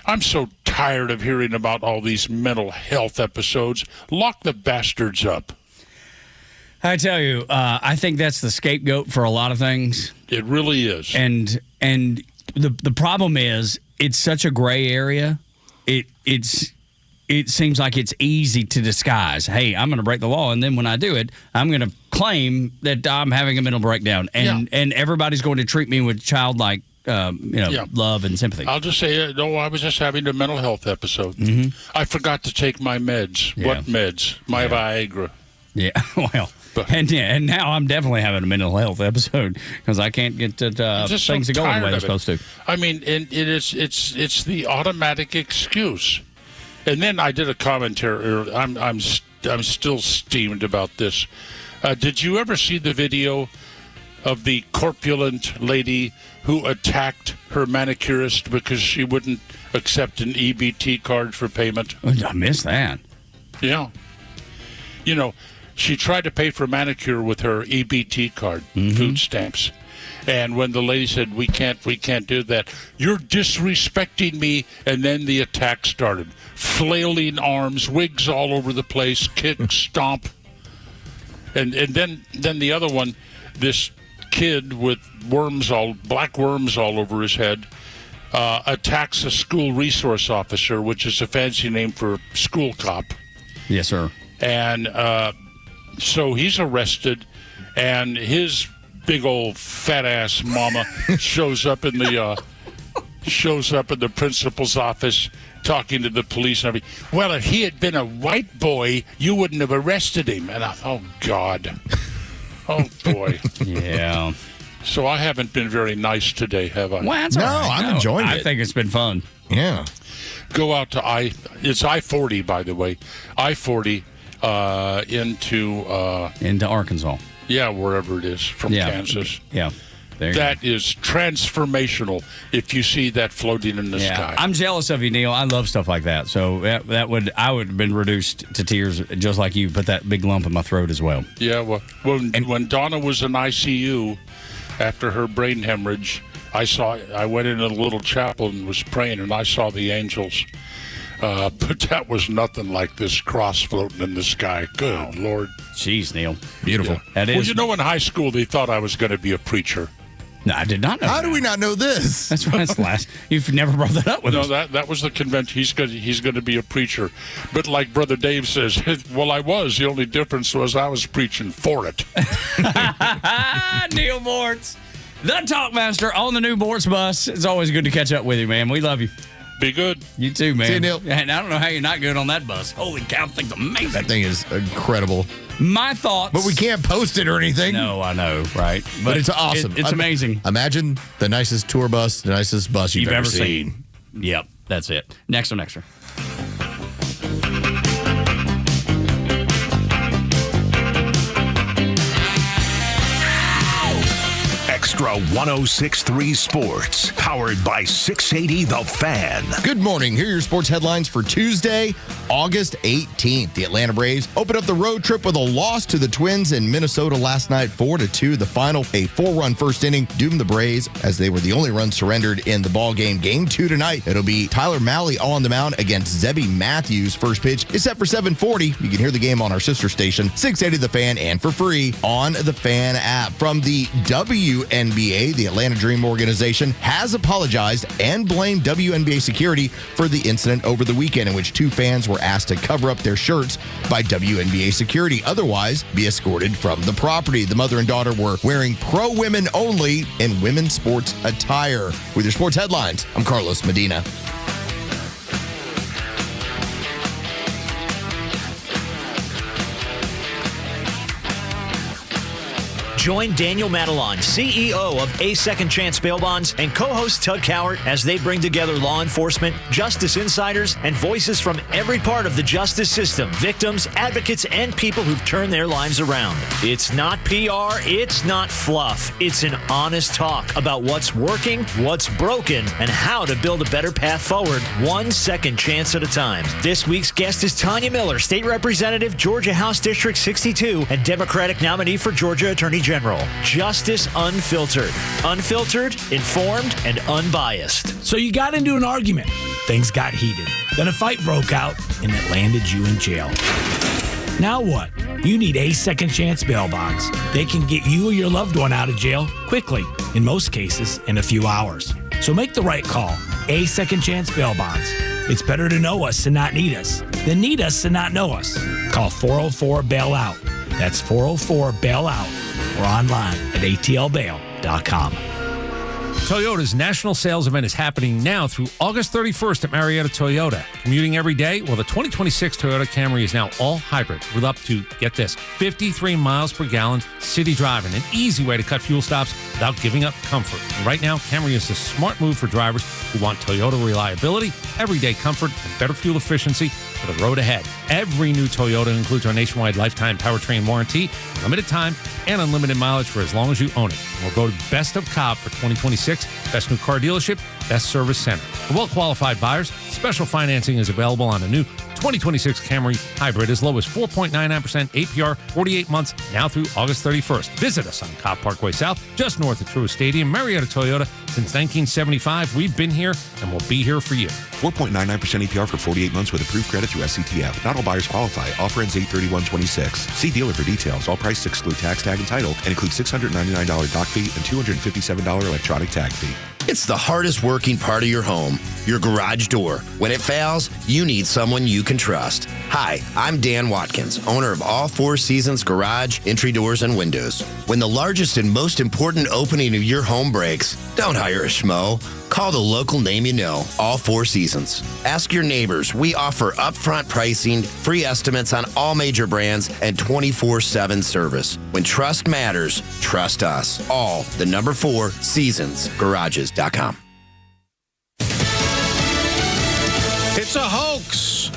I'm so tired of hearing about all these mental health episodes. Lock the bastards up. I tell you, I think that's the scapegoat for a lot of things. It really is. And the problem is it's such a gray area. It seems like it's easy to disguise. Hey, I'm going to break the law, and then when I do it, I'm going to claim that I'm having a mental breakdown, and everybody's going to treat me with childlike love and sympathy. I'll just say, I was just having a mental health episode. Mm-hmm. I forgot to take my meds. Yeah. What meds? My Viagra. Yeah, well, and now I'm definitely having a mental health episode because I can't get things to go the way they're supposed to. I mean, it's the automatic excuse. And then I did a commentary. I'm still steamed about this. Did you ever see the video of the corpulent lady who attacked her manicurist because she wouldn't accept an EBT card for payment? I missed that. Yeah. You know, she tried to pay for a manicure with her EBT card, food stamps. And when the lady said, we can't do that, you're disrespecting me. And then the attack started. Flailing arms, wigs all over the place, kick, stomp. And then the other one, this kid with black worms all over his head, attacks a school resource officer, which is a fancy name for school cop. Yes, sir. And so he's arrested, and his big old fat ass mama shows up in the principal's office talking to the police and everything. Well, if he had been a white boy, you wouldn't have arrested him. And I thought, oh God, oh boy. Yeah. So I haven't been very nice today, have I? Well, that's all right. I'm enjoying it. I think it's been fun. Yeah. Go out to it's I-40, by the way. I-40 into Arkansas. Yeah, wherever it is, from Kansas. Yeah. That is transformational if you see that floating in the sky. I'm jealous of you, Neil. I love stuff like that. So I would have been reduced to tears just like you. Put that big lump in my throat as well. Yeah, well, when Donna was in ICU after her brain hemorrhage, I went in a little chapel and was praying, and I saw the angels. But that was nothing like this cross floating in the sky. Good Lord. Jeez, Neil. Beautiful. Yeah. That is. Well, you know, in high school, they thought I was going to be a preacher. No, I did not know. How do we not know this? That's right. That's last. You've never brought that up with us. No, that was the convention. He's going to be a preacher. But like Brother Dave says, well, I was. The only difference was I was preaching for it. Neil Bortz, the Talkmaster on the new Bortz bus. It's always good to catch up with you, man. We love you. Be good. You too, man. See you, Neil. And I don't know how you're not good on that bus. Holy cow, that thing's amazing. That thing is incredible. My thoughts. But we can't post it or anything. No, I know, right? But it's awesome. It's amazing. Imagine the nicest tour bus, the nicest bus you've ever seen. Yep, that's it. Next on Extra. Extra Xtra 106.3 Sports, powered by 680 The Fan. Good morning. Here are your sports headlines for Tuesday, August 18th. The Atlanta Braves opened up the road trip with a loss to the Twins in Minnesota last night, 4-2. The final, a 4-run first inning, doomed the Braves as they were the only runs surrendered in the ball game. Game 2 tonight, it'll be Tyler Mahle on the mound against Zebby Matthews. First pitch is set for 7:40. You can hear the game on our sister station, 680 The Fan, and for free on the Fan app. From the WNBA, the Atlanta Dream organization has apologized and blamed WNBA security for the incident over the weekend in which two fans were asked to cover up their shirts by WNBA security, otherwise be escorted from the property. The mother and daughter were wearing pro-women only in women's sports attire. With your sports headlines, I'm Carlos Medina. Join Daniel Madelon, CEO of A Second Chance Bail Bonds, and co-host Tug Cowart as they bring together law enforcement, justice insiders, and voices from every part of the justice system, victims, advocates, and people who've turned their lives around. It's not PR, it's not fluff. It's an honest talk about what's working, what's broken, and how to build a better path forward, one second chance at a time. This week's guest is Tanya Miller, State Representative, Georgia House District 62, and Democratic nominee for Georgia Attorney General. Justice Unfiltered. Unfiltered, informed, and unbiased. So you got into an argument. Things got heated. Then a fight broke out, and it landed you in jail. Now what? You need A Second Chance Bail Bonds. They can get you or your loved one out of jail quickly, in most cases, in a few hours. So make the right call. A Second Chance Bail Bonds. It's better to know us and not need us than need us and not know us. Call 404-BAIL-OUT. That's 404-BAIL-OUT. Or online at atlbail.com. Toyota's national sales event is happening now through August 31st at Marietta Toyota. Commuting every day? Well, the 2026 Toyota Camry is now all hybrid with up to, get this, 53 miles per gallon city driving, an easy way to cut fuel stops without giving up comfort. And right now, Camry is the smart move for drivers who want Toyota reliability, everyday comfort, and better fuel efficiency for the road ahead. Every new Toyota includes our nationwide lifetime powertrain warranty, limited time, and unlimited mileage for as long as you own it. We'll go to Best of Cobb for 2026, Best New Car Dealership, Best Service Center. For well-qualified buyers, special financing is available on a new 2026 Camry Hybrid as low as 4.99% APR, 48 months, now through August 31st. Visit us on Cobb Parkway South, just north of Truist Stadium. Marietta Toyota, since 1975, we've been here and we'll be here for you. 4.99% APR for 48 months with approved credit through SCTF. Not all buyers qualify. Offer ends 8/31/26. See dealer for details. All prices exclude tax, tag, and title, and include $699 dock fee and $257 electronic tag fee. It's the hardest working part of your home, your garage door. When it fails, you need someone you can trust. Hi, I'm Dan Watkins, owner of All Four Seasons Garage, Entry Doors, and Windows. When the largest and most important opening of your home breaks, don't hire a schmo. Call the local name you know, All Four Seasons. Ask your neighbors. We offer upfront pricing, free estimates on all major brands, and 24/7 service. When trust matters, trust us. All the number 4 Seasons Garages.com. It's a hoax.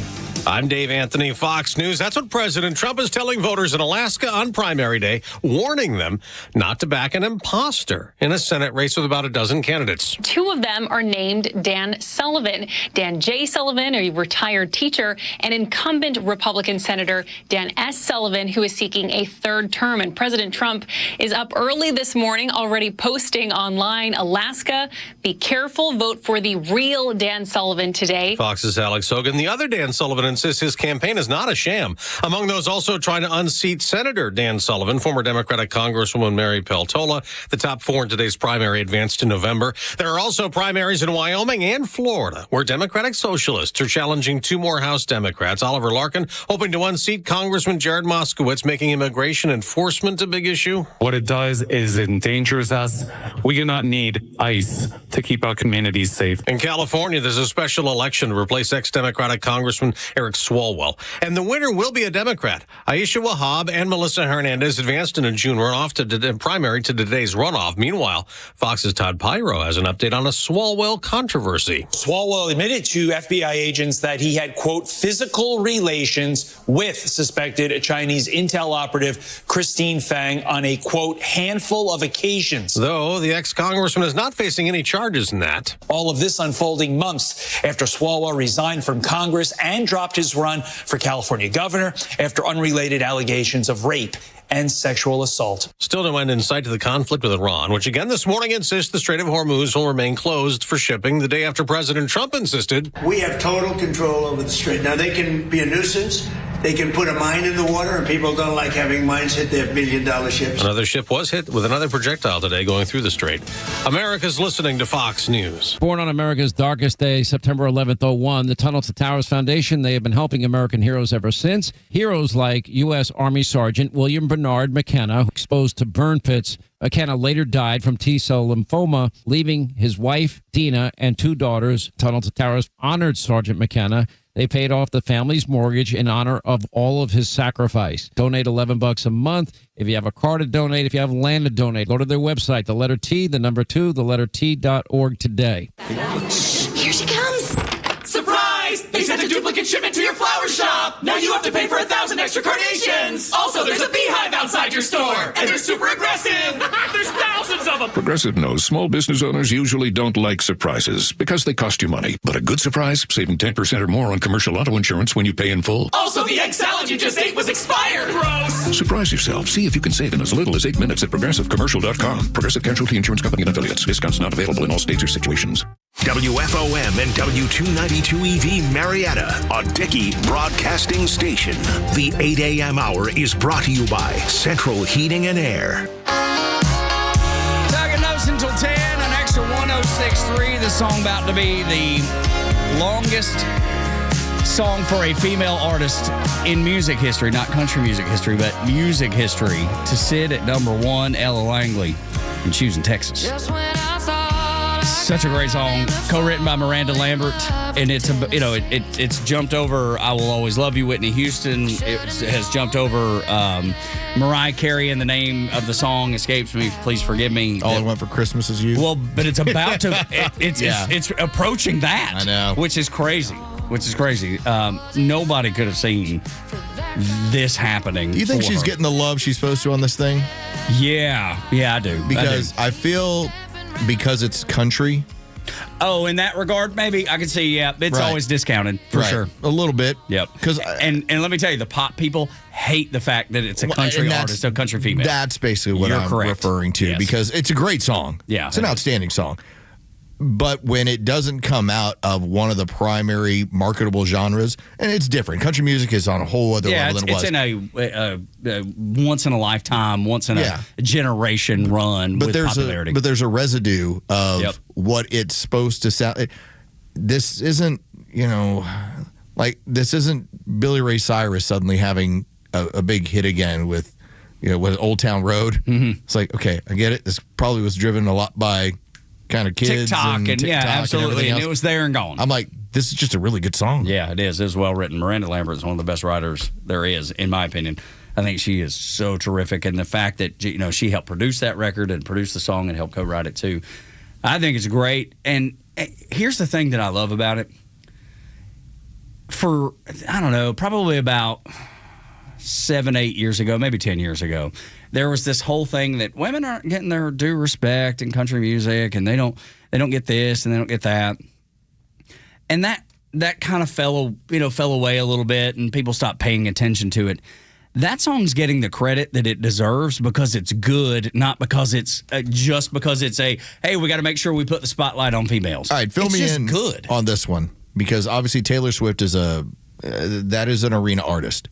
I'm Dave Anthony, Fox News. That's what President Trump is telling voters in Alaska on primary day, warning them not to back an imposter in a Senate race with about a dozen candidates. 2 of them are named Dan Sullivan. Dan J. Sullivan, a retired teacher, and incumbent Republican Senator Dan S. Sullivan, who is seeking a 3rd term. And President Trump is up early this morning, already posting online, Alaska, be careful, vote for the real Dan Sullivan today. Fox's Alex Hogan. The other Dan Sullivan insists his campaign is not a sham. Among those also trying to unseat Senator Dan Sullivan, former Democratic Congresswoman Mary Peltola. The top 4 in today's primary advanced to November. There are also primaries in Wyoming and Florida, where Democratic Socialists are challenging 2 more House Democrats. Oliver Larkin hoping to unseat Congressman Jared Moskowitz, making immigration enforcement a big issue. What it does is it endangers us. We do not need ICE to keep our communities safe. In California, there's a special election to replace ex-Democratic Congressman Eric Eric Swalwell. And the winner will be a Democrat. Aisha Wahab and Melissa Hernandez advanced in a June runoff to the primary to today's runoff. Meanwhile, Fox's Todd Pyro has an update on a Swalwell controversy. Swalwell admitted to FBI agents that he had, quote, physical relations with suspected Chinese intel operative Christine Fang on a, quote, handful of occasions. Though the ex-congressman is not facing any charges in that. All of this unfolding months after Swalwell resigned from Congress and dropped his run for California governor after unrelated allegations of rape and sexual assault. Still no end in sight to the conflict with Iran, which again this morning insists the Strait of Hormuz will remain closed for shipping the day after President Trump insisted. We have total control over the strait. Now, they can be a nuisance. They can put a mine in the water, and people don't like having mines hit their billion-dollar ships. Another ship was hit with another projectile today going through the strait. America's listening to Fox News. Born on America's darkest day, September 11th, 01, the Tunnel to Towers Foundation, they have been helping American heroes ever since. Heroes like U.S. Army Sergeant William Bernard McKenna, exposed to burn pits. McKenna later died from T-cell lymphoma, leaving his wife, Dina, and 2 daughters. Tunnel to Towers honored Sergeant McKenna. They paid off the family's mortgage in honor of all of his sacrifice. Donate $11 a month. If you have a car to donate, if you have land to donate, go to their website, the letter T, the number 2, the letter T.org today. Here she comes. Surprise! They sent a duplicate shipment to your flower shop. Now you have to pay for 1,000 extra carnations. Also, there's a beehive outside your store, and they're super aggressive. There's thousands of them. Progressive knows small business owners usually don't like surprises because they cost you money. But a good surprise, saving 10% or more on commercial auto insurance when you pay in full. Also, the egg salad you just ate was expired. Gross. Surprise yourself. See if you can save in as little as 8 minutes at progressivecommercial.com. Progressive Casualty Insurance Company and affiliates. Discounts not available in all states or situations. WFOM and W292 EV Marietta, a Dickey Broadcasting Station. The 8 a.m. hour is brought to you by Central Heating and Air. Tug and Los until 10, an extra 106.3. The song about to be the longest song for a female artist in music history, not country music history, but music history, to sit at number 1, Ella Langley, in Choosing Texas. Such a great song, co-written by Miranda Lambert, and it's jumped over "I Will Always Love You," Whitney Houston. It has jumped over Mariah Carey, and the name of the song escapes me. Please forgive me. All I Want for Christmas Is You. Well, but it's about to. It's approaching that. I know, which is crazy. Nobody could have seen this happening. Do you think she's getting the love she's supposed to on this thing? Yeah, I do. Because I feel. Because it's country. Oh, in that regard, maybe I could see. Yeah, it's always discounted for sure, a little bit. Yep. Because and let me tell you, the pop people hate the fact that it's a country artist, a country female. That's basically what I'm referring to, because it's a great song. Yeah, it's an outstanding song. But when it doesn't come out of one of the primary marketable genres, and it's different. Country music is on a whole other level than it was. It's in a once in a lifetime, once in a generation run with popularity. But there's a residue of what it's supposed to sound. This isn't, this isn't Billy Ray Cyrus suddenly having a big hit again with Old Town Road. Mm-hmm. It's like, okay, I get it. This probably was driven a lot by kind of kids TikTok and absolutely, and it was there and gone. I'm like, this is just a really good song. Yeah, it is. It's well written. Miranda Lambert is one of the best writers there is, in my opinion. I think she is so terrific, and the fact that she helped produce that record and produce the song and help co-write it too, I think it's great. And here's the thing that I love about it. For probably about 7-8 years ago, maybe 10 years ago, there was this whole thing that women aren't getting their due respect in country music, and they don't get this and they don't get that, and that kind of fell away a little bit, and people stopped paying attention to it. That song's getting the credit that it deserves because it's good, not because it's just because it's hey, we got to make sure we put the spotlight on females. All right, fill me in good on this one, because obviously Taylor Swift is that is an arena artist.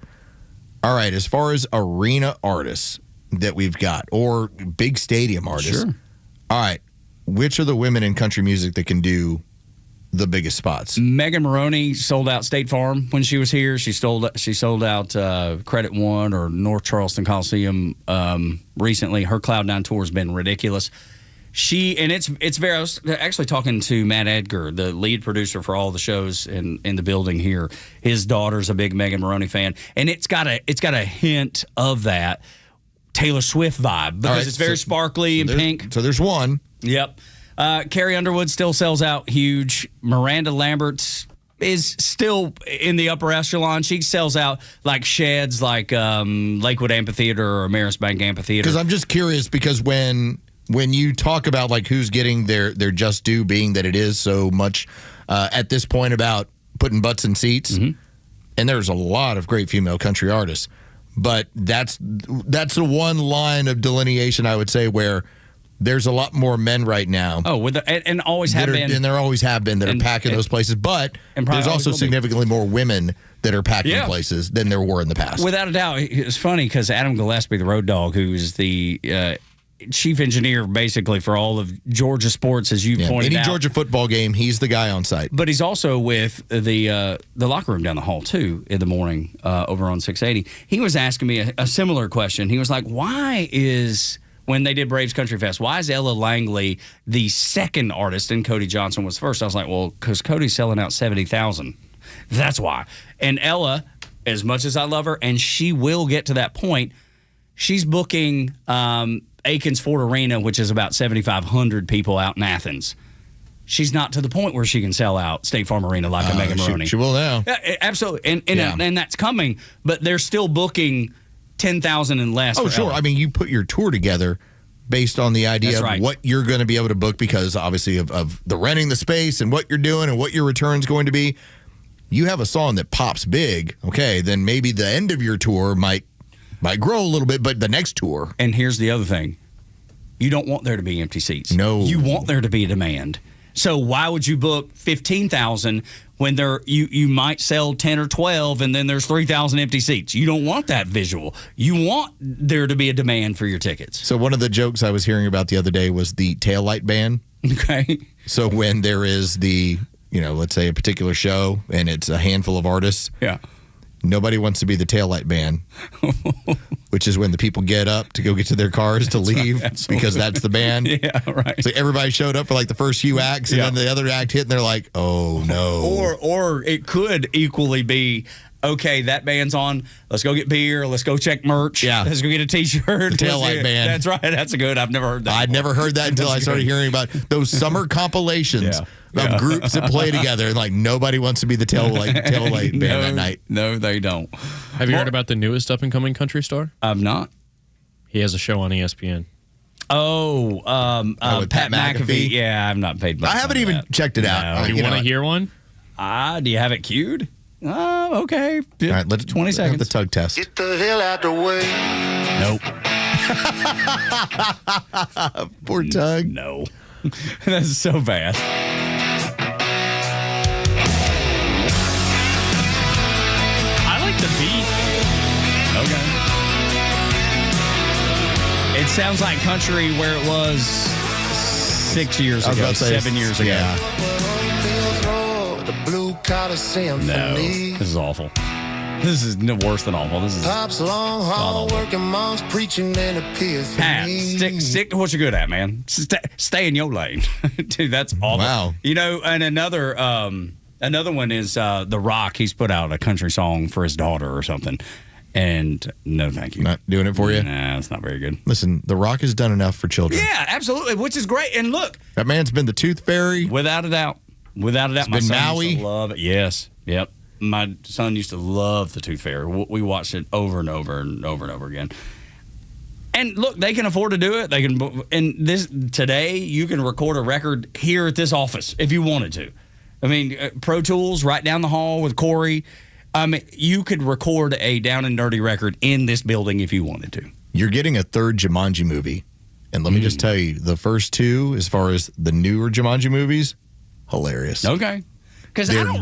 All right, as far as arena artists that we've got, or big stadium artists. Sure. All right, which are the women in country music that can do the biggest spots? Megan Maroney sold out State Farm when she was here. She sold out Credit One or North Charleston Coliseum recently. Her Cloud9 tour has been ridiculous. It's very. I was actually talking to Matt Edgar, the lead producer for all the shows in the building here. His daughter's a big Megan Maroney fan, and it's got a hint of that Taylor Swift vibe because it's very sparkly and pink. So there's one. Yep. Carrie Underwood still sells out huge. Miranda Lambert is still in the upper echelon. She sells out like sheds like Lakewood Amphitheater or Marist Bank Amphitheater. Because I'm just curious because when you talk about like who's getting their just due, being that it is so much at this point about putting butts in seats, and there's a lot of great female country artists, but that's the one line of delineation I would say where there's a lot more men right now. Oh, and always have been. And there always have been that are packing those places. But there's also significantly more women that are packing places than there were in the past. Without a doubt. It's funny because Adam Gillespie, the road dog, who's the chief engineer basically for all of Georgia sports, as you pointed out. Any Georgia football game, he's the guy on site. But he's also with the locker room down the hall, too, in the morning over on 680. He was asking me a similar question. He was like, why is... When they did Braves Country Fest, why is Ella Langley the second artist and Cody Johnson was first? I was like, well, because Cody's selling out 70,000. That's why. And Ella, as much as I love her, and she will get to that point, she's booking Aikens Ford Arena, which is about 7,500 people out in Athens. She's not to the point where she can sell out State Farm Arena like a Megan Maroney. She will now. Yeah, absolutely. And that's coming, but they're still booking 10,000 and less. Oh, sure. Ella. I mean, you put your tour together based on the idea of what you're going to be able to book because obviously of the renting the space and what you're doing and what your return's going to be. You have a song that pops big, okay, then maybe the end of your tour might grow a little bit, but the next tour. And here's the other thing. You don't want there to be empty seats. No. You want there to be a demand. So why would you book 15,000 when you might sell 10 or 12 and then there's 3,000 empty seats? You don't want that visual. You want there to be a demand for your tickets. So one of the jokes I was hearing about the other day was the taillight ban. Okay. So when there is the, let's say a particular show and it's a handful of artists. Yeah. Nobody wants to be the taillight band, which is when the people get up to go get to their cars to leave because that's the band. Yeah, right. So everybody showed up for like the first few acts, and then the other act hit, and they're like, "Oh no!" Or it could equally be, okay, that band's on. Let's go get beer. Let's go check merch. Yeah, let's go get a T-shirt. The taillight band. That's right. That's a good. I've never heard that. I'd never heard that until I started hearing about those summer compilations. Of groups that play together, and like nobody wants to be the taillight band that night. No, they don't. Have you heard about the newest up and coming country star? I've not. He has a show on ESPN. Oh, with Pat McAfee. Yeah, I've not paid much. I haven't even checked it out. You want to hear one? Do you have it queued? Oh, okay. All right, let's 20 seconds. have the Tug test. Get the hell out the way. Nope. Poor Tug. No. That's so bad. I like the beat. Okay. It sounds like country where it was 6 years ago, 7 years ago. Yeah. No, this is awful. This is worse than awful. This is Pops long haul working moms preaching in a piss. Pat, stick to what you're good at, man. Stay in your lane. Dude, that's awful. Wow. And another one is The Rock. He's put out a country song for his daughter or something. And no, thank you. Not doing it for you? Nah, it's not very good. Listen, The Rock has done enough for children. Yeah, absolutely, which is great. And look. That man's been the Tooth Fairy. Without a doubt. Without a doubt. It's been son used Maui. to love it. Yes. Yep. My son used to love the Tooth Fairy. We watched it over and over and over and over again. And look, they can afford to do it. They can. And today, you can record a record here at this office if you wanted to. I mean, Pro Tools right down the hall with Corey. You could record a down and dirty record in this building if you wanted to. You're getting a third Jumanji movie. And let me just tell you, the first two, as far as the newer Jumanji movies, hilarious. Okay. Because I don't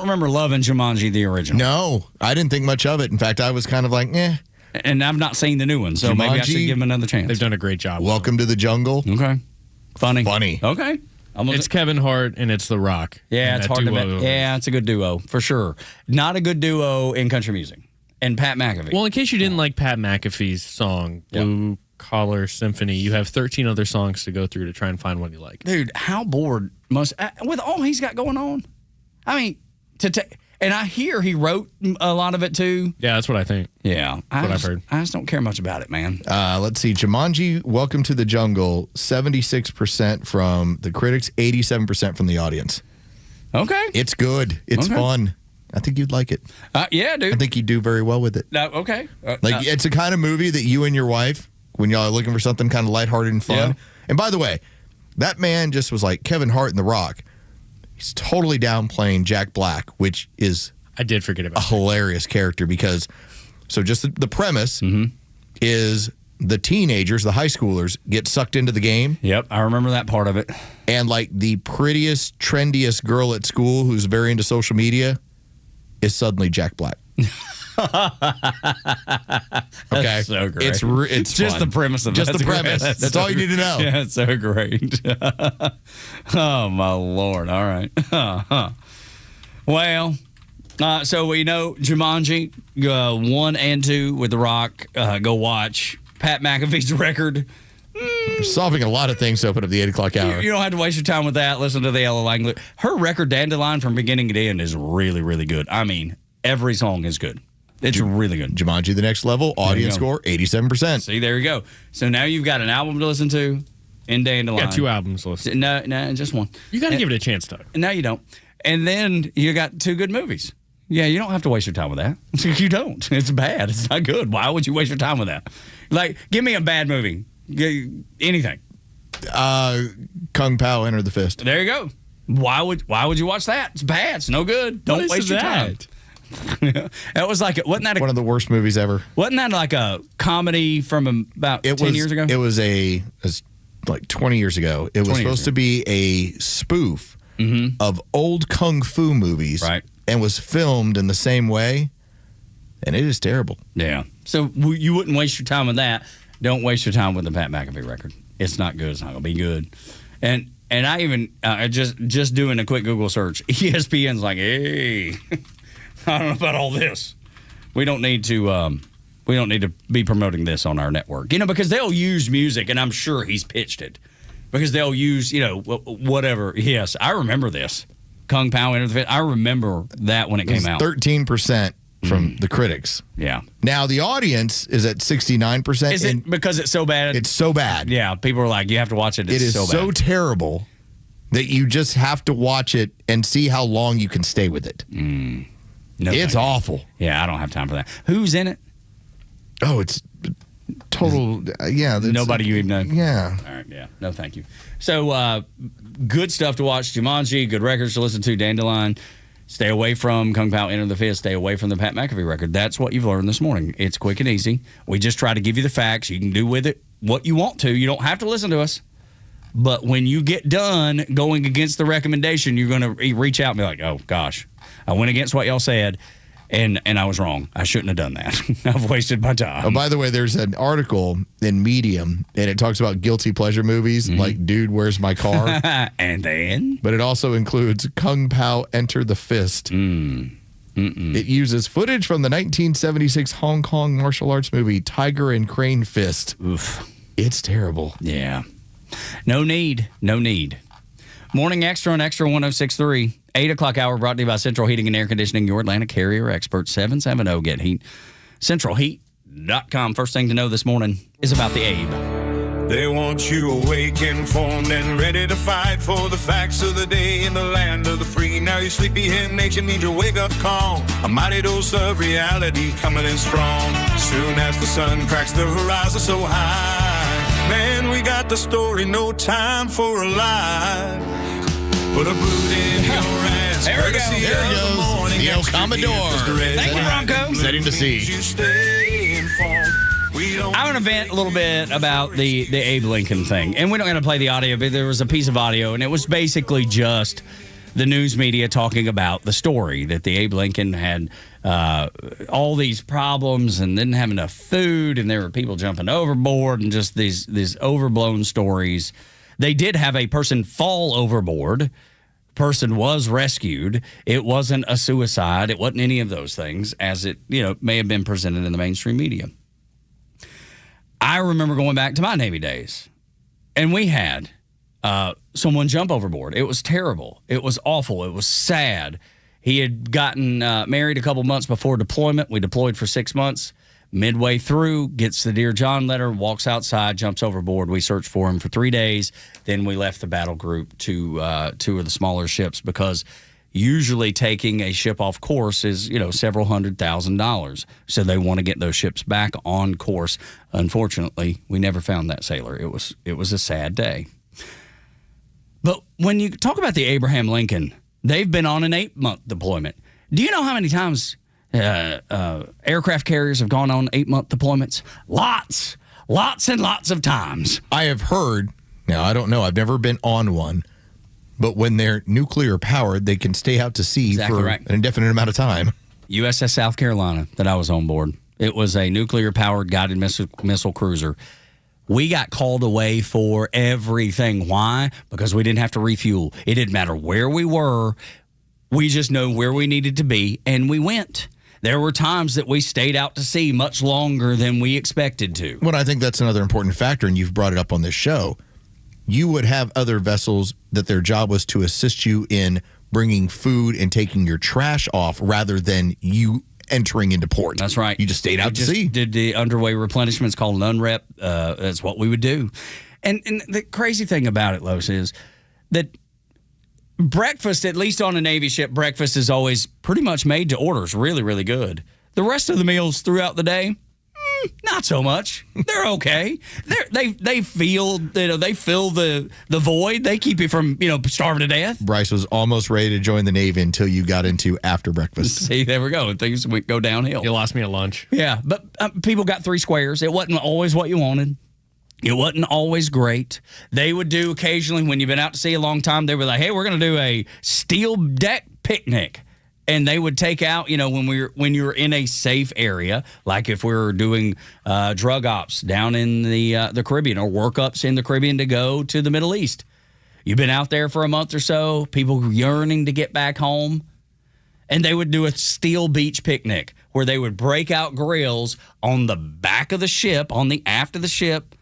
remember loving Jumanji, the original. No, I didn't think much of it. In fact, I was kind of like, eh. And I've not seen the new one, so maybe I should give them another chance. They've done a great job. Welcome to the Jungle. Okay. Funny. Okay. It's Kevin Hart and it's The Rock. Yeah, it's hard to bet. Yeah, it's a good duo, for sure. Not a good duo in country music. And Pat McAfee. Well, in case you didn't like Pat McAfee's song, Blue Color Symphony, you have 13 other songs to go through to try and find one you like. Dude, how bored must with all he's got going on? I mean, and I hear he wrote a lot of it too. Yeah, that's what I think. Yeah, That's what I've heard. I just don't care much about it, man. Let's see. Jumanji, Welcome to the Jungle, 76% from the critics, 87% from the audience. Okay. It's good. It's fun. I think you'd like it. Yeah, dude. I think you'd do very well with it. Okay. It's a kind of movie that you and your wife, when y'all are looking for something kind of lighthearted and fun. Yeah. And by the way, that man just was like Kevin Hart in The Rock. He's totally downplaying Jack Black, which is I did forget about a hilarious character because, so just the premise is the teenagers, the high schoolers, get sucked into the game. Yep, I remember that part of it. And like the prettiest, trendiest girl at school who's very into social media is suddenly Jack Black. Okay, so great. It's just fun. the premise of it. Just That's the premise. great. That's all you need to know. Yeah, it's so great. Oh my Lord! All right. Well, so we know Jumanji 1 and 2 with The Rock. Go watch Pat McAfee's record. We're solving a lot of things to open up the 8 o'clock hour. You don't have to waste your time with that. Listen to the Ella Langley. Her record, Dandelion, from beginning to end, is really, really good. I mean, every song is good. It's really good. Jumanji, The Next Level, audience score, 87%. See, there you go. So now you've got an album to listen to in Dandelion. You got 2 albums to listen to. No, just one. You got to give it a chance, Doug. No, you don't. And then you got 2 good movies. Yeah, you don't have to waste your time with that. You don't. It's bad. It's not good. Why would you waste your time with that? Like, give me a bad movie. Anything. Kung Pao, Enter the Fist. There you go. Why would you watch that? It's bad. It's no good. Don't waste your time. That was like, wasn't that one of the worst movies ever? Wasn't that like a comedy from about 10 years ago? It was like 20 years ago. It was supposed to be a spoof of old kung fu movies, right? And was filmed in the same way, and it is terrible. Yeah. So you wouldn't waste your time with that. Don't waste your time with the Pat McAfee record. It's not good. It's not gonna be good. And I even just doing a quick Google search, ESPN's like, hey, I don't know about all this. We don't need to be promoting this on our network, because they'll use music, and I'm sure he's pitched it because they'll use whatever. Yes, I remember this. Kung Pao, Enter the Fist. I remember that when it came out. 13% from the critics. Yeah. Now the audience is at 69%. Is it because it's so bad? It's so bad. Yeah. People are like, you have to watch it. It's it is so terrible that you just have to watch it and see how long you can stay with it. No, it's awful. Yeah, I don't have time for that. Who's in it? Oh, it's total. Yeah. Nobody you even know. Yeah. All right. Yeah. No, thank you. So, good stuff to watch. Jumanji, good records to listen to. Dandelion. Stay away from Kung Pao, Enter the Fist. Stay away from the Pat McAfee record. That's what you've learned this morning. It's quick and easy. We just try to give you the facts. You can do with it what you want to. You don't have to listen to us. But when you get done going against the recommendation, you're going to reach out and be like, oh, gosh, I went against what y'all said, and I was wrong. I shouldn't have done that. I've wasted my time. Oh, by the way, there's an article in Medium, and it talks about guilty pleasure movies, like Dude, Where's My Car? And then? But it also includes Kung Pao, Enter the Fist. It uses footage from the 1976 Hong Kong martial arts movie Tiger and Crane Fist. Oof. It's terrible. Yeah. No need. Morning Xtra on Xtra 106.3. 8 o'clock hour brought to you by Central Heating and Air Conditioning, your Atlanta carrier expert, 770 Get Heat. CentralHeat.com. First thing to know this morning is about the Abe. They want you awake, informed, and ready to fight for the facts of the day in the land of the free. Now your sleepyhead nation needs your wake-up call. A mighty dose of reality coming in strong. Soon as the sun cracks the horizon so high, man, we got the story, no time for a lie. Put a boot in your ass. There we go. There he goes. The El Commodore. Thank you, Bronco. Setting to sea. I want to vent a little bit about the Abe Lincoln thing. And we don't got to play the audio, but there was a piece of audio, and it was basically just the news media talking about the story that the Abe Lincoln had all these problems and didn't have enough food, and there were people jumping overboard, and just these overblown stories. They did have a person fall overboard. Person was rescued. It wasn't a suicide. It wasn't any of those things, as it may have been presented in the mainstream media. I remember going back to my Navy days, and we had someone jump overboard. It was terrible. It was awful. It was sad. He had gotten married a couple months before deployment. We deployed for 6 months. Midway through, gets the Dear John letter, walks outside, jumps overboard. We searched for him for 3 days. Then we left the battle group to two of the smaller ships because usually taking a ship off course is, several $100,000. So they want to get those ships back on course. Unfortunately, we never found that sailor. It was a sad day. But when you talk about the Abraham Lincoln, they've been on an 8-month deployment. Do you know how many times aircraft carriers have gone on 8-month deployments? Lots and lots of times. I have heard, now I don't know, I've never been on one, but when they're nuclear powered, they can stay out to sea for an indefinite amount of time. USS South Carolina that I was on board. It was a nuclear powered guided missile cruiser. We got called away for everything. Why? Because we didn't have to refuel. It didn't matter where we were. We just know where we needed to be, and we went. There were times that we stayed out to sea much longer than we expected to. Well, I think that's another important factor, and you've brought it up on this show. You would have other vessels that their job was to assist you in bringing food and taking your trash off rather than you entering into port. That's right. You just stayed out to sea. Did the underway replenishments called an unrep. That's what we would do. And the crazy thing about it, Los, is that breakfast, at least on a Navy ship, breakfast is always pretty much made to order. It's really, really good. The rest of the meals throughout the day, not so much. They're okay. They fill the void. They keep you from starving to death. Bryce was almost ready to join the Navy until you got into after breakfast. See, there we go. Things would go downhill. You lost me at lunch. Yeah, but people got 3 squares. It wasn't always what you wanted. It wasn't always great. They would do occasionally, when you've been out to sea a long time, they were like, hey, we're going to do a steel deck picnic. And they would take out, when you're in a safe area, like if we were doing drug ops down in the Caribbean or workups in the Caribbean to go to the Middle East. You've been out there for a month or so, people yearning to get back home. And they would do a steel beach picnic where they would break out grills on the back of the ship, on the aft of the ship,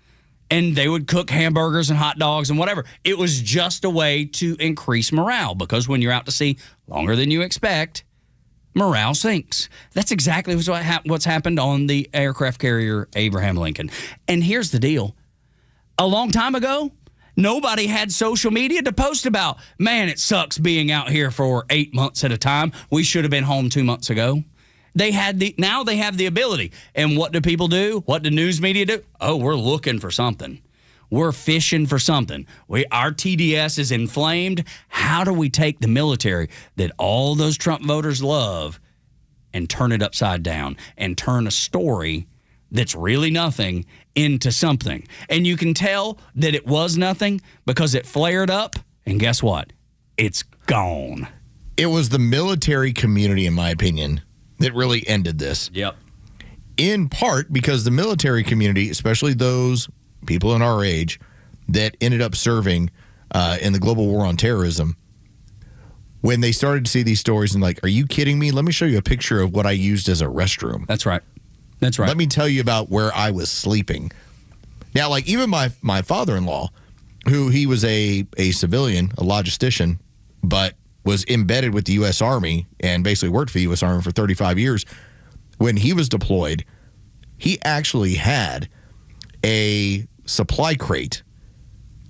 and they would cook hamburgers and hot dogs and whatever. It was just a way to increase morale because when you're out to sea longer than you expect, morale sinks. That's exactly what's happened on the aircraft carrier Abraham Lincoln. And here's the deal. A long time ago, nobody had social media to post about, man, it sucks being out here for 8 months at a time. We should have been home 2 months ago. Now they have the ability. And what do people do? What do news media do? Oh, we're looking for something. We're fishing for something. Our TDS is inflamed. How do we take the military that all those Trump voters love and turn it upside down and turn a story that's really nothing into something? And you can tell that it was nothing because it flared up. And guess what? It's gone. It was the military community, in my opinion, that really ended this. Yep. In part because the military community, especially those people in our age that ended up serving in the global war on terrorism, when they started to see these stories and like, are you kidding me? Let me show you a picture of what I used as a restroom. That's right. That's right. Let me tell you about where I was sleeping. Now, like even my father-in-law, who he was a civilian, a logistician, but was embedded with the U.S. Army and basically worked for the U.S. Army for 35 years. When he was deployed, he actually had a supply crate,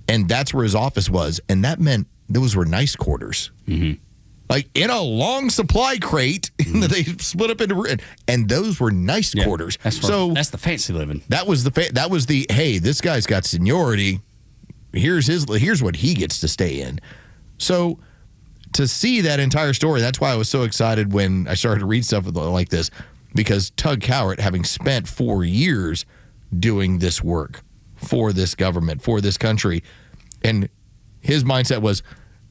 and that's where his office was. And that meant those were nice quarters. Mm-hmm. Like in a long supply crate that they split up into, and those were nice quarters. That's the fancy living. That was the hey, this guy's got seniority. Here's what he gets to stay in. So to see that entire story, that's why I was so excited when I started to read stuff like this, because Tug Cowart, having spent 4 years doing this work for this government, for this country, and his mindset was,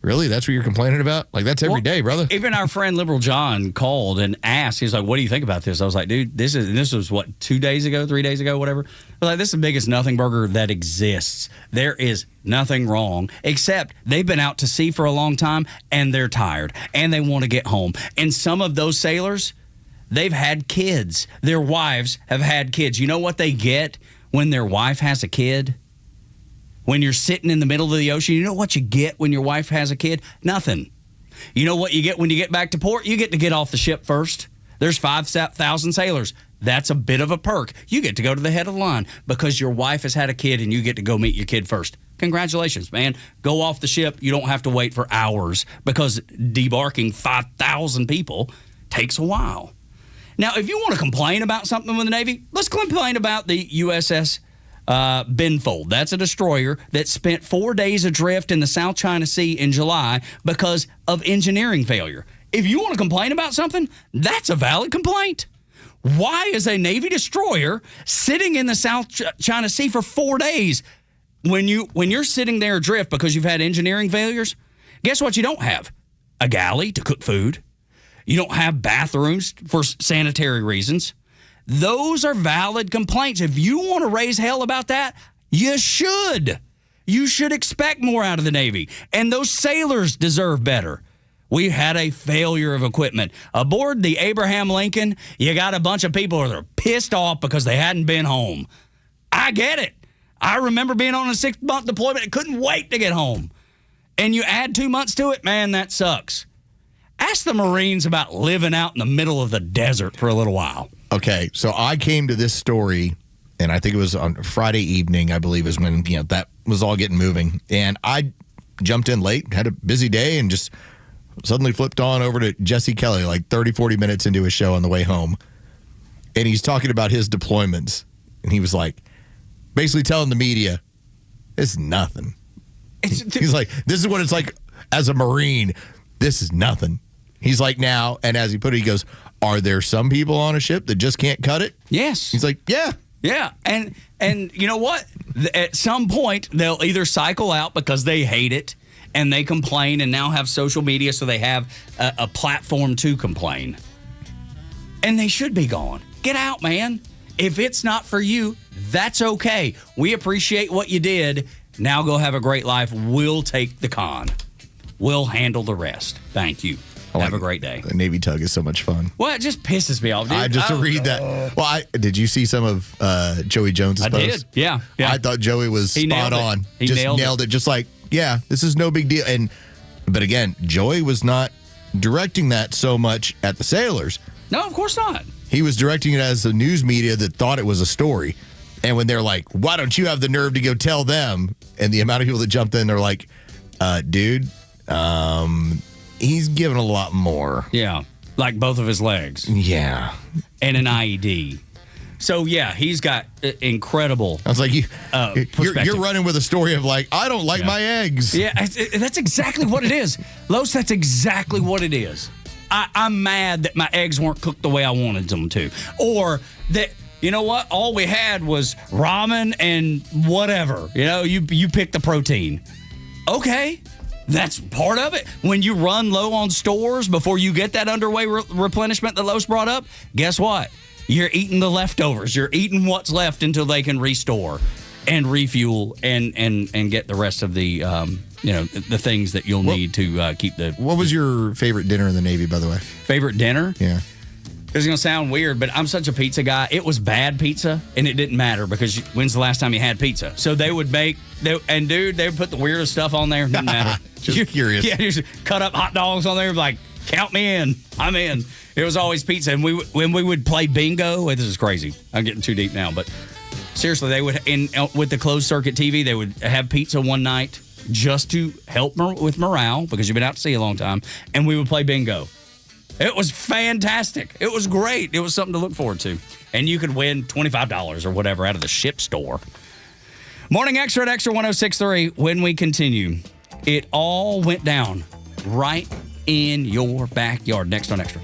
really? That's what you're complaining about? Like, that's every day, brother. Even our friend Liberal John called and asked. He's like, what do you think about this? I was like, dude, this was what, 2 days ago, 3 days ago, whatever? I was like, this is the biggest nothing burger that exists. There is nothing wrong, except they've been out to sea for a long time, and they're tired, and they want to get home. And some of those sailors, they've had kids. Their wives have had kids. You know what they get when their wife has a kid? When you're sitting in the middle of the ocean, you know what you get when your wife has a kid? Nothing. You know what you get when you get back to port? You get to get off the ship first. There's 5,000 sailors. That's a bit of a perk. You get to go to the head of the line because your wife has had a kid and you get to go meet your kid first. Congratulations, man. Go off the ship. You don't have to wait for hours because debarking 5,000 people takes a while. Now, if you want to complain about something with the Navy, let's complain about the USS Benfold. That's a destroyer that spent 4 days adrift in the South China Sea in July because of engineering failure. If you want to complain about something, that's a valid complaint. Why is a Navy destroyer sitting in the South China Sea for 4 days? When you're sitting there adrift because you've had engineering failures, guess what you don't have? A galley to cook food. You don't have bathrooms for sanitary reasons. Those are valid complaints. If you want to raise hell about that, you should. You should expect more out of the Navy. And those sailors deserve better. We had a failure of equipment. Aboard the Abraham Lincoln, you got a bunch of people that are pissed off because they hadn't been home. I get it. I remember being on a 6-month deployment and couldn't wait to get home. And you add 2 months to it, man, that sucks. Ask the Marines about living out in the middle of the desert for a little while. Okay, so I came to this story, and I think it was on Friday evening, I believe, is when that was all getting moving. And I jumped in late, had a busy day, and just suddenly flipped on over to Jesse Kelly like 30, 40 minutes into his show on the way home. And he's talking about his deployments. And he was like, basically telling the media, it's nothing. He's like, this is what it's like as a Marine. This is nothing. He's like, now, and as he put it, he goes, are there some people on a ship that just can't cut it? Yes. He's like, yeah. Yeah. And you know what? At some point, they'll either cycle out because they hate it and they complain and now have social media, so they have a platform to complain. And they should be gone. Get out, man. If it's not for you, that's okay. We appreciate what you did. Now go have a great life. We'll take the con. We'll handle the rest. Thank you. Have a great day. The Navy Tug is so much fun. Well, it just pisses me off, dude. To read that. Well, did you see some of Joey Jones's post? I did. Yeah. I thought Joey was spot on. He just nailed it. Just like, yeah, this is no big deal. But again, Joey was not directing that so much at the sailors. No, of course not. He was directing it as the news media that thought it was a story. And when they're like, why don't you have the nerve to go tell them? And the amount of people that jumped in, they're like, dude, he's given a lot more. Yeah, like both of his legs. Yeah. And an IED. So, yeah, he's got incredible I was like, you're running with a story of like, I don't like my eggs. Yeah, that's exactly what it is. Los, that's exactly what it is. I'm mad that my eggs weren't cooked the way I wanted them to. Or that, you know what, all we had was ramen and whatever. You know, you pick the protein. Okay. That's part of it. When you run low on stores before you get that underway replenishment that Los brought up, guess what? You're eating the leftovers. You're eating what's left until they can restore and refuel and get the rest of the the things that you'll need to keep the. What was your favorite dinner in the Navy, by the way? Favorite dinner? Yeah. It's going to sound weird, but I'm such a pizza guy. It was bad pizza, and it didn't matter because when's the last time you had pizza? So they would they would put the weirdest stuff on there. Didn't matter. Just curious. Yeah, just cut up hot dogs on there, like, count me in. I'm in. It was always pizza. And when we would play bingo, this is crazy. I'm getting too deep now, but seriously, they would, with the closed circuit TV, they would have pizza one night just to help with morale because you've been out to sea a long time, and we would play bingo. It was fantastic. It was great. It was something to look forward to. And you could win $25 or whatever out of the ship store. Morning Extra at Extra 106.3. When we continue, it all went down right in your backyard. Next on Extra.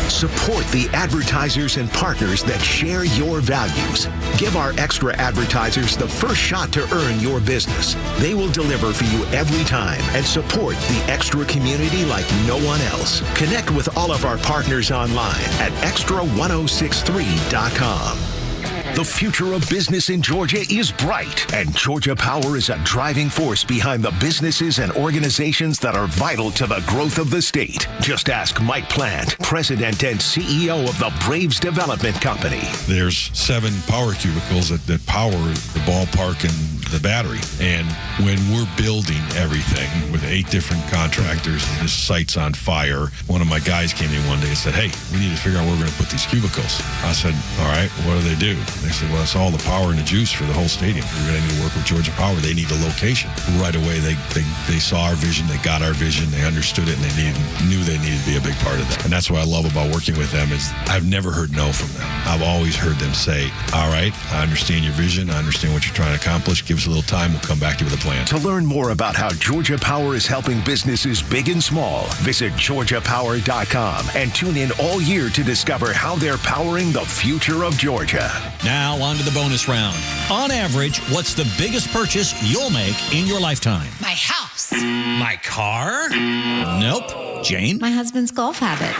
Support the advertisers and partners that share your values. Give our Extra advertisers the first shot to earn your business. They will deliver for you every time and support the Extra community like no one else. Connect with all of our partners online at extra1063.com. The future of business in Georgia is bright, and Georgia Power is a driving force behind the businesses and organizations that are vital to the growth of the state. Just ask Mike Plant, President and CEO of the Braves Development Company. There's 7 power cubicles that power the ballpark and the battery. And when we're building everything with 8 different contractors and this site's on fire, one of my guys came in one day and said, hey, we need to figure out where we're going to put these cubicles. I said, all right, what do they do? They said, well, it's all the power and the juice for the whole stadium. We're going to need to work with Georgia Power. They need a location. Right away, they saw our vision, they got our vision, they understood it, and they knew they needed to be a big part of that. And that's what I love about working with them is I've never heard no from them. I've always heard them say, all right, I understand your vision. I understand what you're trying to accomplish. Give us a little time. We'll come back to you with a plan. To learn more about how Georgia Power is helping businesses big and small, visit GeorgiaPower.com and tune in all year to discover how they're powering the future of Georgia. Now on to the bonus round. On average, what's the biggest purchase you'll make in your lifetime? My house. My car? Nope. Jane? My husband's golf habit.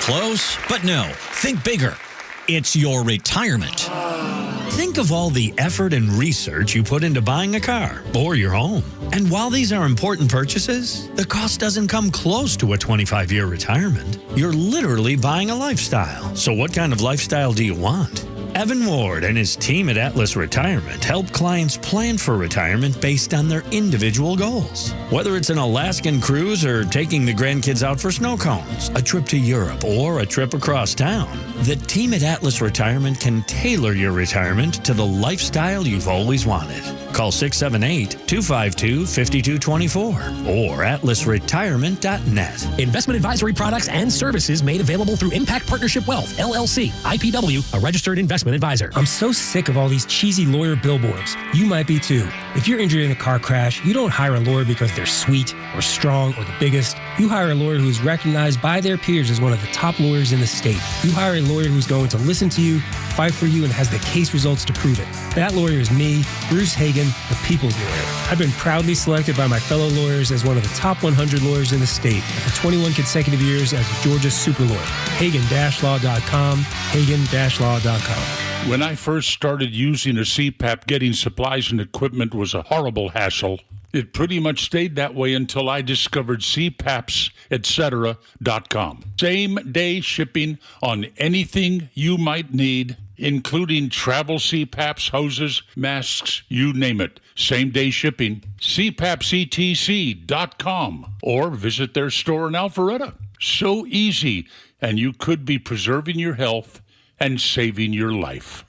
Close, but no. Think bigger. It's your retirement. Think of all the effort and research you put into buying a car or your home. And while these are important purchases, the cost doesn't come close to a 25-year retirement. You're literally buying a lifestyle. So what kind of lifestyle do you want? Evan Ward and his team at Atlas Retirement help clients plan for retirement based on their individual goals. Whether it's an Alaskan cruise or taking the grandkids out for snow cones, a trip to Europe, or a trip across town, the team at Atlas Retirement can tailor your retirement to the lifestyle you've always wanted. Call 678-252-5224 or atlasretirement.net. Investment advisory products and services made available through Impact Partnership Wealth, LLC, IPW, a registered investment advisor. I'm so sick of all these cheesy lawyer billboards. You might be too. If you're injured in a car crash, you don't hire a lawyer because they're sweet or strong or the biggest. You hire a lawyer who's recognized by their peers as one of the top lawyers in the state. You hire a lawyer who's going to listen to you, fight for you, and has the case results to prove it. That lawyer is me, Bruce Hagan, the People's Lawyer. I've been proudly selected by my fellow lawyers as one of the top 100 lawyers in the state for 21 consecutive years as Georgia's super lawyer. Hagan-law.com, Hagan-law.com. When I first started using a CPAP, getting supplies and equipment was a horrible hassle. It pretty much stayed that way until I discovered CPAPs, etc.com. Same-day shipping on anything you might need, including travel CPAPs, hoses, masks, you name it. Same-day shipping. CPAPsETC.com or visit their store in Alpharetta. So easy, and you could be preserving your health and saving your life.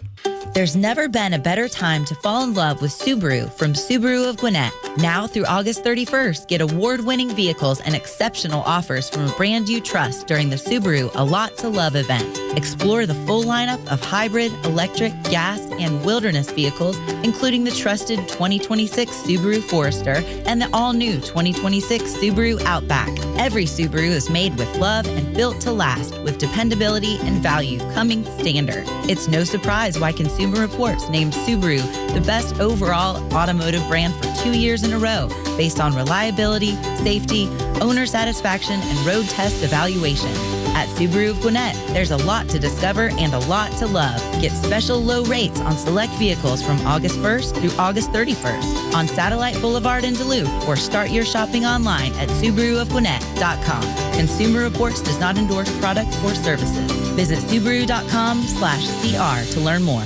There's never been a better time to fall in love with Subaru from Subaru of Gwinnett. Now through August 31st, get award-winning vehicles and exceptional offers from a brand you trust during the Subaru A Lot to Love event. Explore the full lineup of hybrid, electric, gas, and wilderness vehicles, including the trusted 2026 Subaru Forester and the all-new 2026 Subaru Outback. Every Subaru is made with love and built to last, with dependability and value coming standard. It's no surprise why Consumer Reports named Subaru the best overall automotive brand for 2 years in a row, based on reliability, safety, owner satisfaction, and road test evaluation. At Subaru of Gwinnett, there's a lot to discover and a lot to love. Get special low rates on select vehicles from August 1st through August 31st on Satellite Boulevard in Duluth, or start your shopping online at SubaruofGwinnett.com. Consumer Reports does not endorse products or services. Visit Subaru.com/CR to learn more.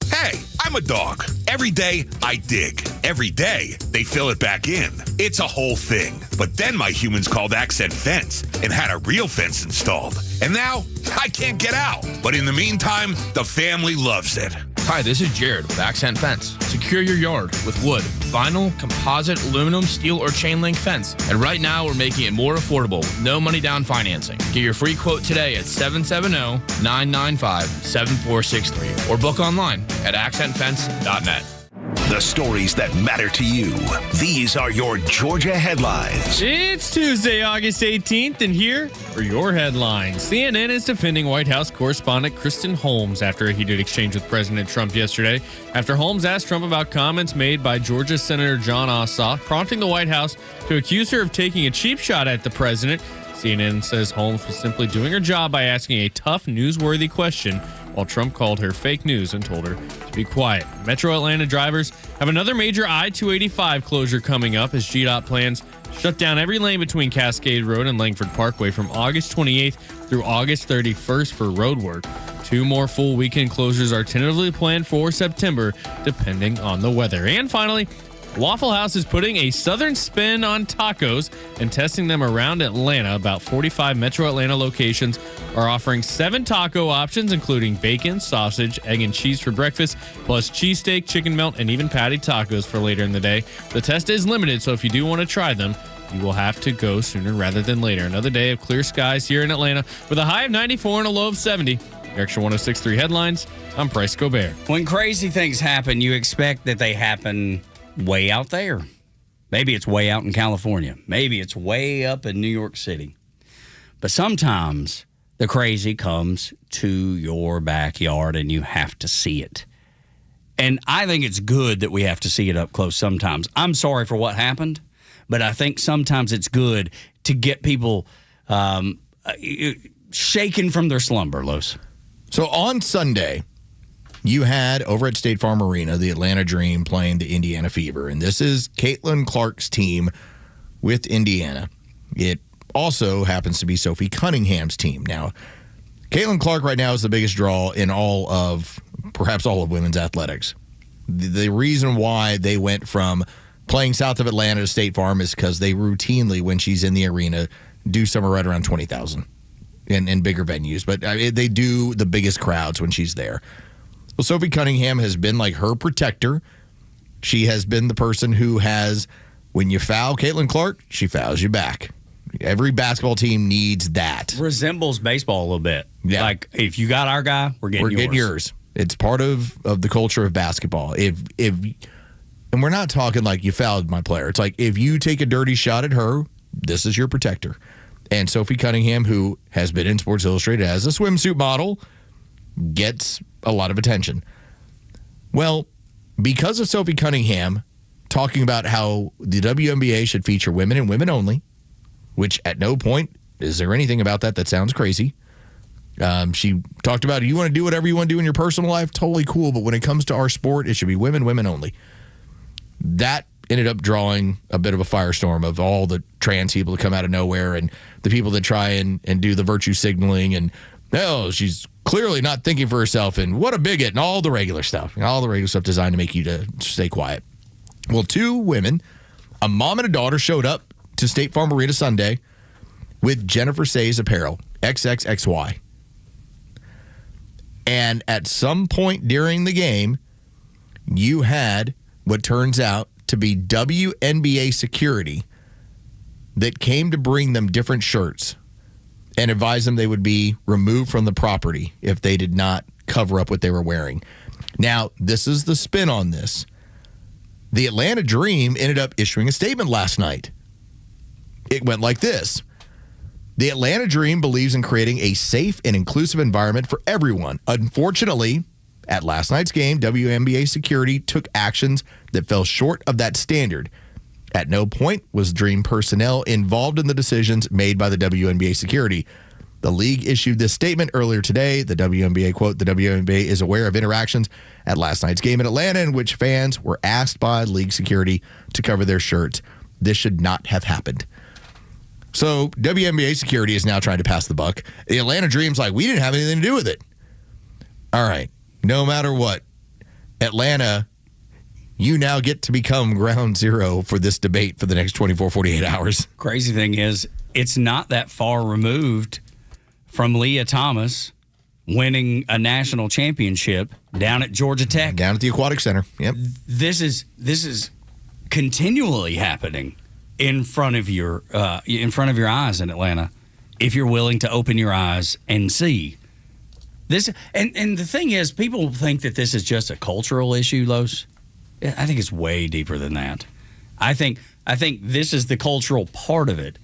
Hey, I'm a dog. Every day, I dig. Every day, they fill it back in. It's a whole thing. But then my humans called Accent Fence and had a real fence installed. And now, I can't get out. But in the meantime, the family loves it. Hi, this is Jared with Accent Fence. Secure your yard with wood, vinyl, composite, aluminum, steel, or chain link fence. And right now, we're making it more affordable with no money down financing. Get your free quote today at 770-995-7463 or book online at accentfence.net. The stories that matter to you. These are your Georgia headlines. It's Tuesday, August 18th, and here are your headlines. CNN is defending White House correspondent Kristen Holmes after a heated exchange with President Trump yesterday. After Holmes asked Trump about comments made by Georgia Senator John Ossoff, prompting the White House to accuse her of taking a cheap shot at the president, CNN says Holmes was simply doing her job by asking a tough, newsworthy question while Trump called her fake news and told her to be quiet. Metro Atlanta drivers have another major I-285 closure coming up as GDOT plans shut down every lane between Cascade Road and Langford Parkway from August 28th through August 31st for road work. 2 more full weekend closures are tentatively planned for September, depending on the weather. And finally, Waffle House is putting a southern spin on tacos and testing them around Atlanta. About 45 Metro Atlanta locations are offering 7 taco options, including bacon, sausage, egg, and cheese for breakfast, plus cheesesteak, chicken melt, and even patty tacos for later in the day. The test is limited, so if you do want to try them, you will have to go sooner rather than later. Another day of clear skies here in Atlanta with a high of 94 and a low of 70. Your Extra 106.3 headlines. I'm Bryce Gobert. When crazy things happen, you expect that they happen way out there. Maybe it's way out in California. Maybe it's way up in New York City. But sometimes the crazy comes to your backyard and you have to see it. And I think it's good that we have to see it up close sometimes. I'm sorry for what happened, but I think sometimes it's good to get people shaken from their slumber, Los. So on Sunday, you had over at State Farm Arena, the Atlanta Dream playing the Indiana Fever. And this is Caitlin Clark's team with Indiana. It also happens to be Sophie Cunningham's team. Now, Caitlin Clark right now is the biggest draw in perhaps all of women's athletics. The reason why they went from playing south of Atlanta to State Farm is because they routinely, when she's in the arena, do somewhere right around 20,000 in bigger venues. But they do the biggest crowds when she's there. Well, Sophie Cunningham has been like her protector. She has been the person who has, when you foul Caitlin Clark, she fouls you back. Every basketball team needs that. Resembles baseball a little bit. Yeah. Like, if you got our guy, we're getting yours. It's part of the culture of basketball. And we're not talking like you fouled my player. It's like if you take a dirty shot at her, this is your protector. And Sophie Cunningham, who has been in Sports Illustrated as a swimsuit model, gets a lot of attention. Well, because of Sophie Cunningham talking about how the WNBA should feature women and women only, which at no point is there anything about that sounds crazy. She talked about, you want to do whatever you want to do in your personal life, totally cool, but when it comes to our sport, it should be women, women only. That ended up drawing a bit of a firestorm of all the trans people that come out of nowhere and the people that try and do the virtue signaling and, no, she's clearly not thinking for herself and what a bigot and all the regular stuff. All the regular stuff designed to make you to stay quiet. Well, 2 women, a mom and a daughter, showed up to State Farm Arena Sunday with Jennifer Say's apparel, XXXY. And at some point during the game, you had what turns out to be WNBA security that came to bring them different shirts and advised them they would be removed from the property if they did not cover up what they were wearing. Now, this is the spin on this. The Atlanta Dream ended up issuing a statement last night. It went like this. The Atlanta Dream believes in creating a safe and inclusive environment for everyone. Unfortunately, at last night's game, WNBA security took actions that fell short of that standard. At no point was Dream personnel involved in the decisions made by the WNBA security. The league issued this statement earlier today. The WNBA, quote, the WNBA is aware of interactions at last night's game in Atlanta in which fans were asked by league security to cover their shirts. This should not have happened. So WNBA security is now trying to pass the buck. The Atlanta Dream's like, we didn't have anything to do with it. All right. No matter what, Atlanta, you now get to become ground zero for this debate for the next 24, 48 hours. Crazy thing is, it's not that far removed from Leah Thomas winning a national championship down at Georgia Tech. Down at the Aquatic Center. Yep. This is continually happening in front of your eyes in Atlanta, if you're willing to open your eyes and see. This and the thing is, people think that this is just a cultural issue, Los. I think it's way deeper than that. I think this is the cultural part of it.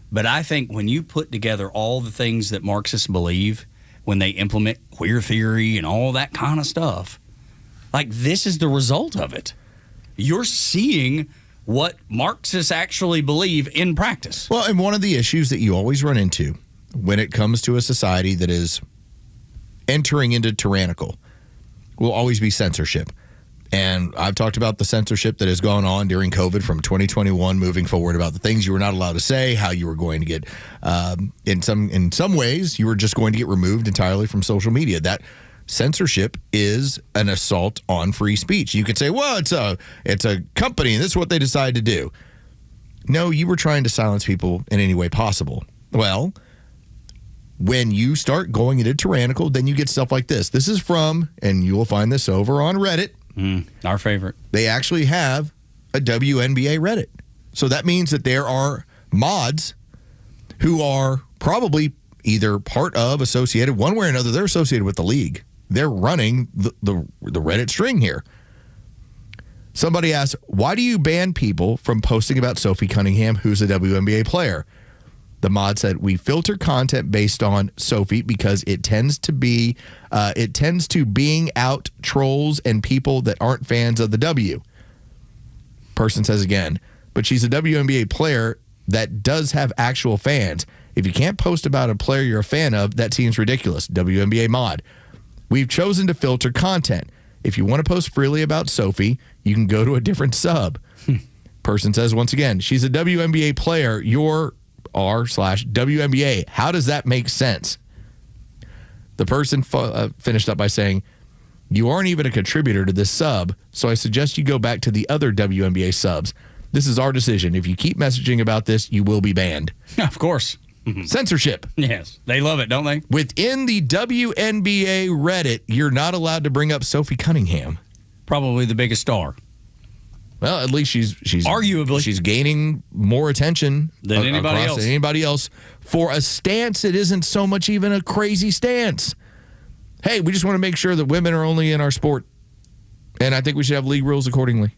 But I think when you put together all the things that Marxists believe when they implement queer theory and all that kind of stuff, like this is the result of it. You're seeing what Marxists actually believe in practice. Well, and one of the issues that you always run into when it comes to a society that is entering into tyrannical will always be censorship. And I've talked about the censorship that has gone on during COVID from 2021 moving forward, about the things you were not allowed to say, how you were going to get, in some ways, you were just going to get removed entirely from social media. That censorship is an assault on free speech. You could say, well, it's a company and this is what they decided to do. No, you were trying to silence people in any way possible. Well, when you start going into tyrannical, then you get stuff like this. This is from, and you will find this over on Reddit. Our favorite. They actually have a WNBA Reddit. So that means that there are mods who are probably either part of, associated, one way or another, they're associated with the league. They're running the Reddit string here. Somebody asked, why do you ban people from posting about Sophie Cunningham, who's a WNBA player? The mod said, we filter content based on Sophie because it tends to being out trolls and people that aren't fans of the W. Person says again, but she's a WNBA player that does have actual fans. If you can't post about a player you're a fan of, that seems ridiculous. WNBA mod. We've chosen to filter content. If you want to post freely about Sophie, you can go to a different sub. Person says once again, she's a WNBA player. You're r/WNBA. How does that make sense? The person finished up by saying, you aren't even a contributor to this sub, so I suggest you go back to the other WNBA subs. This is our decision. If you keep messaging about this, you will be banned. Of course. Censorship. Yes. They love it, don't they? Within the WNBA Reddit, you're not allowed to bring up Sophie Cunningham. Probably the biggest star. Well, at least she's arguably she's gaining more attention than anybody else for a stance that isn't so much even a crazy stance. Hey, we just want to make sure that women are only in our sport, and I think we should have league rules accordingly.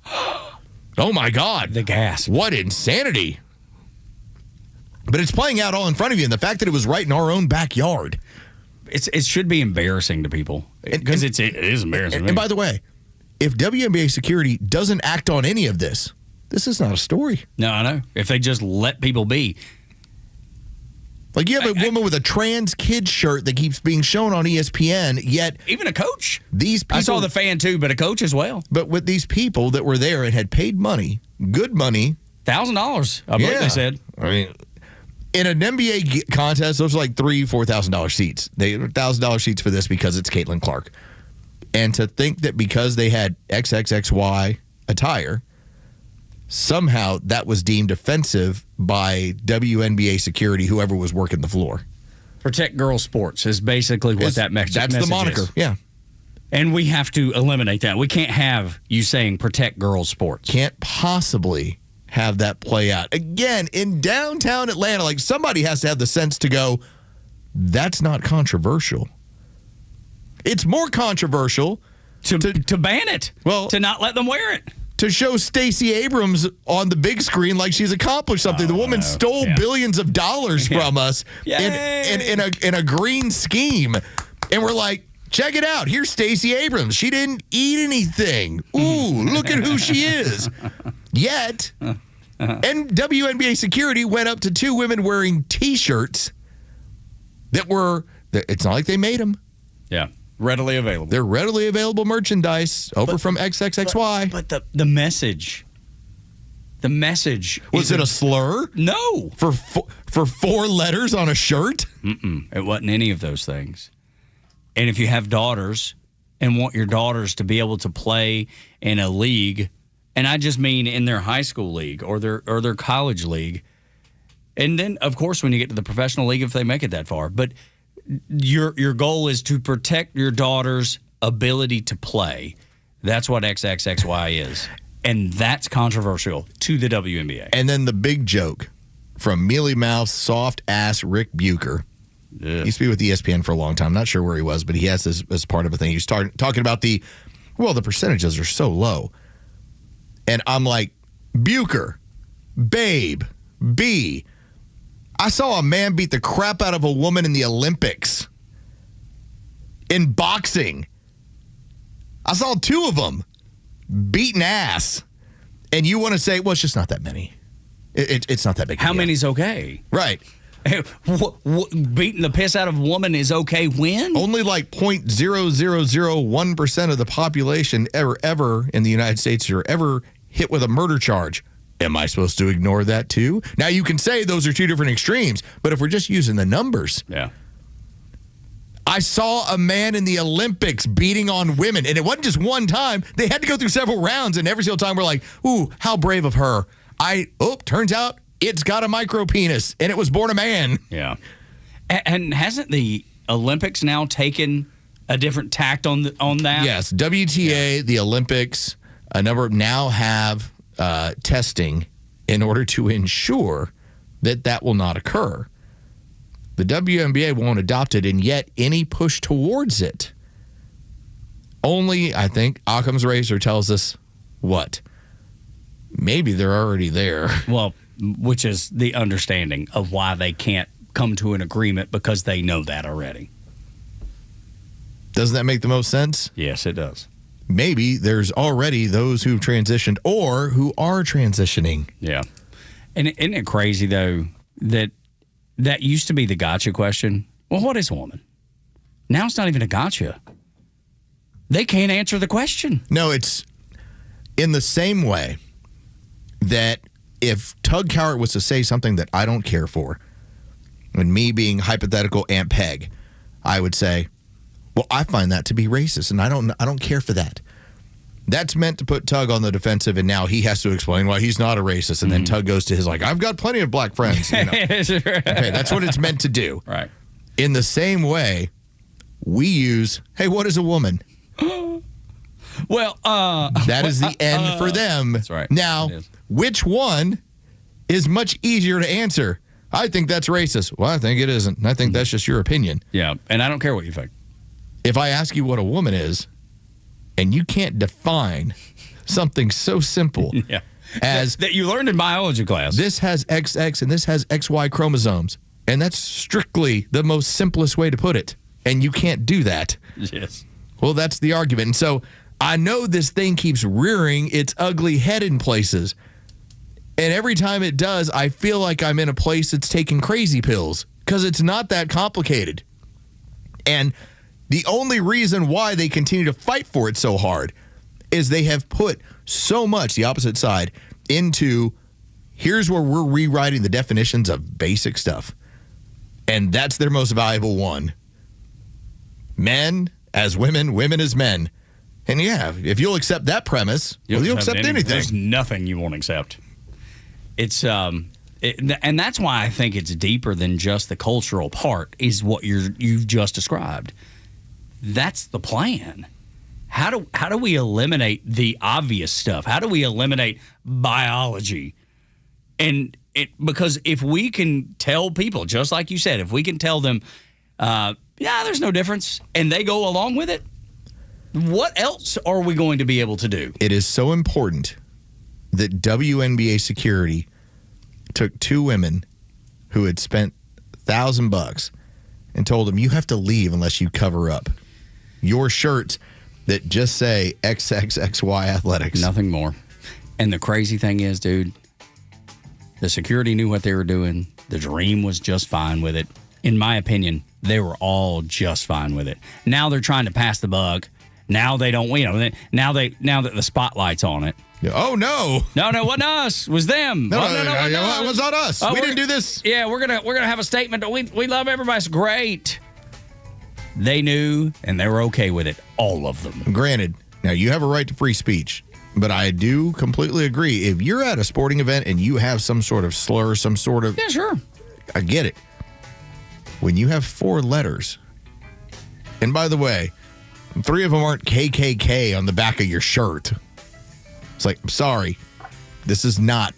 Oh my God, the gas! What insanity! But it's playing out all in front of you, and the fact that it was right in our own backyard, it should be embarrassing to people because it is embarrassing. And by the way, if WNBA security doesn't act on any of this, this is not a story. No, I know. If they just let people be. Like you have a woman with a trans kid shirt that keeps being shown on ESPN, yet... Even a coach. These people, I saw the fan too, but a coach as well. But with these people that were there and had paid money, good money... $1,000, I believe they said. I mean, in an NBA contest, those are like $3,000, $4,000 seats. They $1,000 seats for this because it's Caitlin Clark. And to think that because they had XXXY attire, somehow that was deemed offensive by WNBA security, whoever was working the floor. Protect girls sports is basically what that message is. That's the moniker, yeah. And we have to eliminate that. We can't have you saying protect girls sports. Can't possibly have that play out. Again, in downtown Atlanta, like somebody has to have the sense to go, that's not controversial. It's more controversial to ban it. Well, to not let them wear it. To show Stacey Abrams on the big screen like she's accomplished something. The woman stole billions of dollars from us in a green scheme. And we're like, check it out. Here's Stacey Abrams. She didn't eat anything. Ooh, look at who she is. Yet, and WNBA security went up to two women wearing T-shirts that were, it's not like they made them. Yeah. Readily available. They're readily available merchandise from XXXY. But the message. The message. Was it a slur? No. For 4 letters on a shirt? It wasn't any of those things. And if you have daughters and want your daughters to be able to play in a league, and I just mean in their high school league or their college league, and then, of course, when you get to the professional league, if they make it that far, but your goal is to protect your daughter's ability to play. That's what XXXY is. And that's controversial to the WNBA. And then the big joke from mealy mouth, soft ass Rick Bucher. He used to be with ESPN for a long time. Not sure where he was, but he has this as part of a thing. He's talking about the percentages are so low. And I'm like, Bucher, babe, B. I saw a man beat the crap out of a woman in the Olympics. In boxing. I saw 2 of them beating ass. And you want to say, well, it's just not that many. It's not that big. How many's okay? Right. Beating the piss out of a woman is okay when? Only like 0.0001% of the population ever in the United States are ever hit with a murder charge. Am I supposed to ignore that too? Now, you can say those are two different extremes, but if we're just using the numbers. Yeah. I saw a man in the Olympics beating on women, and it wasn't just one time. They had to go through several rounds, and every single time we're like, ooh, how brave of her. Turns out it's got a micro penis, and it was born a man. Yeah. And hasn't the Olympics now taken a different tact on that? Yes, WTA, the Olympics, a number now have testing in order to ensure that will not occur. The WNBA won't adopt it, and yet any push towards it. Only, I think, Occam's razor tells us what? Maybe they're already there. Well, which is the understanding of why they can't come to an agreement, because they know that already. Doesn't that make the most sense? Yes, it does. Maybe there's already those who've transitioned or who are transitioning. Yeah. And isn't it crazy, though, that used to be the gotcha question? Well, what is a woman? Now it's not even a gotcha. They can't answer the question. No, it's in the same way that if Tug Cowart was to say something that I don't care for, and me being hypothetical Aunt Peg, I would say, well, I find that to be racist, and I don't care for that. That's meant to put Tug on the defensive, and now he has to explain why he's not a racist. And then Tug goes to his I've got plenty of black friends. You know? Okay, that's what it's meant to do. Right. In the same way, we use, hey, what is a woman? Well, that is the end for them. That's right. Now, which one is much easier to answer? I think that's racist. Well, I think it isn't. I think that's just your opinion. Yeah, and I don't care what you think. If I ask you what a woman is, and you can't define something so simple as that you learned in biology class. This has XX and this has XY chromosomes, and that's strictly the most simplest way to put it. And you can't do that. Yes. Well, that's the argument. And so I know this thing keeps rearing its ugly head in places. And every time it does, I feel like I'm in a place that's taking crazy pills, because it's not that complicated. And the only reason why they continue to fight for it so hard is they have put so much, the opposite side, into here's where we're rewriting the definitions of basic stuff. And that's their most valuable one. Men as women, women as men. And yeah, if you'll accept that premise, you'll accept anything. There's nothing you won't accept. It's and that's why I think it's deeper than just the cultural part, is what you've just described. That's the plan. How do we eliminate the obvious stuff? How do we eliminate biology? And because if we can tell people, just like you said, if we can tell them, there's no difference, and they go along with it, what else are we going to be able to do? It is so important that WNBA security took two women who had spent $1,000 and told them, you have to leave unless you cover up your shirts that just say XXXY Athletics. Nothing more. And the crazy thing is, dude, the security knew what they were doing. The Dream was just fine with it. In my opinion, they were all just fine with it. Now they're trying to pass the buck. Now they don't, now that the spotlight's on it. Oh, no. No, it wasn't us. It was them. No, it was not us. We didn't do this. Yeah, we're gonna have a statement. We love everybody. It's great. They knew, and they were okay with it. All of them. Granted, now you have a right to free speech, but I do completely agree. If you're at a sporting event and you have some sort of slur, some sort of... Yeah, sure. I get it. When you have 4 letters, and by the way, 3 of them aren't KKK on the back of your shirt. It's like, I'm sorry, this is not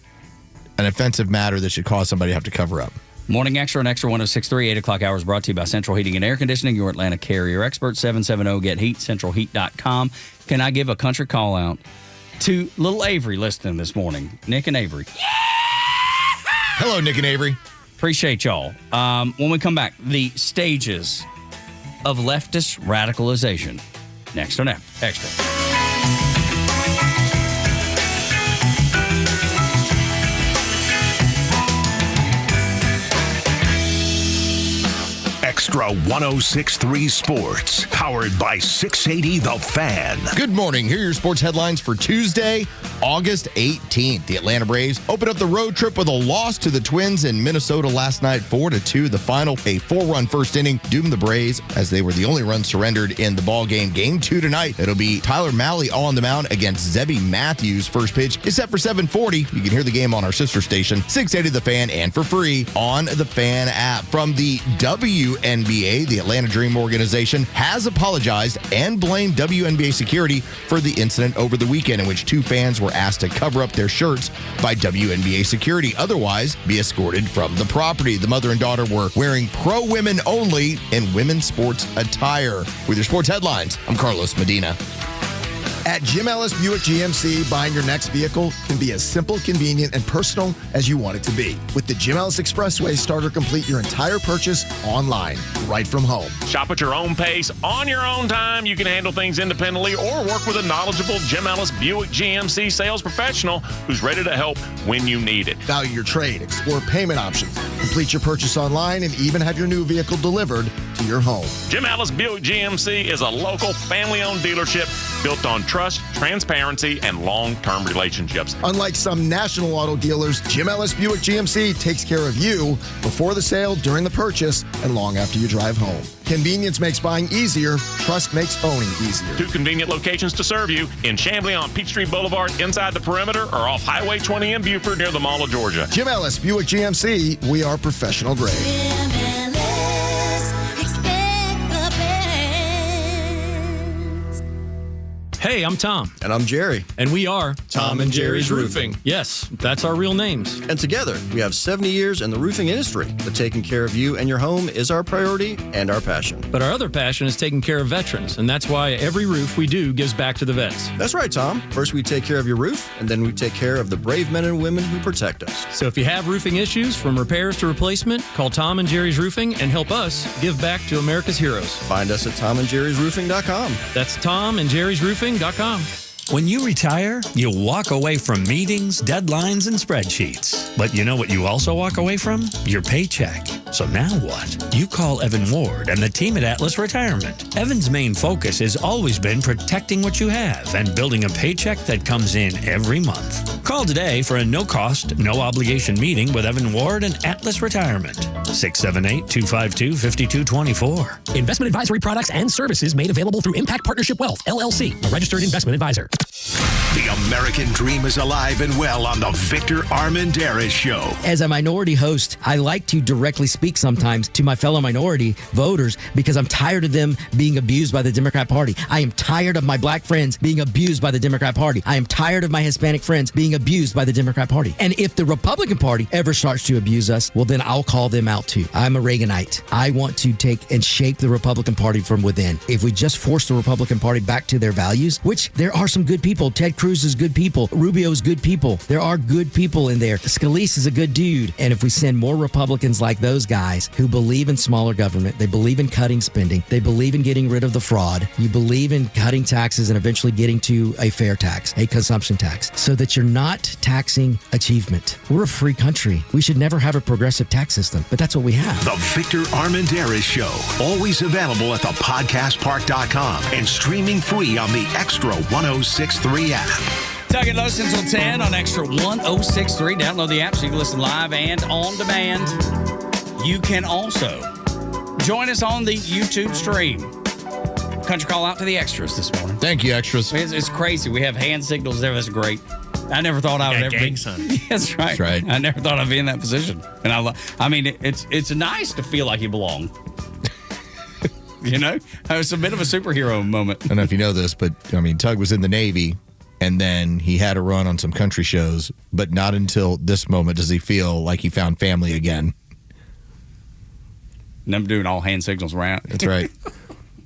an offensive matter that should cause somebody to have to cover up. Morning Xtra and Xtra 106.3, 8 o'clock hours brought to you by Central Heating and Air Conditioning, your Atlanta carrier expert, 770-GET-HEAT, centralheat.com. Can I give a country call out to little Avery listening this morning? Nick and Avery. Yeah! Hello, Nick and Avery. Appreciate y'all. When we come back, the stages of leftist radicalization. Next on Xtra. Extra 106.3 Sports, powered by 680 The Fan. Good morning. Here are your sports headlines for Tuesday, August 18th. The Atlanta Braves opened up the road trip with a loss to the Twins in Minnesota last night, 4-2. The final, a 4-run first inning, doomed the Braves as they were the only runs surrendered in the ball game. Game 2 tonight, it'll be Tyler Mahle on the mound against Zebby Matthews. First pitch is set for 7:40. You can hear the game on our sister station, 680 The Fan, and for free on the Fan app. From the WNBA, the Atlanta Dream organization has apologized and blamed WNBA security for the incident over the weekend in which two fans were asked to cover up their shirts by WNBA security, otherwise be escorted from the property. The mother and daughter were wearing pro-women only in women's sports attire. With your sports headlines, I'm Carlos Medina. At Jim Ellis Buick GMC, buying your next vehicle can be as simple, convenient, and personal as you want it to be. With the Jim Ellis Expressway, start or complete your entire purchase online, right from home. Shop at your own pace, on your own time. You can handle things independently or work with a knowledgeable Jim Ellis Buick GMC sales professional who's ready to help when you need it. Value your trade, explore payment options, complete your purchase online, and even have your new vehicle delivered to your home. Jim Ellis Buick GMC is a local family-owned dealership built on trust, transparency, and long-term relationships. Unlike some national auto dealers, Jim Ellis Buick GMC takes care of you before the sale, during the purchase, and long after you drive home. Convenience makes buying easier. Trust makes owning easier. 2 convenient locations to serve you in Chamblee on Peachtree Boulevard inside the perimeter or off Highway 20 in Buford near the Mall of Georgia. Jim Ellis Buick GMC, we are professional grade. Hey, I'm Tom. And I'm Jerry. And we are Tom and Jerry's Roofing. Yes, that's our real names. And together, we have 70 years in the roofing industry. But taking care of you and your home is our priority and our passion. But our other passion is taking care of veterans, and that's why every roof we do gives back to the vets. That's right, Tom. First, we take care of your roof, and then we take care of the brave men and women who protect us. So if you have roofing issues, from repairs to replacement, call Tom and Jerry's Roofing and help us give back to America's heroes. Find us at tomandjerrysroofing.com. That's tomandjerrysroofing.com. When you retire, you'll walk away from meetings, deadlines, and spreadsheets. But you know what you also walk away from? Your paycheck. So now what? You call Evan Ward and the team at Atlas Retirement. Evan's main focus has always been protecting what you have and building a paycheck that comes in every month. Call today for a no-cost, no-obligation meeting with Evan Ward and Atlas Retirement. 678-252-5224. Investment advisory products and services made available through Impact Partnership Wealth, LLC, a registered investment advisor. The American dream is alive and well on the Victor Armendariz Show. As a minority host, I like to directly speak sometimes to my fellow minority voters because I'm tired of them being abused by the Democrat Party. I am tired of my black friends being abused by the Democrat Party. I am tired of my Hispanic friends being abused by the Democrat Party. And if the Republican Party ever starts to abuse us, well, then I'll call them out too. I'm a Reaganite. I want to take and shape the Republican Party from within. If we just force the Republican Party back to their values, which there are some good people. Ted Cruz is good people. Rubio is good people. There are good people in there. Scalise is a good dude. And if we send more Republicans like those guys who believe in smaller government, they believe in cutting spending, they believe in getting rid of the fraud, you believe in cutting taxes and eventually getting to a fair tax, a consumption tax, so that you're not taxing achievement. We're a free country. We should never have a progressive tax system, but that's what we have. The Victor Armendariz Show, always available at thepodcastpark.com and streaming free on the Extra 106.3 app. Tug and Los until 10 on Extra 106.3. Download the app so you can listen live and on demand. You can also join us on the YouTube stream. Country call out to the extras this morning. Thank you, extras. It's crazy. We have hand signals there. That's great. I never thought I would ever be. That's right. That's right. I never thought I'd be in that position. And I mean, it's nice to feel like you belong. You know, it's a bit of a superhero moment. I don't know if you know this, but I mean, Tug was in the Navy, and then he had a run on some country shows, but not until this moment does he feel like he found family again. And I'm doing all hand signals around. That's right.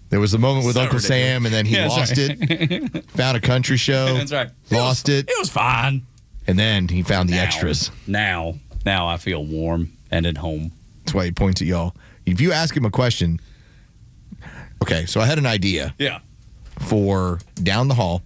There was a moment with Uncle ridiculous. Sam, and then he lost it. Found a country show. That's right. Lost it. It was fine. And then he found the extras. Now I feel warm and at home. That's why he points at y'all. If you ask him a question, okay, so I had an idea. Yeah. For down the hall,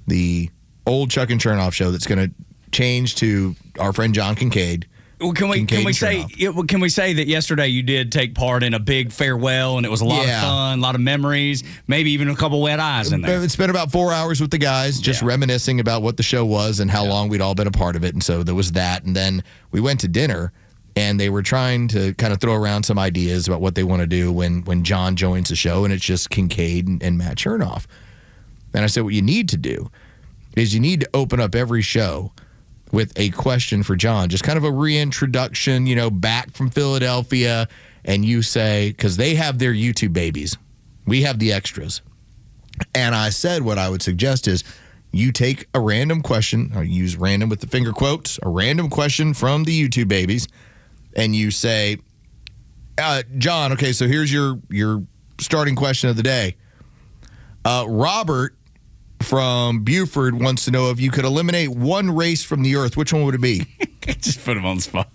the old Chuck and Chernoff show that's going to change to our friend John Kincaid. Can we Chernoff. can we say that yesterday you did take part in a big farewell and it was a lot of fun, a lot of memories, maybe even a couple wet eyes in there. It's been about 4 hours with the guys, just reminiscing about what the show was and how long we'd all been a part of it. And so there was that. And then we went to dinner, and they were trying to kind of throw around some ideas about what they want to do when John joins the show, and it's just Kincaid and Matt Chernoff. And I said, what you need to do is you need to open up every show with a question for John, just kind of a reintroduction, back from Philadelphia, and you say, because they have their YouTube babies. We have the extras. And I said what I would suggest is you take a random question, or use random with the finger quotes, a random question from the YouTube babies, and you say, John, okay, so here's your starting question of the day. Robert from Buford wants to know if you could eliminate one race from the earth, which one would it be? Just put him on the spot.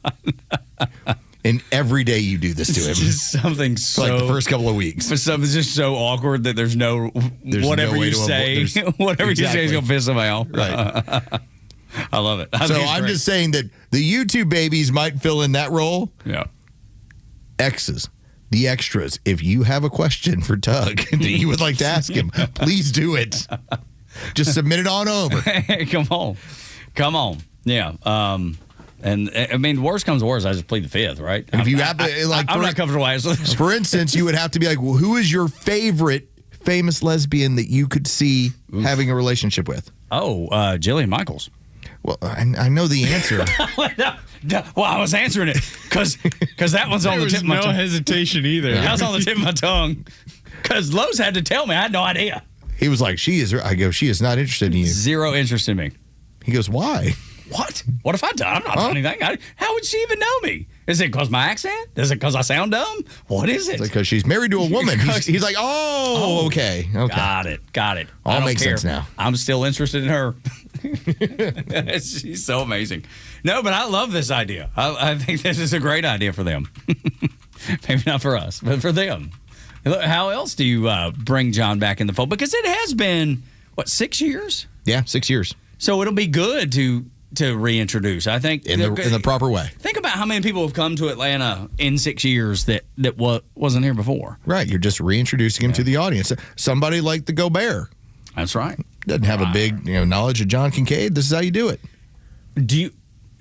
And every day you do this to him. Just something so... Like the first couple of weeks. But something's just so awkward that there's whatever no way you to say, whatever you say is going to piss him off. Right. I love it. So I'm just saying that the YouTube babies might fill in that role. Yeah. X's, the extras. If you have a question for Tug that you would like to ask him, please do it. Just submit it on over. Come on. Yeah. And I mean, worst comes to worst, I just plead the fifth, right? And if you have to, I'm not comfortable asking this. For instance, you would have to be like, well, who is your favorite famous lesbian that you could see having a relationship with? Oh, Jillian Michaels. Well, I know the answer. Well, I was answering it because that one's on the tip of my tongue. No hesitation either. That was on the tip of my tongue because Los had to tell me. I had no idea. He was like, I go, she is not interested in you. Zero interest in me. He goes, why? What? What if I done? I'm not doing anything. How would she even know me? Is it because my accent? Is it because I sound dumb? What is it? Because she's married to a woman. He's like, okay. Got it. All makes sense now. I'm still interested in her. She's so amazing. No, but I love this idea. I think this is a great idea for them. Maybe not for us, but for them. How else do you bring John back in the fold? Because it has been, 6 years? Yeah, 6 years. So it'll be good to reintroduce. I think in the proper way. Think about how many people have come to Atlanta in 6 years that wasn't here before. Right, you're just reintroducing him to the audience. Somebody like the Gobert. That's right. Doesn't have a big knowledge of John Kincaid. This is how you do it. Do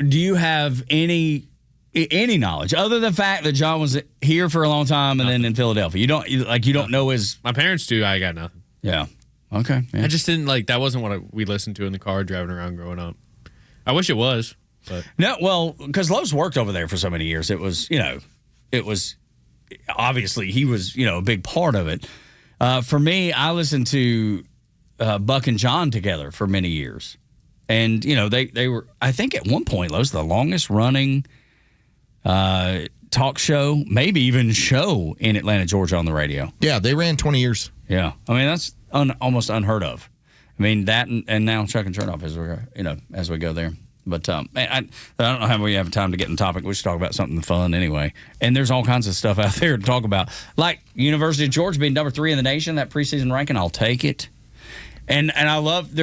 you have any knowledge other than the fact that John was here for a long time and then in Philadelphia? You don't know his. My parents do. I got nothing. Yeah. Okay. Yeah. I just didn't that wasn't what we listened to in the car driving around growing up. I wish it was, but no. Well, because Los worked over there for so many years, it was obviously he was a big part of it. For me, I listened to Buck and John together for many years, and they were, I think at one point, Los, the longest running talk show, maybe even show in Atlanta, Georgia on the radio. Yeah, they ran 20 years. Yeah, I mean that's almost unheard of. I mean that, and now Chuck and Chernoff as we go there. But I don't know how we have time to get in the topic. We should talk about something fun anyway. And there's all kinds of stuff out there to talk about, like University of Georgia being number 3 in the nation, that preseason ranking. I'll take it. And I love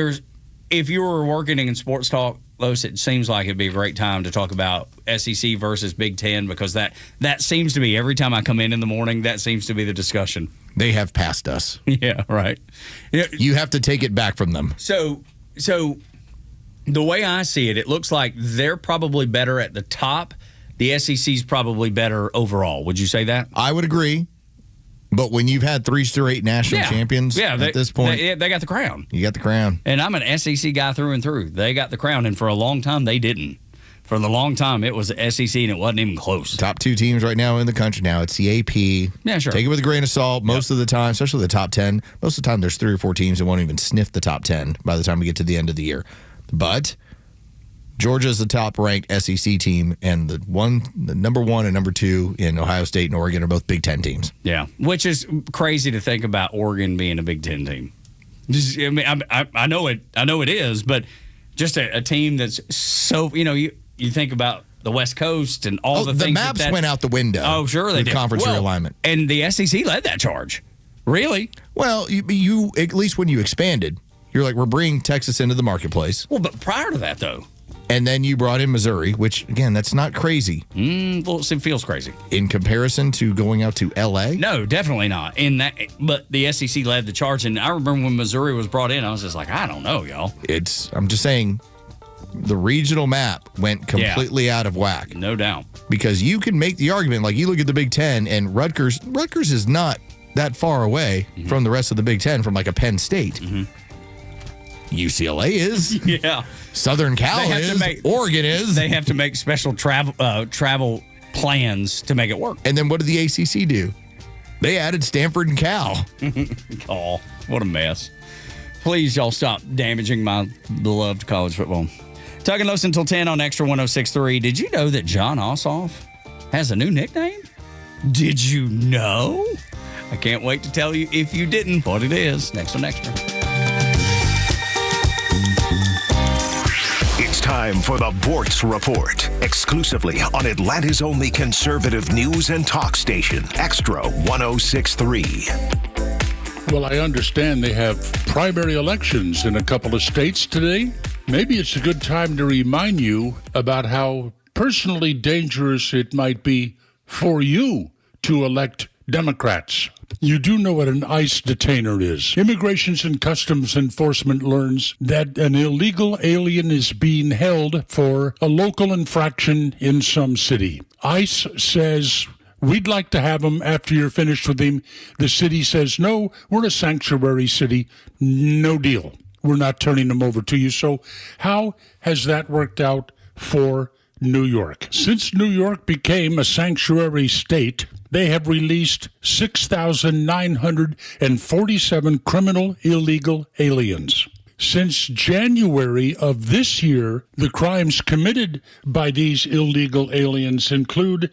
if you were working in sports talk, Los, it seems like it'd be a great time to talk about SEC versus Big Ten, because that seems to be, every time I come in the morning, that seems to be the discussion. They have passed us. Yeah, right. You have to take it back from them. So the way I see it, it looks like they're probably better at the top. The SEC's probably better overall. Would you say that? I would agree. But when you've had 3 straight national champions at this point, they got the crown. You got the crown. And I'm an SEC guy through and through. They got the crown, and for a long time, they didn't. For the long time, it was the SEC, and it wasn't even close. Top 2 teams right now in the country now. It's the AP. Yeah, sure. Take it with a grain of salt. Most of the time, especially the top 10, most of the time there's 3 or 4 teams that won't even sniff the top 10 by the time we get to the end of the year. But Georgia's the top-ranked SEC team, and the number 1 and number 2 in Ohio State and Oregon are both Big Ten teams. Yeah, which is crazy to think about Oregon being a Big Ten team. I mean, I know it is, but just a team that's so you think about the West Coast and all the things. The maps went out the window. Oh, sure they did. Conference realignment, and the SEC led that charge. Really? Well, you at least when you expanded, you're like, we're bringing Texas into the marketplace. Well, but prior to that, though, And then you brought in Missouri, which, again, that's not crazy. Well, it feels crazy. In comparison to going out to L.A.? No, definitely not. But the SEC led the charge, and I remember when Missouri was brought in, I was just like, I don't know, y'all. I'm just saying, the regional map went completely out of whack. No doubt. Because you can make the argument, like you look at the Big Ten, and Rutgers is not that far away from the rest of the Big Ten, from like a Penn State. UCLA is. Yeah. Southern Cal is. Oregon is. They have to make special travel plans to make it work. And then what did the ACC do? They added Stanford and Cal. Oh, what a mess. Please, y'all stop damaging my beloved college football. Tug and Los until 10 on Extra 106.3. Did you know that John Ossoff has a new nickname? Did you know? I can't wait to tell you, if you didn't, what it is. Next on Extra. It's time for the Bortz Report, exclusively on Atlanta's only conservative news and talk station, Extra 106.3. Well, I understand they have primary elections in a couple of states today. Maybe it's a good time to remind you about how personally dangerous it might be for you to elect Democrats. You do know what an ICE detainer is. Immigration and Customs Enforcement learns that an illegal alien is being held for a local infraction in some city. ICE says, we'd like to have him after you're finished with him. The city says, no, we're a sanctuary city. No deal. We're not turning him over to you. So how has that worked out for New York? Since New York became a sanctuary state, they have released 6,947 criminal illegal aliens. Since January of this year, the crimes committed by these illegal aliens include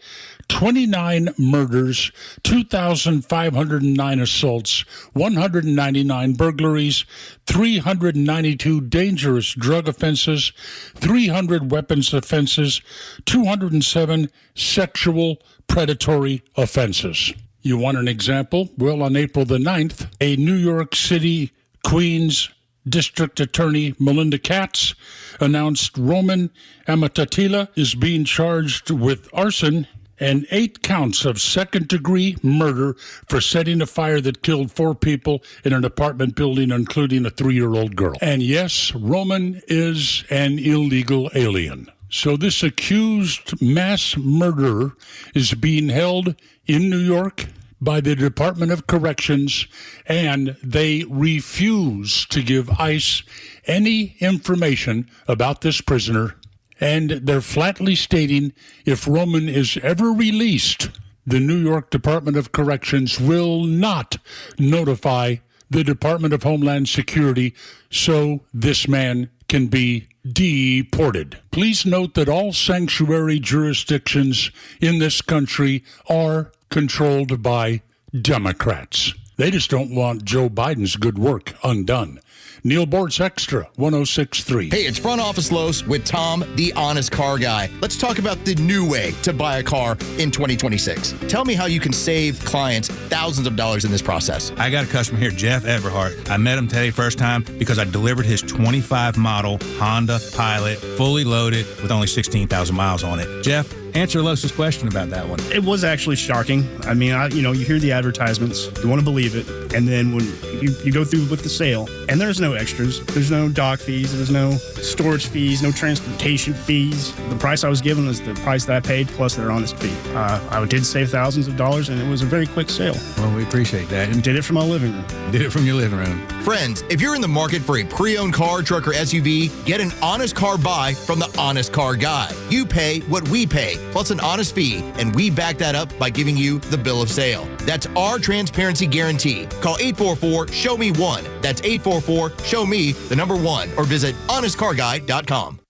29 murders, 2,509 assaults, 199 burglaries, 392 dangerous drug offenses, 300 weapons offenses, 207 sexual predatory offenses. You want an example? Well, on April the 9th, a New York City, Queens District Attorney Melinda Katz announced Roman Amatatila is being charged with arson and 8 counts of second-degree murder for setting a fire that killed 4 people in an apartment building, including a 3-year-old girl. And yes, Roman is an illegal alien. So this accused mass murderer is being held in New York by the Department of Corrections, and they refuse to give ICE any information about this prisoner. And they're flatly stating if Roman is ever released, the New York Department of Corrections will not notify the Department of Homeland Security so this man can be deported. Please note that all sanctuary jurisdictions in this country are controlled by Democrats. They just don't want Joe Biden's good work undone. Neil Bortz Extra, 106.3. Hey, it's Front Office Los with Tom, the honest car guy. Let's talk about the new way to buy a car in 2026. Tell me how you can save clients thousands of dollars in this process. I got a customer here, Jeff Everhart. I met him today first time because I delivered his 25 model Honda Pilot, fully loaded with only 16,000 miles on it. Jeff, answer Los's question about that one. It was actually shocking. I mean, you hear the advertisements, you want to believe it, and then when you go through with the sale, and there's no extras, there's no dock fees, there's no storage fees, no transportation fees. The price I was given was the price that I paid plus their honest fee. I did save thousands of dollars, and it was a very quick sale. Well, we appreciate that. And did it from my living room. Did it from your living room. Friends, if you're in the market for a pre-owned car, truck, or SUV, get an honest car buy from the Honest Car Guy. You pay what we pay, plus an honest fee, and we back that up by giving you the bill of sale. That's our transparency guarantee. Call 844-SHOW-ME-1. That's 844-SHOW-ME-1, or visit honestcarguy.com.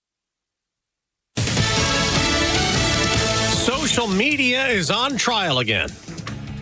Social media is on trial again.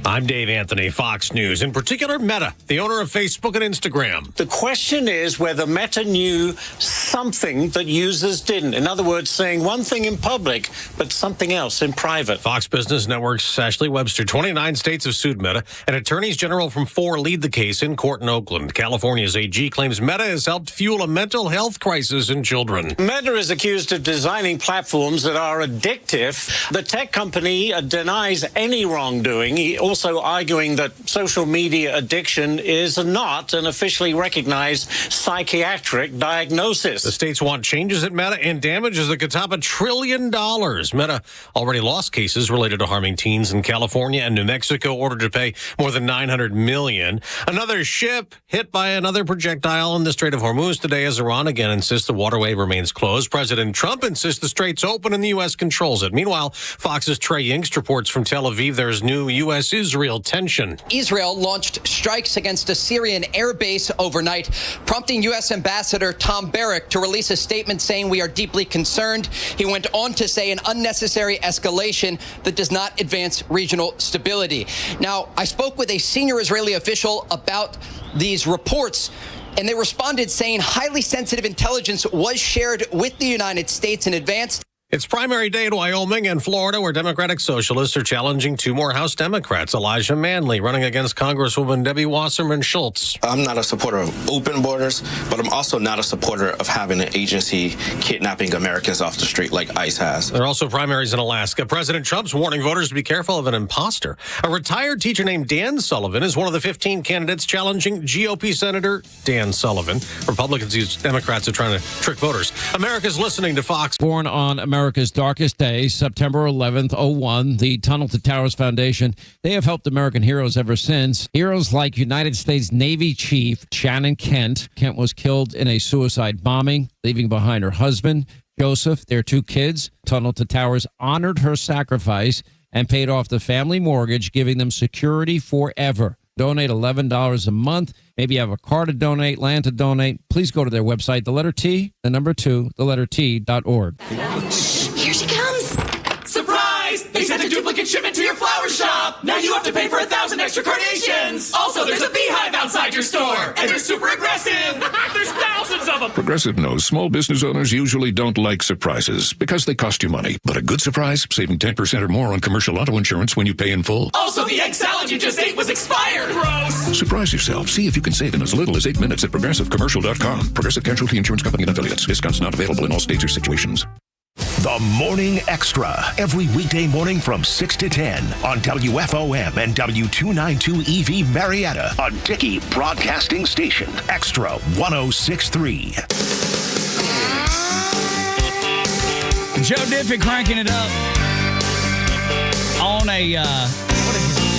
I'm Dave Anthony, Fox News. In particular, Meta, the owner of Facebook and Instagram. The question is whether Meta knew something that users didn't. In other words, saying one thing in public, but something else in private. Fox Business Network's Ashley Webster. 29 states have sued Meta, and attorneys general from 4 lead the case in court in Oakland. California's AG claims Meta has helped fuel a mental health crisis in children. Meta is accused of designing platforms that are addictive. The tech company denies any wrongdoing, also arguing that social media addiction is not an officially recognized psychiatric diagnosis. The states want changes at Meta and damages that could top $1 trillion. Meta already lost cases related to harming teens in California and New Mexico, ordered to pay more than $900 million. Another ship hit by another projectile in the Strait of Hormuz today as Iran again insists the waterway remains closed. President Trump insists the strait's open and the U.S. controls it. Meanwhile, Fox's Trey Yingst reports from Tel Aviv there's new U.S.-Israel tension. Israel launched strikes against a Syrian air base overnight, prompting U.S. Ambassador Tom Barrack to release a statement saying we are deeply concerned. He went on to say an unnecessary escalation that does not advance regional stability. Now, I spoke with a senior Israeli official about these reports, and they responded saying highly sensitive intelligence was shared with the United States in advance. It's primary day in Wyoming and Florida, where Democratic Socialists are challenging 2 more House Democrats. Elijah Manley running against Congresswoman Debbie Wasserman Schultz. I'm not a supporter of open borders, but I'm also not a supporter of having an agency kidnapping Americans off the street like ICE has. There are also primaries in Alaska. President Trump's warning voters to be careful of an imposter. A retired teacher named Dan Sullivan is one of the 15 candidates challenging GOP Senator Dan Sullivan. Republicans use Democrats are trying to trick voters. America's listening to Fox. Born on America's darkest day, September 11th, 01, the Tunnel to Towers Foundation, they have helped American heroes ever since. Heroes like United States Navy Chief Shannon Kent. Kent was killed in a suicide bombing, leaving behind her husband, Joseph, their 2 kids. Tunnel to Towers honored her sacrifice and paid off the family mortgage, giving them security forever. Donate $11 a month. Maybe you have a car to donate, land to donate. Please go to their website, the letter T, the number 2, the letter T.org. Here she comes! Surprise! They sent a duplicate shipment to your flower shop! Now you have to pay for 1,000 extra carnations! Also, there's a beehive outside your store! And they're super aggressive! There's thousands of them! Progressive knows small business owners usually don't like surprises because they cost you money. But a good surprise, saving 10% or more on commercial auto insurance when you pay in full. Also, the egg salad you just ate was expired! Gross! Surprise yourself. See if you can save in as little as 8 minutes at ProgressiveCommercial.com. Progressive Casualty Insurance Company and Affiliates. Discounts not available in all states or situations. The Morning Extra, every weekday morning from 6 to 10 on WFOM and W292 EV Marietta, a Dickey Broadcasting Station. Extra 106.3. Joe Diffie cranking it up on a, what is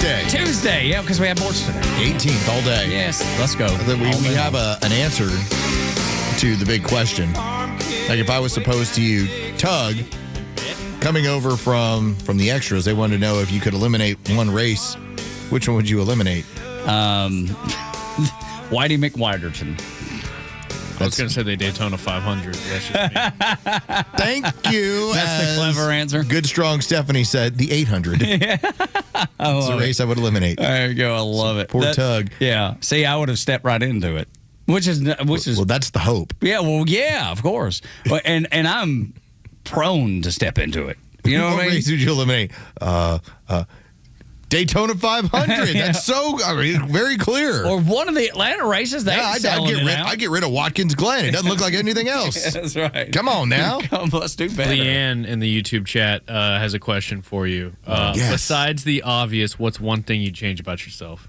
it, Tuesday, yeah, because we have boards today. 18th all day. Yes, let's go. We have an answer to the big question. Like if I was supposed to you, Tug, coming over from the extras, they wanted to know if you could eliminate one race, which one would you eliminate? Whitey McWhiterton. I was going to say the Daytona 500. That's just me. Thank you. That's the clever answer. Good, strong Stephanie said the 800. That's a race I would eliminate. There you go. I love it. Poor Tug. Yeah. See, I would have stepped right into it. Which is well, that's the hope. Yeah, well, yeah, of course. And I'm prone to step into it. You know what I mean? Race would you eliminate? Daytona 500. Yeah. That's so very clear. Or one of the Atlanta races. I'd get rid of Watkins Glen. It doesn't look like anything else. That's right. Come on now. Let's do better. Leanne in the YouTube chat has a question for you. Yes. Besides the obvious, what's one thing you'd change about yourself?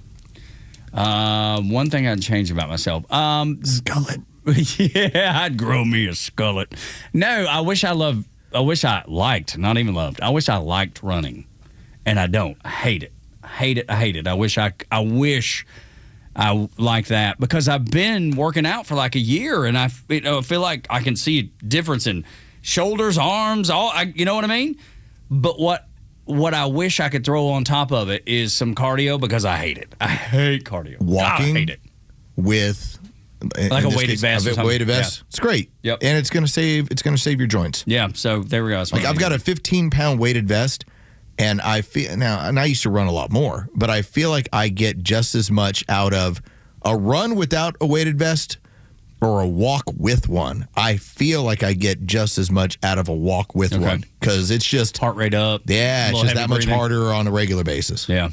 One thing I'd change about myself. Skullet. Yeah, I'd grow me a skullet. No, I wish I liked, not even loved. I wish I liked running. And I don't. I hate it. I wish I like that because I've been working out for like a year and I feel like I can see a difference in shoulders, arms, you know what I mean? But what I wish I could throw on top of it is some cardio because I hate it. I hate cardio. Walking I hate it. With like a weighted vest. Weighted vest. Yeah. It's great. Yep. And it's gonna save your joints. Yeah. So there we go. Like I've got a 15-pound weighted vest. And I feel now, and I used to run a lot more, but I feel like I get just as much out of a run without a weighted vest or a walk with one. I feel like I get just as much out of a walk with one because it's just heart rate up. Yeah, it's just that much breathing. harder on a regular basis. Yeah.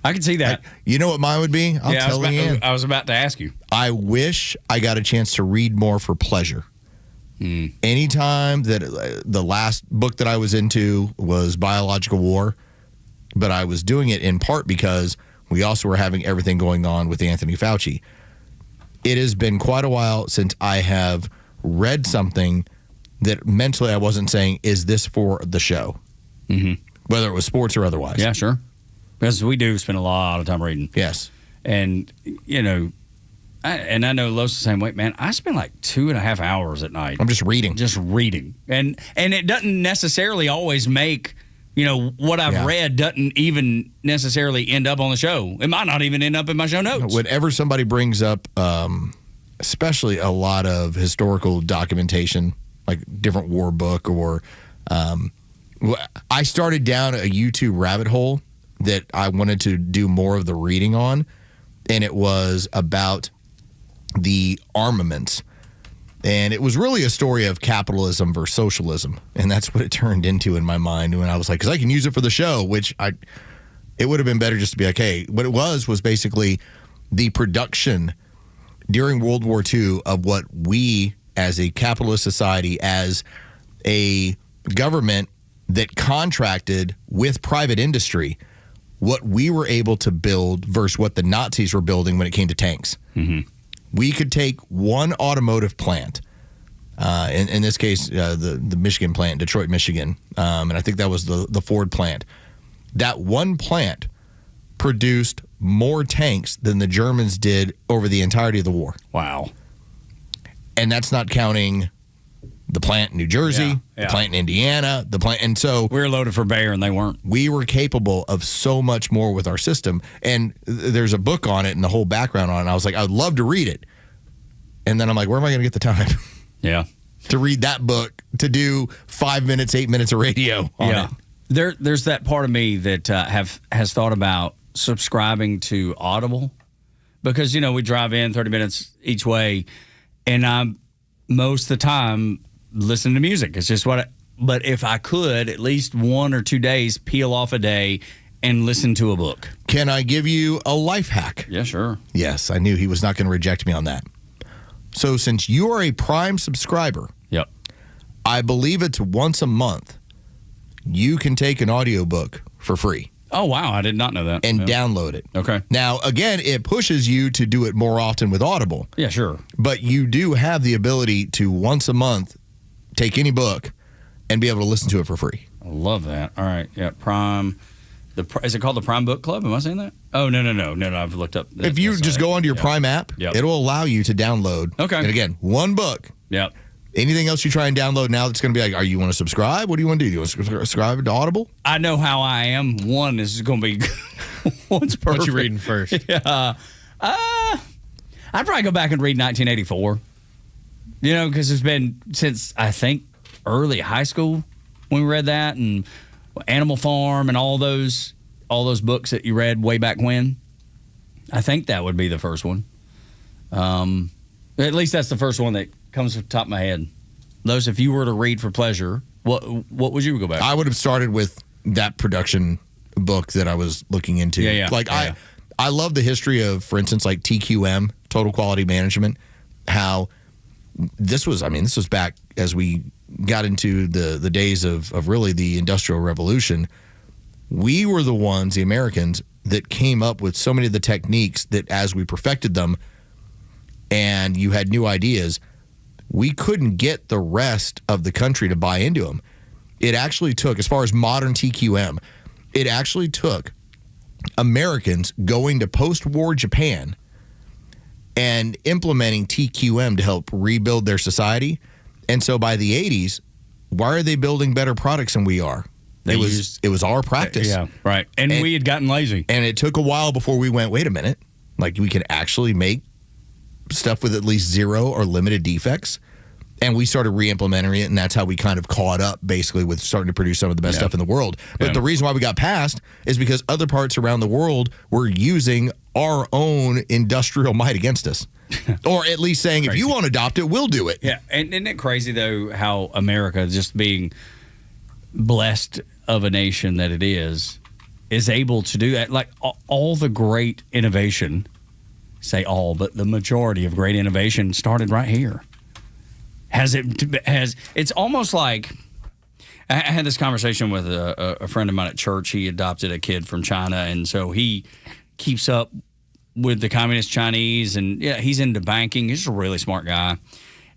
I can see that. You know what mine would be? I'll tell Leanne. I was about to ask you. I wish I got a chance to read more for pleasure. Anytime that the last book that I was into was Biological War, but I was doing it in part because we also were having everything going on with Anthony Fauci. It has been quite a while since I have read something that mentally I wasn't saying, is this for the show? Whether it was sports or otherwise. Yeah, sure. Because we do spend a lot of time reading. Yes. And, you know, I know Los the same way, man. I spend like 2.5 hours at night. I'm just reading. And it doesn't necessarily always make, you know, what I've read doesn't even necessarily end up on the show. It might not even end up in my show notes. Whenever somebody brings up, especially a lot of historical documentation, like different war book or I started down a YouTube rabbit hole that I wanted to do more of the reading on, and it was about the armaments. And it was really a story of capitalism versus socialism. And that's what it turned into in my mind when I was like, because I can use it for the show, which it would have been better just to be like, hey, what it was basically the production during World War II of what we as a capitalist society, as a government that contracted with private industry, what we were able to build versus what the Nazis were building when it came to tanks. We could take one automotive plant, in this case, the Michigan plant, Detroit, Michigan, and I think that was the Ford plant. That one plant produced more tanks than the Germans did over the entirety of the war. Wow. And that's not counting the plant in New Jersey, the plant in Indiana, and so we were loaded for bear and they weren't. We were capable of so much more with our system, and there's a book on it and the whole background on it. And I was like, I would love to read it, and then I'm like, where am I going to get the time? To read that book, to do 5 minutes, 8 minutes of radio on it. There's that part of me that has thought about subscribing to Audible because, you know, we drive in 30 minutes each way, and I'm most of the time listening to music. It's just but if I could, at least 1 or 2 days, peel off a day and listen to a book. Can I give you a life hack? Yeah, sure. Yes, I knew he was not going to reject me on that. So since you are a Prime subscriber, I believe it's once a month, you can take an audiobook for free. Oh, wow. I did not know that. And download it. Okay. Now, again, it pushes you to do it more often with Audible. Yeah, sure. But you do have the ability to once a month take any book and be able to listen to it for free. I love that. All right. Yeah, Prime. Is it called the Prime Book Club? Am I saying that? Oh, no. I've looked up. If you just go onto your Prime app, it'll allow you to download. Okay. And again, one book. Yep. Anything else you try and download now that's going to be like, you want to subscribe? What do you want to do? Do you want to subscribe to Audible? I know how I am. One is going to be one's perfect. What you reading first? Yeah. I'd probably go back and read 1984. You know, because it's been since, I think, early high school when we read that, and Animal Farm and all those books that you read way back when. I think that would be the first one. At least that's the first one that comes to the top of my head. Those, if you were to read for pleasure, what would you go back to? I would have started with that production book that I was looking into. I love the history of, for instance, like TQM, Total Quality Management, how this was back as we got into the days of really the Industrial Revolution. We were the ones, the Americans, that came up with so many of the techniques that as we perfected them and you had new ideas, we couldn't get the rest of the country to buy into them. It actually took, as far as modern TQM, it actually took Americans going to post-war Japan and implementing TQM to help rebuild their society. And so by the 80s, why are they building better products than we are? It was our practice. Yeah, right. And we had gotten lazy. And it took a while before we went, wait a minute, like we can actually make stuff with at least 0 or limited defects. And we started re-implementing it, and that's how we kind of caught up, basically, with starting to produce some of the best stuff in the world. But the reason why we got passed is because other parts around the world were using our own industrial might against us. Or at least saying, if you want to adopt it, we'll do it. Yeah, and isn't it crazy, though, how America, just being blessed of a nation that it is able to do that? Like, all the great innovation, say all, but the majority of great innovation started right here. It's almost like, I had this conversation with a friend of mine at church. He adopted a kid from China, and so he keeps up with the communist Chinese, and he's into banking. He's a really smart guy.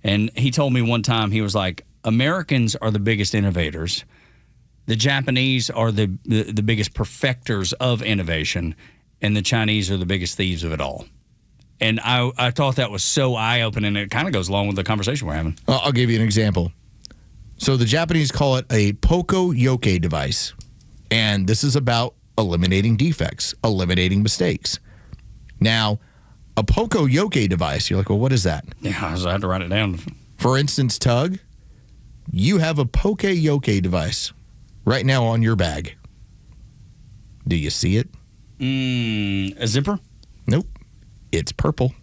And he told me one time, he was like, Americans are the biggest innovators. The Japanese are the biggest perfecters of innovation, and the Chinese are the biggest thieves of it all. And I thought that was so eye-opening. It kind of goes along with the conversation we're having. I'll give you an example. So the Japanese call it a Poko Yoke device. And this is about eliminating defects, eliminating mistakes. Now, a Poko Yoke device, you're like, well, what is that? Yeah, I had to write it down. For instance, Tug, you have a Poke Yoke device right now on your bag. Do you see it? A zipper? Nope. It's purple.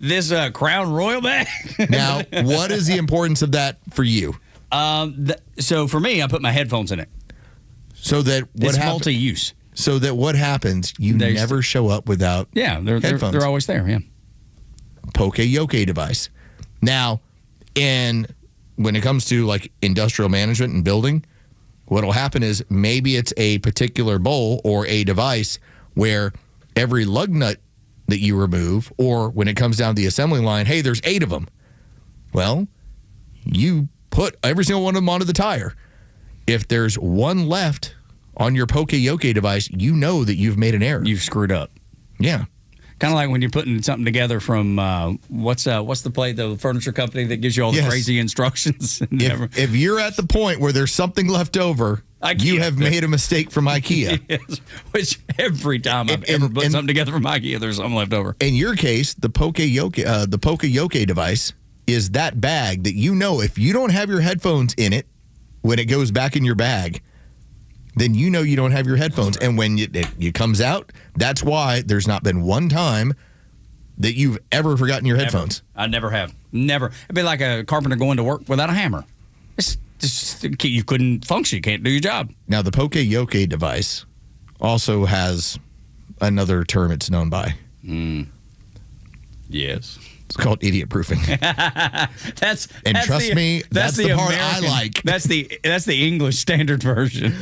This Crown Royal bag? Now, what is the importance of that for you? So for me, I put my headphones in it. So that it's multi-use. So that what happens, you never show up without headphones. They're always there, yeah. Poke Yoke device. Now, when it comes to like industrial management and building, what'll happen is maybe it's a particular bowl or a device where every lug nut that you remove, or when it comes down the assembly line, hey, there's 8 of them. Well, you put every single one of them onto the tire. If there's one left on your Poke Yoke device, you know that you've made an error. You've screwed up. Yeah. Kind of like when you're putting something together from, what's the furniture company that gives you all the crazy instructions? If you're at the point where there's something left over, you have made a mistake from IKEA. Yes, which every time I've ever put something together from IKEA, there's something left over. In your case, the Poke Yoke device is that bag that you know if you don't have your headphones in it when it goes back in your bag, then you know you don't have your headphones. And when it comes out, that's why there's not been one time that you've ever forgotten your headphones. I never have. Never. It'd be like a carpenter going to work without a hammer. It's just, you couldn't function. You can't do your job. Now, the Poke Yoke device also has another term it's known by. Yes. It's called idiot proofing. Trust me, that's the part I like. That's the English standard version.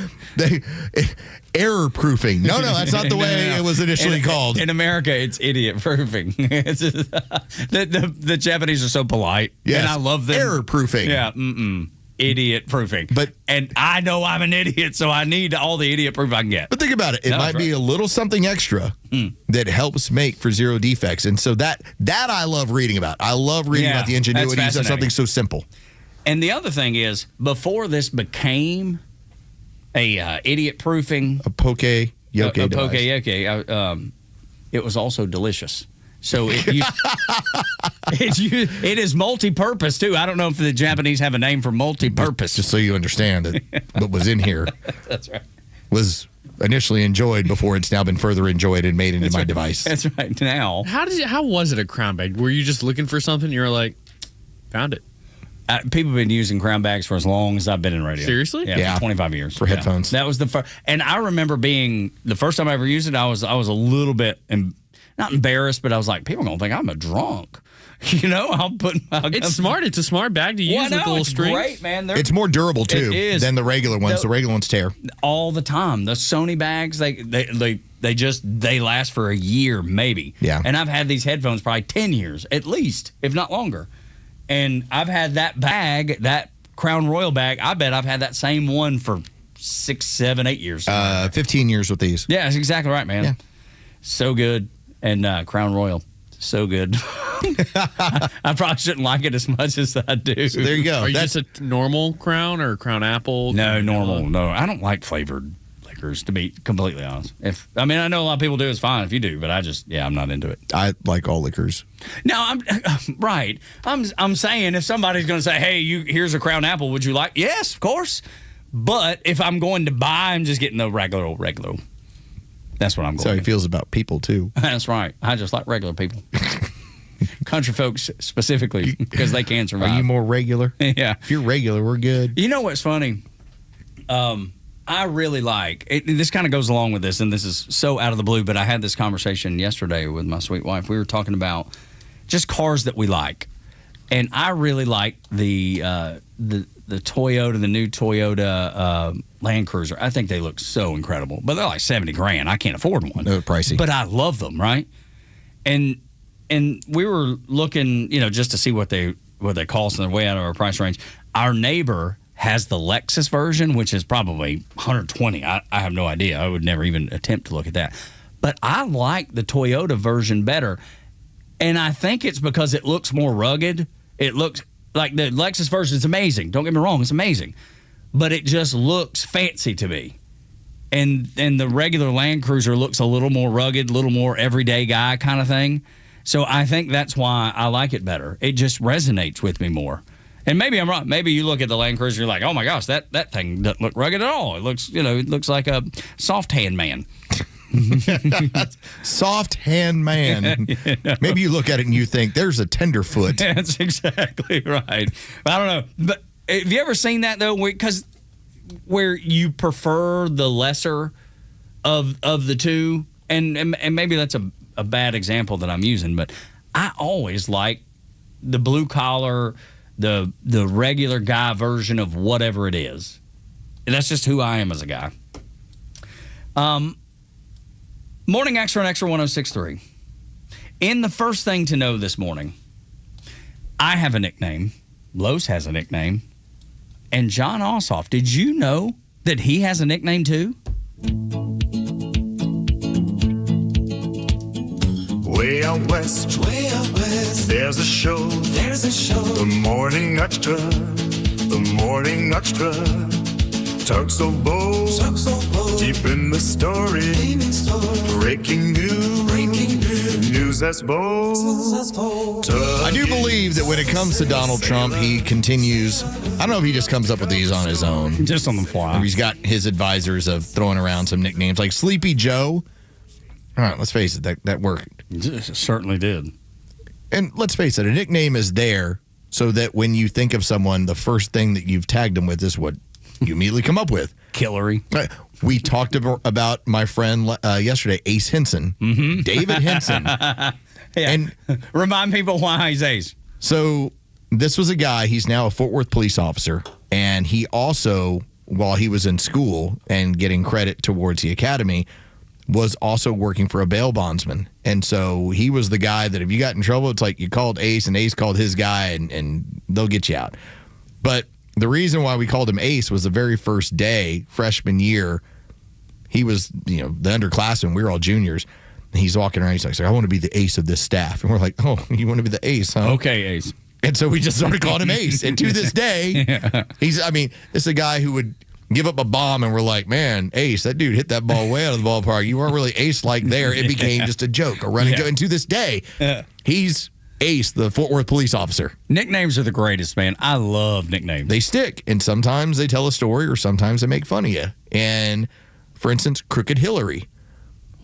Error proofing. No, that's not the way it was initially called. In America, it's idiot proofing. The Japanese are so polite. Yes. And I love them. Error proofing. Yeah. Idiot proofing. And I know I'm an idiot, so I need all the idiot proof I can get. But think about it. It might be a little something extra that helps make for zero defects. And so that I love reading about. I love reading about the ingenuities of something so simple. And the other thing is, before this became a idiot proofing, a Poke Yoke device. Poke Yoke, it was also delicious. So it is multi-purpose too. I don't know if the Japanese have a name for multi-purpose. Just so you understand that what was in here that's right. was initially enjoyed before it's now been further enjoyed and made into my device. That's right. Now, how was it a crown bag? Were you just looking for something? You were like, found it. People have been using crown bags for as long as I've been in radio. Seriously? Yeah, for 25 years. For headphones. That was the first. And I remember being the first time I ever used it. I was a little bit not embarrassed, but I was like, people are going to think I'm a drunk. You know, it's smart. It's a smart bag to use with the little strings. Great, man. It's more durable too than the regular ones. The regular ones tear all the time. The Sony bags, they last for a year maybe. Yeah. And I've had these headphones probably 10 years at least, if not longer. And I've had that bag, that Crown Royal bag. I bet I've had that same one for 6, 7, 8 years. 15 years with these. Yeah, that's exactly right, man. Yeah. So good. And Crown Royal, so good. I probably shouldn't like it as much as I do. So there you go. Are you just a normal Crown or Crown Apple? No, normal. No, I don't like flavored liquors, to be completely honest. I know a lot of people do. It's fine if you do, but I'm not into it. I like all liquors. No, I'm right. I'm saying if somebody's going to say, "Hey, here's a Crown Apple, would you like?" Yes, of course. But if I'm going to buy, I'm just getting the regular. That's what I'm going. That's how he feels about people too. That's right. I just like regular people. Country folks specifically, because they can survive. Are you more regular? Yeah. If you're regular, we're good. You know what's funny? I really like it. This kind of goes along with this, and this is so out of the blue, but I had this conversation yesterday with my sweet wife. We were talking about just cars that we like, and I really like the Toyota, the new Toyota Land Cruiser. I think they look so incredible, but they're like $70,000. I can't afford one. They're pricey, but I love them, right? And we were looking, just to see what they cost, and they're way out of our price range. Our neighbor has the Lexus version, which is probably $120,000. I have no idea. I would never even attempt to look at that. But I like the Toyota version better, and I think it's because it looks more rugged. It looks like the Lexus version is amazing. Don't get me wrong, it's amazing, but it just looks fancy to me. And the regular Land Cruiser looks a little more rugged, a little more everyday guy kind of thing. So I think that's why I like it better. It just resonates with me more. And maybe I'm wrong. Maybe you look at the Land Cruiser, you're like, oh my gosh, that thing doesn't look rugged at all. It looks like a soft hand man. Soft hand man. Maybe you look at it and you think there's a tenderfoot. That's exactly right. I don't know. But have you ever seen that though? Because where you prefer the lesser of the two, and maybe that's a bad example that I'm using, but I always like the blue collar, the regular guy version of whatever it is. And that's just who I am as a guy. Morning Xtra on Xtra 106.3. In the first thing to know this morning, I have a nickname. Los has a nickname. And John Ossoff, did you know that he has a nickname too? Way out west, there's a show, the Morning Xtra, Tug Los, deep in the story, breaking news that's bold. I do believe that when it comes to Donald Trump, he continues. I don't know if he just comes up with these on his own, just on the fly. Or he's got his advisors of throwing around some nicknames like Sleepy Joe. All right, let's face it, that worked. It certainly did. And let's face it, a nickname is there so that when you think of someone, the first thing that you've tagged them with is what you immediately come up with. Killery. We talked about my friend yesterday, Ace Henson. Mm-hmm. David Henson. Yeah. And remind people why he's Ace. So this was a guy, he's now a Fort Worth police officer, and he also, while he was in school and getting credit towards the academy, was also working for a bail bondsman. And so he was the guy that if you got in trouble, it's like you called Ace and Ace called his guy and they'll get you out. But the reason why we called him Ace was the very first day, freshman year, he was, the underclassmen, we were all juniors. And he's walking around, he's like, I want to be the ace of this staff. And we're like, oh, you want to be the ace, huh? Okay, Ace. And so we just started calling him Ace. And to this day, this is a guy who would give up a bomb, and we're like, man, Ace, that dude hit that ball way out of the ballpark. You weren't really Ace-like there. It became just a joke, a running joke. And to this day, he's Ace, the Fort Worth police officer. Nicknames are the greatest, man. I love nicknames. They stick, and sometimes they tell a story, or sometimes they make fun of you. And, for instance, Crooked Hillary.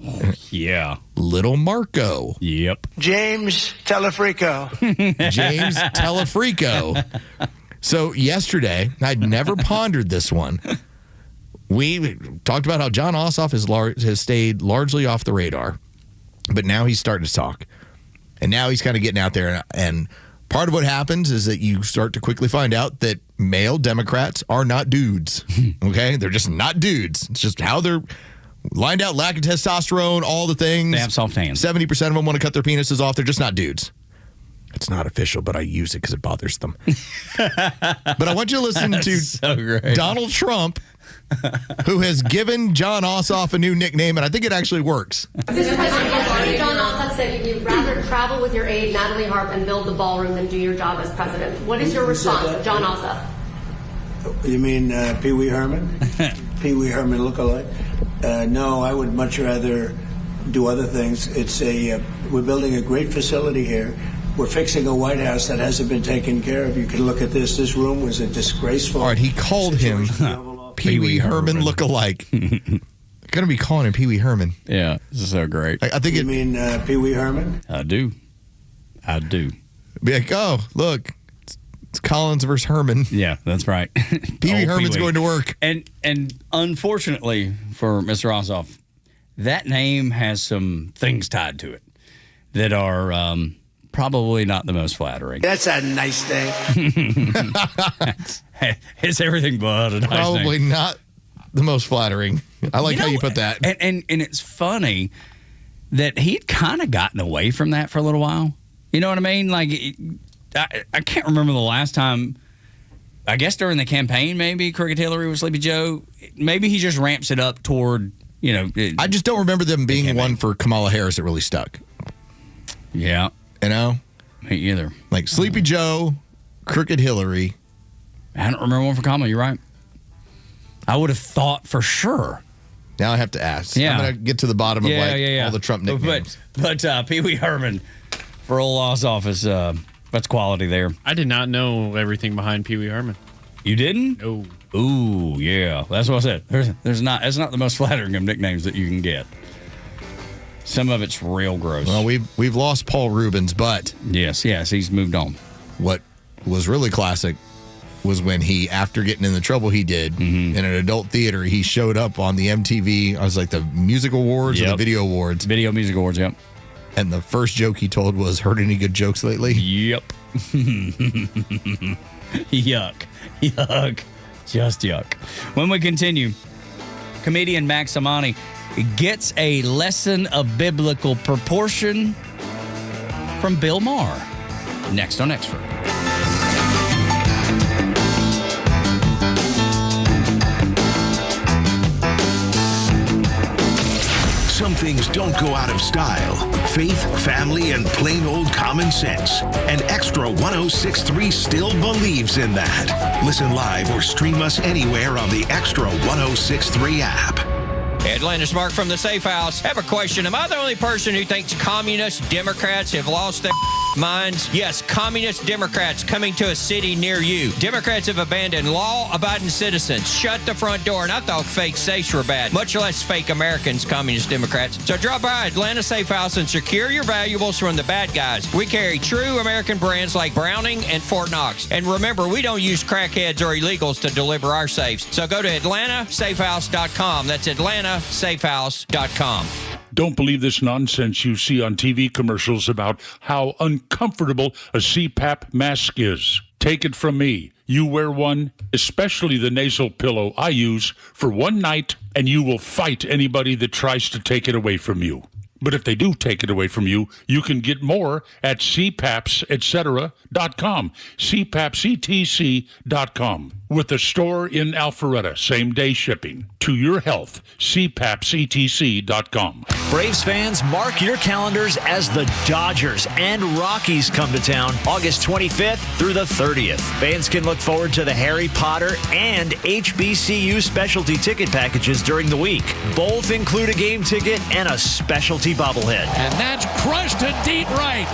Oh, yeah. Little Marco. Yep. James Telefrico. James Telefrico. So yesterday, I'd never pondered this one. We talked about how John Ossoff has stayed largely off the radar, but now he's starting to talk. And now he's kind of getting out there. And part of what happens is that you start to quickly find out that male Democrats are not dudes. Okay? They're just not dudes. It's just how they're lined out, lack of testosterone, all the things. They have soft hands. 70% of them want to cut their penises off. They're just not dudes. It's not official, but I use it because it bothers them. But I want you to listen to Donald Trump, who has given John Ossoff a new nickname, and I think it actually works. Mr. President, John Ossoff said you'd rather travel with your aide, Natalie Harp, and build the ballroom than do your job as president. What is your response, John Ossoff? You mean Pee Wee Herman? Pee Wee Herman lookalike? No, I would much rather do other things. We're building a great facility here. We're fixing a White House that hasn't been taken care of. You can look at this. This room was a disgraceful. All right, he called him Pee Wee Herman look-alike. Going to be calling him Pee Wee Herman. Yeah, this is so great. I think you mean Pee Wee Herman? I do. Be like, oh, look, it's Collins versus Herman. Yeah, that's right. Pee Wee Herman's going to work. And unfortunately for Mr. Ossoff, that name has some things tied to it that are probably not the most flattering. That's a nice thing. It's everything but a nice Probably name. not the most flattering. I like how you put that. And it's funny that he'd kind of gotten away from that for a little while. You know what I mean? Like, I can't remember the last time. I guess during the campaign, maybe Crooked Hillary was Sleepy Joe. Maybe he just ramps it up toward, I just don't remember them being one for Kamala Harris that really stuck. Yeah. You know? Me either. Like Sleepy Joe, Crooked Hillary. I don't remember one for Kamala. You're right. I would have thought for sure. Now I have to ask. Yeah. I'm going to get to the bottom of all the Trump nicknames. But Pee Wee Herman for old Ossoff is that's quality there. I did not know everything behind Pee Wee Herman. You didn't? No. Ooh, yeah. That's what I said. There's not. It's not the most flattering of nicknames that you can get. Some of it's real gross. Well, we've lost Paul Rubens, but yes, he's moved on. What was really classic was when he, after getting in the trouble he did in an adult theater, he showed up on the MTV. I was like the Music Awards or the Video Awards. Video Music Awards, yep. And the first joke he told was, "Heard any good jokes lately?" Yep. Yuck. Just yuck. When we continue, comedian Max Amani gets a lesson of biblical proportion from Bill Maher. Next on Extra. Some things don't go out of style. Faith, family, and plain old common sense. And Extra 106.3 still believes in that. Listen live or stream us anywhere on the Extra 106.3 app. Atlantis Mark from the Safe House. I have a question. Am I the only person who thinks communist Democrats have lost their minds? Yes, communist Democrats coming to a city near you. Democrats have abandoned law-abiding citizens, shut the front door, and I thought fake safes were bad, much less fake Americans, communist Democrats. So drop by Atlanta Safe House and secure your valuables from the bad guys. We carry true American brands like Browning and Fort Knox. And remember, we don't use crackheads or illegals to deliver our safes. So go to AtlantaSafehouse.com. That's AtlantaSafehouse.com. Don't believe this nonsense you see on TV commercials about how uncomfortable a CPAP mask is. Take it from me. You wear one, especially the nasal pillow I use, for one night, and you will fight anybody that tries to take it away from you. But if they do take it away from you, you can get more at cpapsetcetera.com, cpapsetc.com, with a store in Alpharetta, same-day shipping. To your health, cpapsetc.com. Braves fans, mark your calendars as the Dodgers and Rockies come to town August 25th through the 30th. Fans can look forward to the Harry Potter and HBCU specialty ticket packages during the week. Both include a game ticket and a specialty bobblehead. And that's crushed to deep right.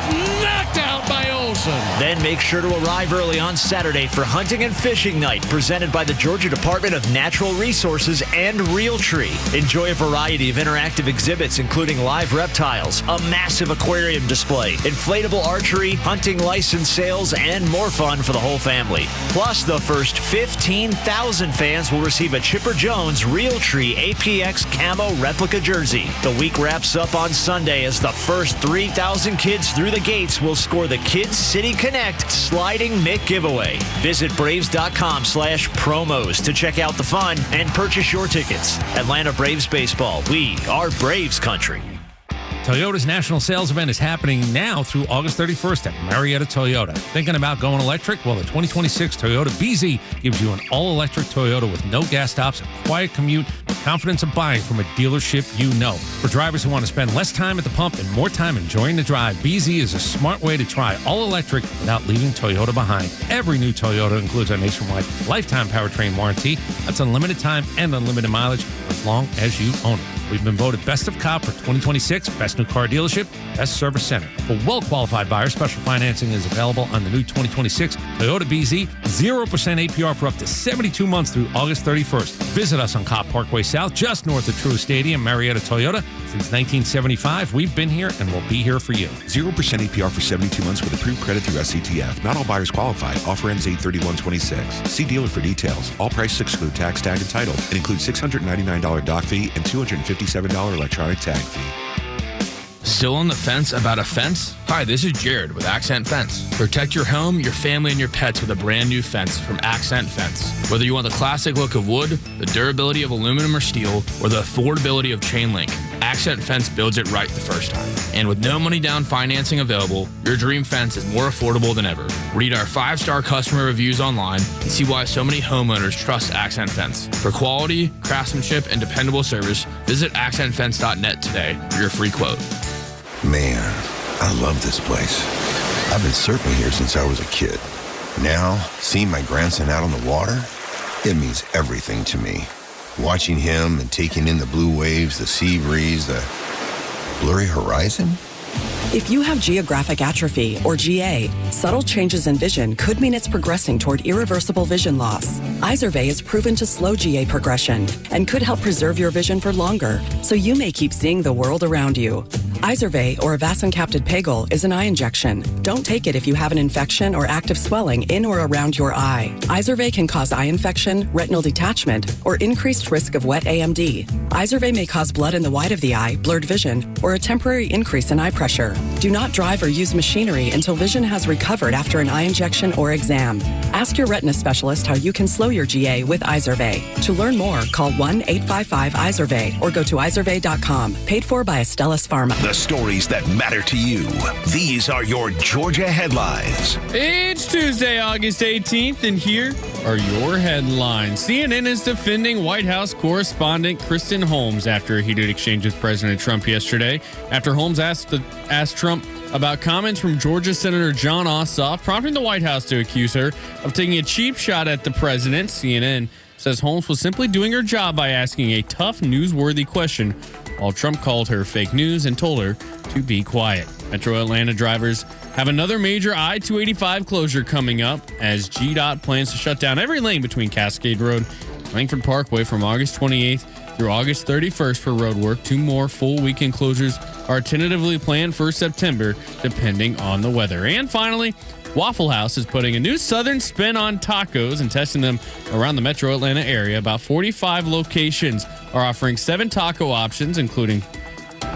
Knocked out by Olsen. Then make sure to arrive early on Saturday for Hunting and Fishing Night, presented by the Georgia Department of Natural Resources and Realtree. Enjoy a variety of interactive exhibits, including live reptiles, a massive aquarium display, inflatable archery, hunting license sales, and more fun for the whole family. Plus, the first 15,000 fans will receive a Chipper Jones Realtree APX Camo replica jersey. The week wraps up on Sunday as the first 3,000 kids through the gates will score the Kids City Connect Sliding Mick giveaway. Visit Braves.com/promos to check out the fun and purchase your tickets. Atlanta Braves Baseball. We are Braves country. Toyota's national sales event is happening now through August 31st at Marietta Toyota. Thinking about going electric? Well, the 2026 Toyota BZ gives you an all-electric Toyota with no gas stops, a quiet commute, confidence of buying from a dealership you know. For drivers who want to spend less time at the pump and more time enjoying the drive, BZ is a smart way to try all electric without leaving Toyota behind. Every new Toyota includes a nationwide lifetime powertrain warranty. That's unlimited time and unlimited mileage for as long as you own it. We've been voted Best of COP for 2026, Best New Car Dealership, Best Service Center. For well-qualified buyers, special financing is available on the new 2026 Toyota BZ, 0% APR for up to 72 months through August 31st. Visit us on Cobb Parkway South, just north of Truist Stadium, Marietta Toyota. Since 1975, we've been here and we'll be here for you. 0% APR for 72 months with approved credit through SCTF. Not all buyers qualify. Offer ends 8/31/26. See dealer for details. All prices exclude tax, tag, and title. It includes $699 dock fee and $257 electronic tag fee. Still on the fence about a fence? Hi, this is Jared with Accent Fence. Protect your home, your family, and your pets with a brand new fence from Accent Fence. Whether you want the classic look of wood, the durability of aluminum or steel, or the affordability of chain link, Accent Fence builds it right the first time. And with no money down financing available, your dream fence is more affordable than ever. Read our 5-star customer reviews online and see why so many homeowners trust Accent Fence. For quality, craftsmanship, and dependable service, visit accentfence.net today for your free quote. Man, I love this place. I've been surfing here since I was a kid. Now, seeing my grandson out on the water, it means everything to me. Watching him and taking in the blue waves, the sea breeze, the blurry horizon. If you have geographic atrophy, or GA, subtle changes in vision could mean it's progressing toward irreversible vision loss. Izervay is proven to slow GA progression and could help preserve your vision for longer, so you may keep seeing the world around you. Izervay, or avacincaptad pegol, is an eye injection. Don't take it if you have an infection or active swelling in or around your eye. Izervay can cause eye infection, retinal detachment, or increased risk of wet AMD. Izervay may cause blood in the white of the eye, blurred vision, or a temporary increase in eye pressure. Do not drive or use machinery until vision has recovered after an eye injection or exam. Ask your retina specialist how you can slow your GA with Izervay. To learn more, call 1-855-IZERVAY or go to izervay.com. Paid for by Astellas Pharma. The stories that matter to you. These are your Georgia headlines. It's Tuesday, August 18th, and here are your headlines. CNN is defending White House correspondent Kristen Holmes after a heated exchange with President Trump yesterday. After Holmes asked Trump about comments from Georgia Senator John Ossoff, prompting the White House to accuse her of taking a cheap shot at the president. CNN says Holmes was simply doing her job by asking a tough, newsworthy question, while Trump called her fake news and told her to be quiet. Metro Atlanta drivers have another major I-285 closure coming up as GDOT plans to shut down every lane between Cascade Road and Langford Parkway from August 28th through August 31st for road work. 2 more full weekend closures are tentatively planned for September, depending on the weather. And finally, Waffle House is putting a new southern spin on tacos and testing them around the Metro Atlanta area. About 45 locations are offering 7 taco options, including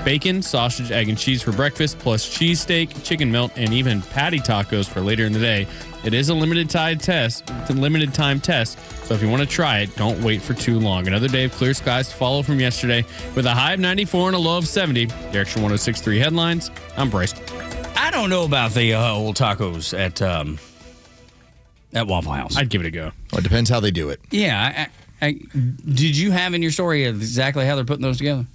bacon, sausage, egg, and cheese for breakfast, plus cheesesteak, chicken melt, and even patty tacos for later in the day. It is a limited time test, so if you want to try it, don't wait for too long. Another day of clear skies to follow from yesterday with a high of 94 and a low of 70. The Extra 106.3 headlines. I'm Bryce. I don't know about the old tacos at Waffle House. I'd give it a go. Well, it depends how they do it. Yeah. Did you have in your story exactly how they're putting those together?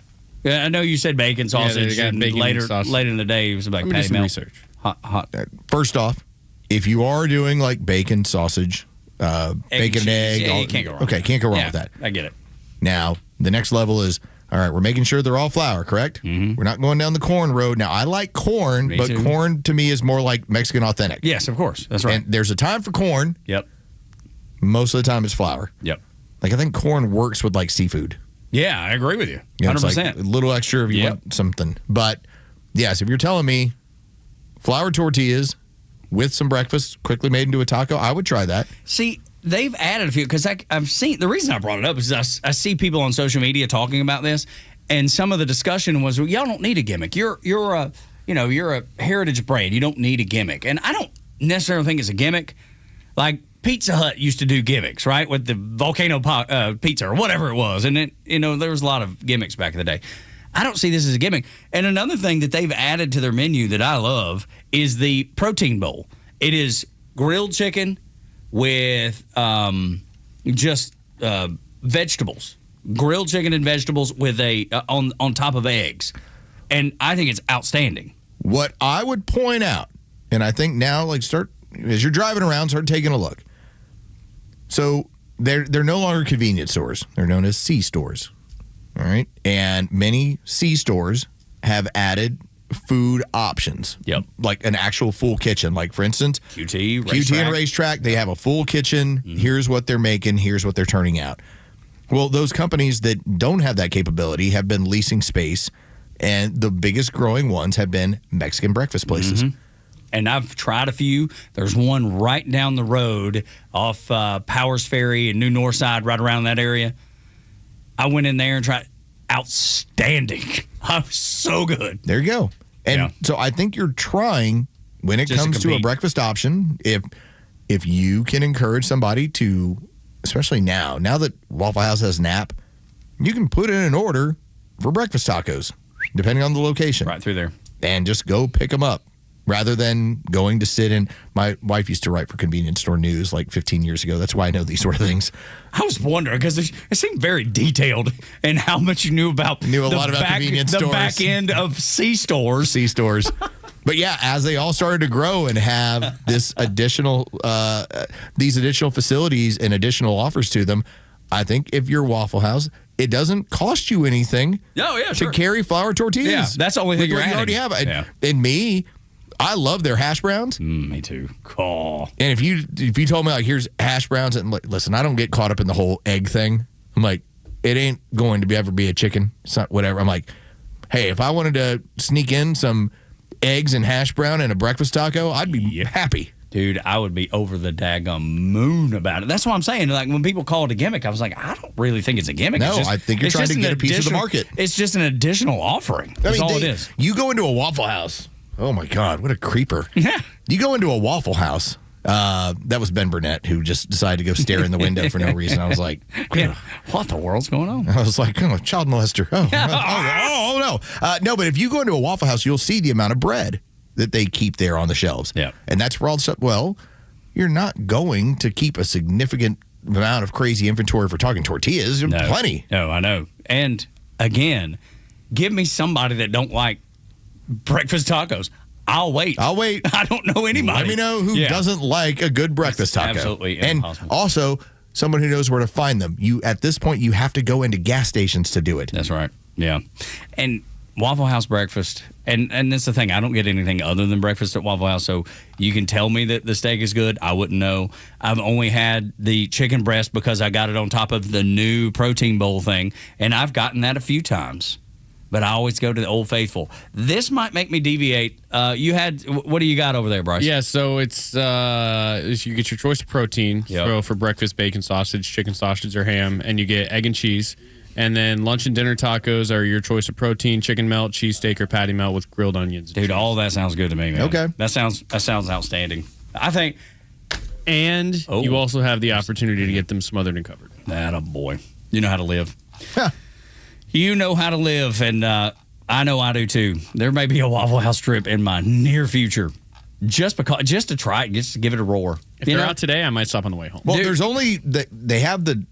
Yeah, I know you said bacon, sausage, got and bacon later and sausage. in the day it was like Let me do patty some melt. research. Hot. First off, if you are doing like bacon, sausage, bacon and egg, Yeah, you can't go wrong. Okay, can't go wrong Yeah, with that. I get it. Now, the next level is, all right, we're making sure they're all flour, correct? Mm-hmm. We're not going down the corn road. Now, I like corn, Me but too. corn to me is more like Mexican authentic. Yes, of course. That's right. And there's a time for corn. Yep. Most of the time it's flour. Yep. Like, I think corn works with like seafood. Yeah, I agree with you. You know, 100%. it's like a little extra if you want something. But, yes, if you're telling me flour tortillas with some breakfast quickly made into a taco, I would try that. See, they've added a few because I've seen the reason I brought it up is I see people on social media talking about this, and some of the discussion was, well, y'all don't need a gimmick. You're a heritage brand. You don't need a gimmick, and I don't necessarily think it's a gimmick. Like Pizza Hut used to do gimmicks, right, with the volcano pizza or whatever it was, and there was a lot of gimmicks back in the day. I don't see this as a gimmick. And another thing that they've added to their menu that I love is the protein bowl. It is grilled chicken with just vegetables. grilled chicken and vegetables with a on top of eggs, and I think it's outstanding. What I would point out, and I think now, like, start as you're driving around, start taking a look. So they're no longer convenience stores; they're known as C stores. All right, and many C stores have added food options. Yep. Like an actual full kitchen. Like, for instance, QT and Racetrack, they have a full kitchen. Mm-hmm. Here's what they're making. Here's what they're turning out. Well, those companies that don't have that capability have been leasing space, and the biggest growing ones have been Mexican breakfast places. Mm-hmm. And I've tried a few. There's one right down the road off Powers Ferry and New Northside, right around that area. I went in there and tried. Outstanding. So good. There you go. And so I think you're trying, when it comes to a breakfast option, if you can encourage somebody to, especially now that Waffle House has an app, you can put in an order for breakfast tacos, depending on the location. Right through there. And just go pick them up. Rather than going to sit in. My wife used to write for Convenience Store News like 15 years ago. That's why I know these sort of things. I was wondering because it seemed very detailed in how much you knew about convenience stores. The back end of C stores. But yeah, as they all started to grow and have this these additional facilities and additional offers to them, I think if you're Waffle House, it doesn't cost you anything to carry flour tortillas. Yeah, that's the only thing you you're already have. And me, I love their hash browns. Me too. Cool. And if you told me, like, here's hash browns, and like, listen, I don't get caught up in the whole egg thing. I'm like, it ain't going to ever be a chicken. It's not whatever. I'm like, hey, if I wanted to sneak in some eggs and hash brown and a breakfast taco, I'd be happy. Dude, I would be over the daggum moon about it. That's what I'm saying. Like, when people call it a gimmick, I was like, I don't really think it's a gimmick. No, I think you're trying to get a piece of the market. It's just an additional offering. That's all it is. You go into a Waffle House. Oh, my God. What a creeper. Yeah. You go into a Waffle House. That was Ben Burnett, who just decided to go stare in the window for no reason. I was like, what the world's going on? I was like, oh, child molester. Oh, no. No, but if you go into a Waffle House, you'll see the amount of bread that they keep there on the shelves. Yeah. And that's for all the stuff. Well, you're not going to keep a significant amount of crazy inventory for talking tortillas. No. Plenty. No, I know. And again, give me somebody that don't like breakfast tacos. I'll wait. I don't know anybody. Let me know who doesn't like a good breakfast taco. Absolutely And impossible. also, someone who knows where to find them. At this point, you have to go into gas stations to do it. That's right. Yeah. And Waffle House breakfast, and that's the thing. I don't get anything other than breakfast at Waffle House, so you can tell me that the steak is good. I wouldn't know. I've only had the chicken breast because I got it on top of the new protein bowl thing, and I've gotten that a few times. But I always go to the Old Faithful. This might make me deviate. What do you got over there, Bryce? Yeah, so it's you get your choice of protein. Yep. So for breakfast, bacon sausage, chicken sausage, or ham, and you get egg and cheese. And then lunch and dinner tacos are your choice of protein, chicken melt, cheesesteak, or patty melt with grilled onions. Dude, all that sounds good to me, man. Okay. That sounds outstanding. I think. And you also have the opportunity to get them smothered and covered. That a boy. You know how to live. You know how to live, and I know I do too. There may be a Waffle House trip in my near future, just to try it, just to give it a roar. If they're out today, I might stop on the way home. Well, there's only they have the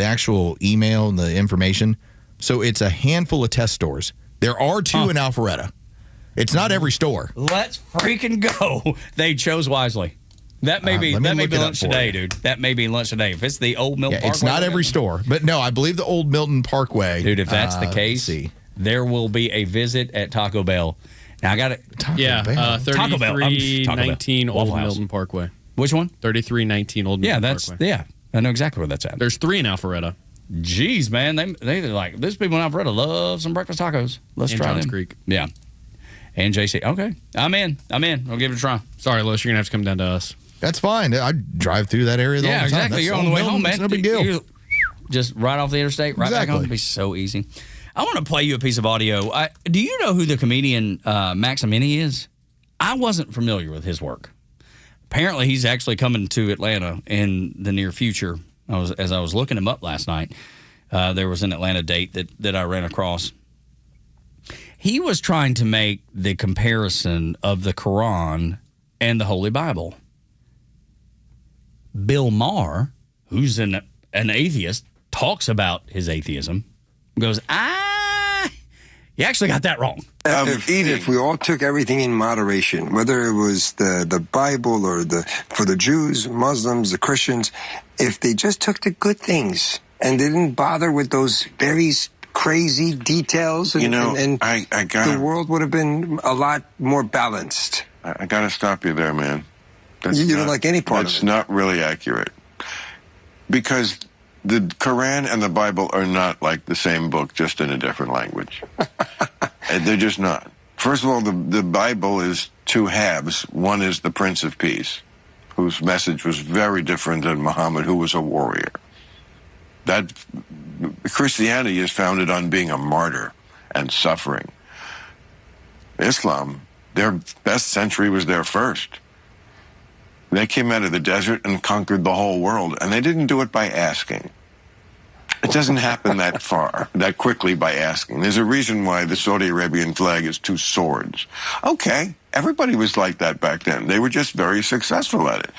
actual email and the information, so it's a handful of test stores. There are 2 in Alpharetta. It's not every store. Let's freaking go! They chose wisely. That may be lunch today, dude. That may be lunch today. If it's the Old Milton Parkway. It's not every store. But no, I believe the Old Milton Parkway. Dude, if that's the case, there will be a visit at Taco Bell. Now, I got it. Taco Bell. 3319 Old Milton Parkway. Which one? 3319 Old Milton Parkway. Yeah, I know exactly where that's at. There's 3 in Alpharetta. Jeez, man. They're like, these people in Alpharetta love some breakfast tacos. Let's try Johns them. Creek. Yeah. And JC. Okay. I'm in. I'll give it a try. Sorry, Los, you're going to have to come down to us. That's fine. I drive through that area all the time. Exactly. You're on the way home, man. It's no big deal. Just right off the interstate, right back home. It'd be so easy. I want to play you a piece of audio. Do you know who the comedian Maximini is? I wasn't familiar with his work. Apparently, he's actually coming to Atlanta in the near future. As I was looking him up last night, there was an Atlanta date that I ran across. He was trying to make the comparison of the Quran and the Holy Bible. Bill Maher, who's an atheist, talks about his atheism, goes, you actually got that wrong. If we all took everything in moderation, whether it was the Bible or for the Jews, Muslims, the Christians, if they just took the good things and they didn't bother with those very crazy details, and the world would have been a lot more balanced. I got to stop you there, man. You don't like any part of it. That's not really accurate. Because the Quran and the Bible are not like the same book, just in a different language. They're just not. First of all, the Bible is two halves. One is the Prince of Peace, whose message was very different than Muhammad, who was a warrior. That Christianity is founded on being a martyr and suffering. Islam, their best century was their first. They came out of the desert and conquered the whole world, and they didn't do it by asking. It doesn't happen that quickly by asking. There's a reason why the Saudi Arabian flag is two swords. Okay, everybody was like that back then. They were just very successful at it.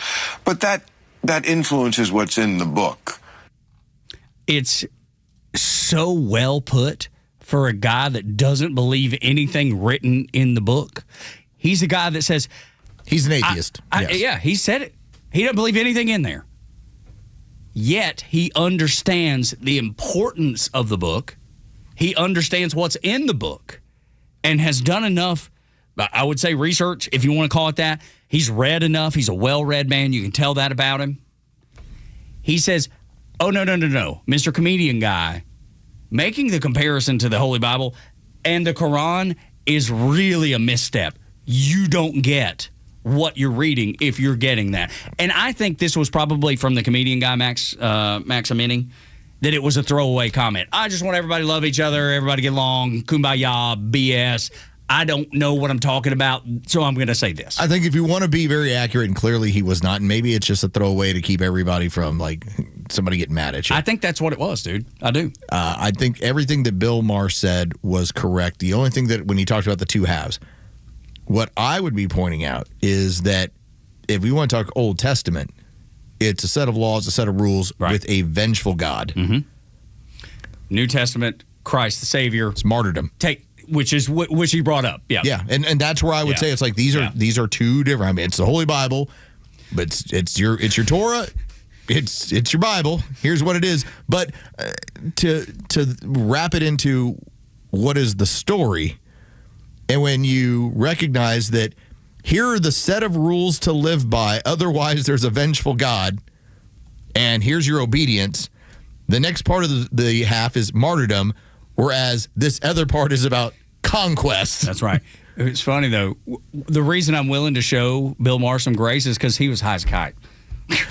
But that influences what's in the book. It's so well put for a guy that doesn't believe anything written in the book. He's a guy that says... He's an atheist. Yes. Yeah, he said it. He doesn't believe anything in there. Yet he understands the importance of the book. He understands what's in the book and has done enough, I would say, research, if you want to call it that. He's read enough. He's a well-read man. You can tell that about him. He says, oh, no, Mr. Comedian Guy, making the comparison to the Holy Bible and the Quran is really a misstep. You don't get what you're reading if you're getting that. And I think this was probably from the comedian guy, Max Amining, that it was a throwaway comment. I just want everybody to love each other, everybody get along, kumbaya, BS. I don't know what I'm talking about, so I'm going to say this. I think if you want to be very accurate, and clearly he was not, and maybe it's just a throwaway to keep everybody from, somebody getting mad at you. I think that's what it was, dude. I do. I think everything that Bill Maher said was correct. The only thing that when he talked about the two halves, what I would be pointing out is that if we want to talk Old Testament, it's a set of laws, a set of rules with a vengeful God. Mm-hmm. New Testament, Christ the Savior. It's martyrdom. Which he brought up. Yeah. Yeah, and that's where I would say it's like these are two different. I mean, it's the Holy Bible, but it's your Torah, it's your Bible. Here's what it is. But to wrap it into what is the story. And when you recognize that here are the set of rules to live by, otherwise there's a vengeful God, and here's your obedience, the next part of the half is martyrdom, whereas this other part is about conquest. That's right. It's funny, though. The reason I'm willing to show Bill Maher some grace is because he was high as a kite.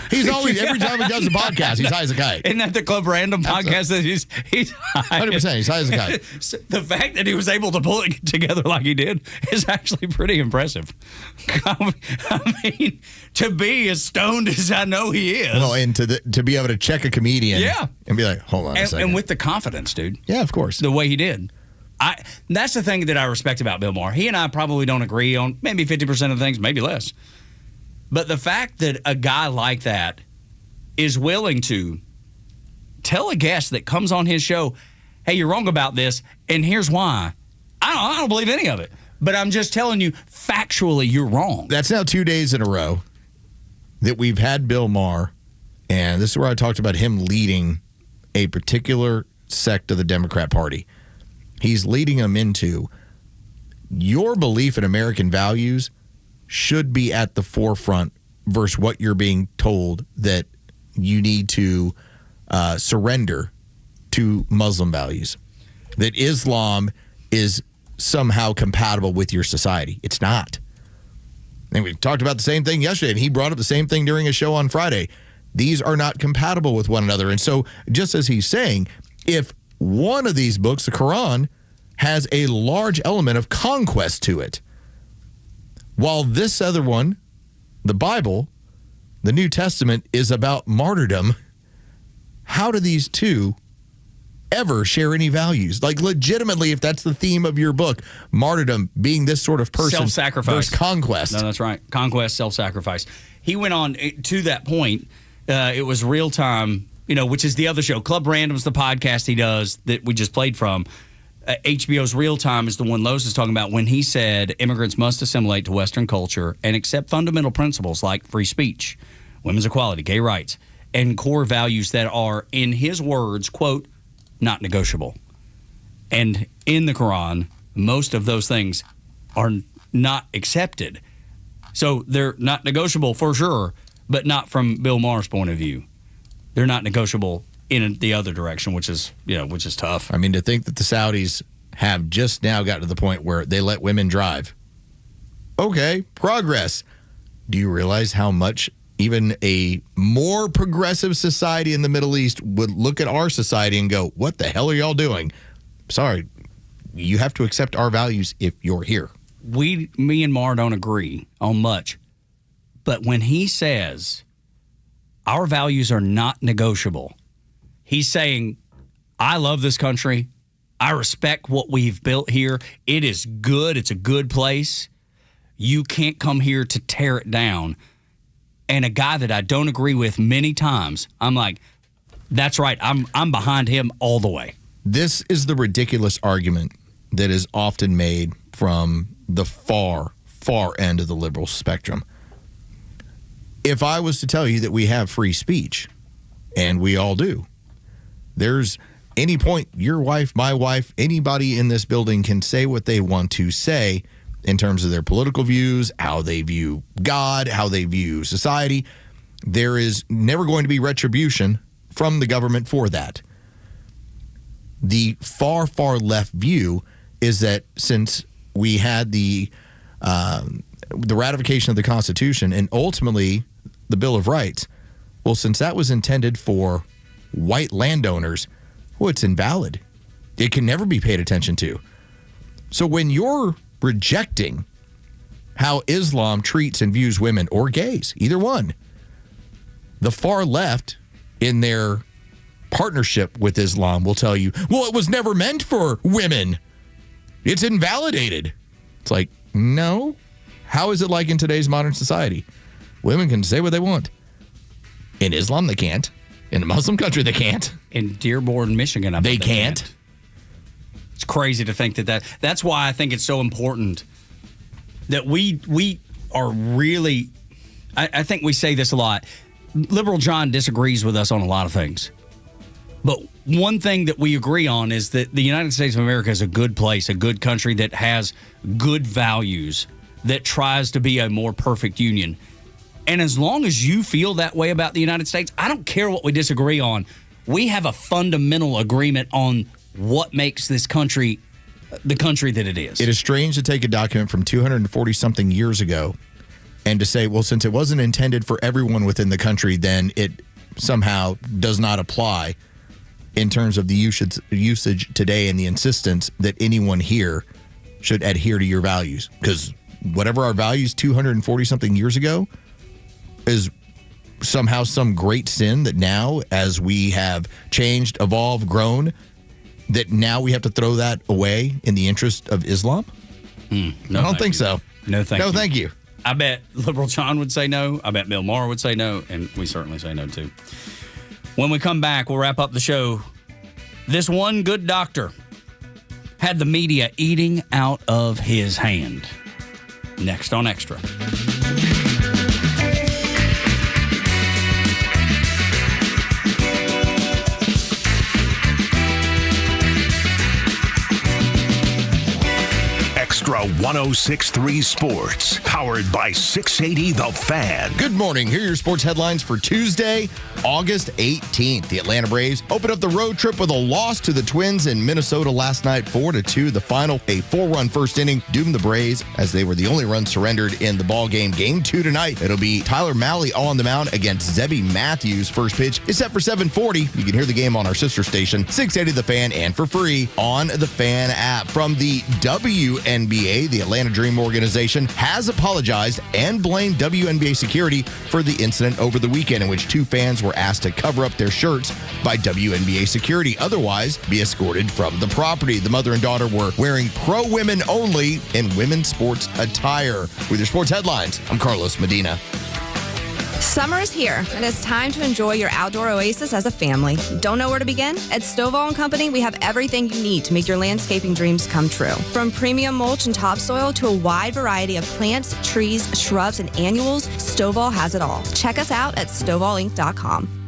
He's always, every time he does a podcast, he's high as a kite. Isn't that the Club Random podcast that he's high? 100%, he's high as a kite. The fact that he was able to pull it together like he did is actually pretty impressive. I mean, to be as stoned as I know he is. Well, and to be able to check a comedian and be like, hold on a second. And with the confidence, dude. Yeah, of course. The way he did. That's the thing that I respect about Bill Maher. He and I probably don't agree on maybe 50% of things, maybe less. But the fact that a guy like that is willing to tell a guest that comes on his show, hey, you're wrong about this, and here's why. I don't believe any of it. But I'm just telling you, factually, you're wrong. That's now 2 days in a row that we've had Bill Maher, and this is where I talked about him leading a particular sect of the Democrat Party. He's leading them into your belief in American values should be at the forefront versus what you're being told that you need to surrender to Muslim values. That Islam is somehow compatible with your society. It's not. And we talked about the same thing yesterday, and he brought up the same thing during his show on Friday. These are not compatible with one another. And so, just as he's saying, if one of these books, the Quran, has a large element of conquest to it, while this other one, the Bible, the New Testament, is about martyrdom, how do these two ever share any values? Like, legitimately, if that's the theme of your book, martyrdom being this sort of person self-sacrifice versus conquest. No, that's right. Conquest, self-sacrifice. He went on to that point. It was real time which is the other show. Club Random's the podcast he does that we just played from. HBO's Real Time is the one Los is talking about when he said immigrants must assimilate to Western culture and accept fundamental principles like free speech, women's equality, gay rights, and core values that are, in his words, quote, not negotiable. And in the Quran, most of those things are not accepted. So they're not negotiable for sure, but not from Bill Maher's point of view. They're not negotiable in the other direction, which is tough. I mean, to think that the Saudis have just now got to the point where they let women drive. Okay, progress. Do you realize how much even a more progressive society in the Middle East would look at our society and go, what the hell are y'all doing? Sorry, you have to accept our values if you're here. Me and Mar don't agree on much. But when he says our values are not negotiable, he's saying, I love this country. I respect what we've built here. It is good. It's a good place. You can't come here to tear it down. And a guy that I don't agree with many times, I'm like, that's right. I'm behind him all the way. This is the ridiculous argument that is often made from the far, far end of the liberal spectrum. If I was to tell you that we have free speech, and we all do, there's any point your wife, my wife, anybody in this building can say what they want to say in terms of their political views, how they view God, how they view society. There is never going to be retribution from the government for that. The far, far left view is that since we had the ratification of the Constitution and ultimately the Bill of Rights, well, since that was intended for white landowners, well, it's invalid. It can never be paid attention to. So when you're rejecting how Islam treats and views women or gays, either one, the far left in their partnership with Islam will tell you, well, it was never meant for women. It's invalidated. It's like, no. How is it like in today's modern society? Women can say what they want. In Islam, they can't. In a Muslim country, they can't. In Dearborn, Michigan, I bet they can't. It's crazy to think that's why I think it's so important that we are really, I think we say this a lot. Liberal John disagrees with us on a lot of things. But one thing that we agree on is that the United States of America is a good place, a good country that has good values, that tries to be a more perfect union. And as long as you feel that way about the United States, I don't care what we disagree on. We have a fundamental agreement on what makes this country the country that it is. It is strange to take a document from 240-something years ago and to say, well, since it wasn't intended for everyone within the country, then it somehow does not apply in terms of the usage today and the insistence that anyone here should adhere to your values. Because whatever our values 240-something years ago is somehow some great sin that now, as we have changed, evolved, grown, that now we have to throw that away in the interest of Islam? No, I don't think so. No, thank you. I bet Liberal John would say no. I bet Bill Maher would say no. And we certainly say no, too. When we come back, we'll wrap up the show. This one good doctor had the media eating out of his hand. Next on Extra. Extra 106.3 Sports, powered by 680 The Fan. Good morning. Here are your sports headlines for Tuesday, August 18th. The Atlanta Braves opened up the road trip with a loss to the Twins in Minnesota last night, 4-2. The final, a 4-run first inning, doomed the Braves as they were the only run surrendered in the ball game. Game 2 tonight, it'll be Tyler Mahle on the mound against Zebby Matthews. First pitch is set for 7:40. You can hear the game on our sister station, 680 The Fan, and for free on the Fan app. From the WNBA, the Atlanta Dream organization has apologized and blamed WNBA security for the incident over the weekend in which two fans were asked to cover up their shirts by WNBA security, otherwise be escorted from the property. The mother and daughter were wearing pro-women only in women's sports attire. With your sports headlines, I'm Carlos Medina. Summer is here, and it's time to enjoy your outdoor oasis as a family. Don't know where to begin? At Stovall & Company, we have everything you need to make your landscaping dreams come true. From premium mulch and topsoil to a wide variety of plants, trees, shrubs, and annuals, Stovall has it all. Check us out at StovallInc.com.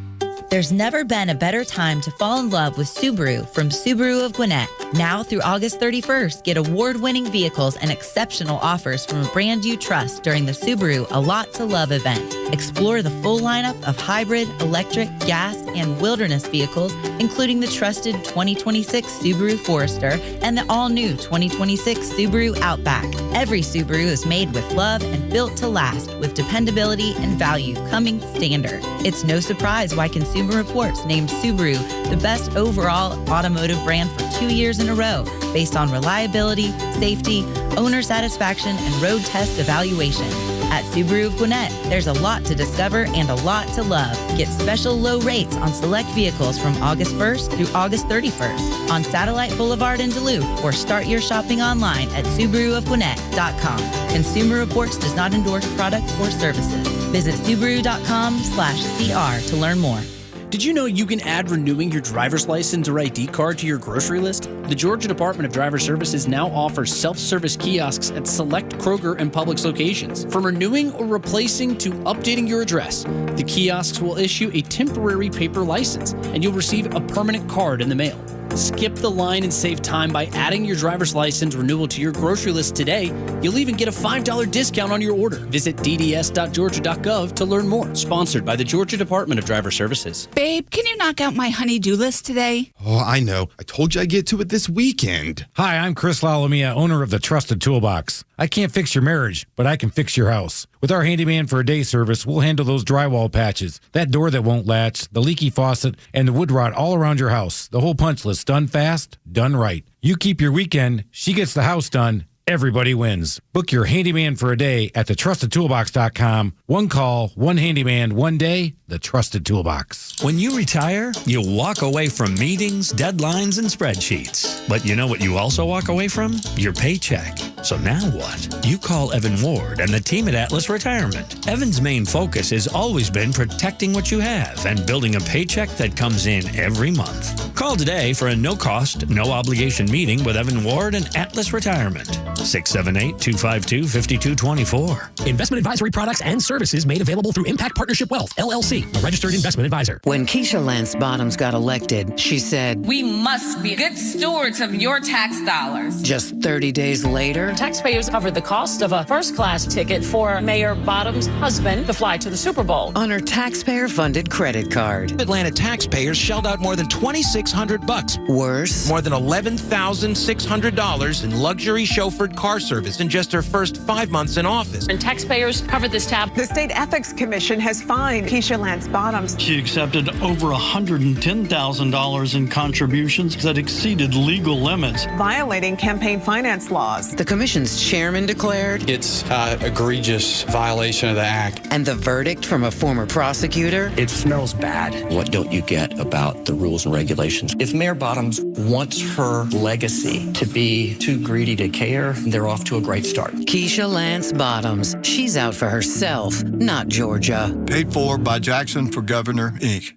There's never been a better time to fall in love with Subaru from Subaru of Gwinnett. Now through August 31st, get award-winning vehicles and exceptional offers from a brand you trust during the Subaru A Lot to Love event. Explore the full lineup of hybrid, electric, gas, and wilderness vehicles, including the trusted 2026 Subaru Forester and the all-new 2026 Subaru Outback. Every Subaru is made with love and built to last, with dependability and value coming standard. It's no surprise why Consumer Reports named Subaru the best overall automotive brand for 2 years in a row, based on reliability, safety, owner satisfaction, and road test evaluation. At Subaru of Gwinnett, there's a lot to discover and a lot to love. Get special low rates on select vehicles from August 1st through August 31st on Satellite Boulevard in Duluth, or start your shopping online at SubaruofGwinnett.com. Consumer Reports does not endorse products or services. Visit Subaru.com/CR to learn more. Did you know you can add renewing your driver's license or ID card to your grocery list? The Georgia Department of Driver Services now offers self-service kiosks at select Kroger and Publix locations. From renewing or replacing to updating your address, the kiosks will issue a temporary paper license, and you'll receive a permanent card in the mail. Skip the line and save time by adding your driver's license renewal to your grocery list today. You'll even get a $5 discount on your order. Visit dds.georgia.gov to learn more. Sponsored by the Georgia Department of Driver Services. Babe, can you knock out my honey-do list today? Oh, I know. I told you I'd get to it this weekend. Hi, I'm Chris Lalomia, owner of the Trusted Toolbox. I can't fix your marriage, but I can fix your house. With our handyman for a day service, we'll handle those drywall patches, that door that won't latch, the leaky faucet, and the wood rot all around your house. The whole punch list, done fast, done right. You keep your weekend, she gets the house done. Everybody wins. Book your handyman for a day at thetrustedtoolbox.com. One call, one handyman, one day, the Trusted Toolbox. When you retire, you'll walk away from meetings, deadlines, and spreadsheets. But you know what you also walk away from? Your paycheck. So now what? You call Evan Ward and the team at Atlas Retirement. Evan's main focus has always been protecting what you have and building a paycheck that comes in every month. Call today for a no-cost, no-obligation meeting with Evan Ward and Atlas Retirement. 678-252-5224. Investment advisory products and services made available through Impact Partnership Wealth, LLC, a registered investment advisor. When Keisha Lance Bottoms got elected, she said, "We must be good stewards of your tax dollars." Just 30 days later, taxpayers covered the cost of a first-class ticket for Mayor Bottoms' husband to fly to the Super Bowl on her taxpayer-funded credit card. Atlanta taxpayers shelled out more than $2,600. Worse, more than $11,600 in luxury chauffeured car service in just her first 5 months in office. And taxpayers covered this tab. The State Ethics Commission has fined Keisha Lance Bottoms. She accepted over $110,000 in contributions that exceeded legal limits, violating campaign finance laws. The commission's chairman declared it's an egregious violation of the act. And the verdict from a former prosecutor? It smells bad. What don't you get about the rules and regulations? If Mayor Bottoms wants her legacy to be too greedy to care, they're off to a great start. Keisha Lance Bottoms. She's out for herself, not Georgia. Paid for by Jackson for Governor, Inc.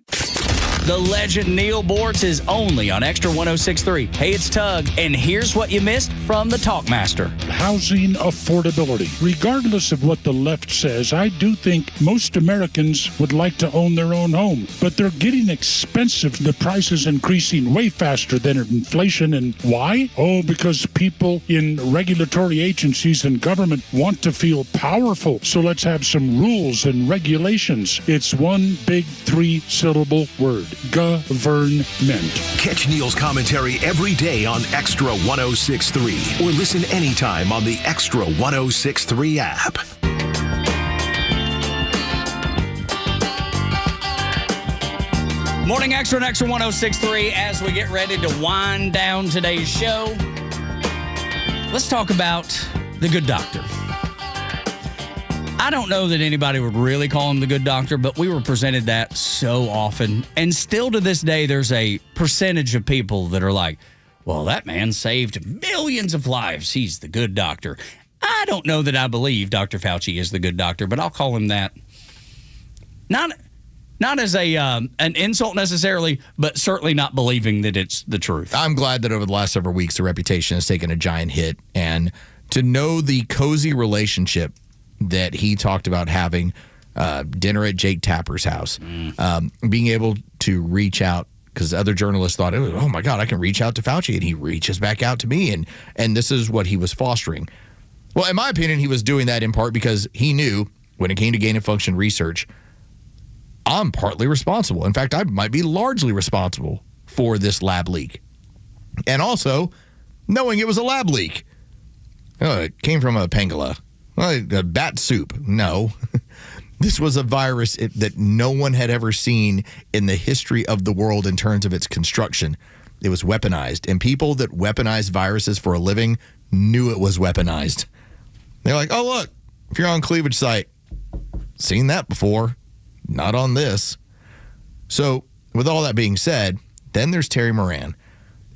The legend Neil Bortz is only on Extra 106.3. Hey, it's Tug, and here's what you missed from the Talkmaster. Housing affordability. Regardless of what the left says, I do think most Americans would like to own their own home, but they're getting expensive. The price is increasing way faster than inflation. And why? Oh, because people in regulatory agencies and government want to feel powerful. So let's have some rules and regulations. It's one big 3-syllable word. Government. Catch Neil's commentary every day on Extra 106.3 or listen anytime on the Extra 106.3 app. Morning Extra and Extra 106.3 as we get ready to wind down today's show. Let's talk about the good doctor. I don't know that anybody would really call him the good doctor, but we were presented that so often. And still to this day, there's a percentage of people that are like, well, that man saved millions of lives. He's the good doctor. I don't know that I believe Dr. Fauci is the good doctor, but I'll call him that Not as an insult necessarily, but certainly not believing that it's the truth. I'm glad that over the last several weeks, the reputation has taken a giant hit. And to know the cozy relationship that he talked about having, dinner at Jake Tapper's house, being able to reach out, because other journalists thought, oh my God, I can reach out to Fauci, and he reaches back out to me. And this is what he was fostering. Well, in my opinion, he was doing that in part because he knew when it came to gain-of-function research, I'm partly responsible. In fact, I might be largely responsible for this lab leak. And also, knowing it was a lab leak. Oh, it came from a pangolin. Well, a bat soup. No. This was a virus that no one had ever seen in the history of the world in terms of its construction. It was weaponized. And people that weaponize viruses for a living knew it was weaponized. They're like, oh, look, if you're on cleavage site, seen that before. Not on this. So with all that being said, then there's Terry Moran,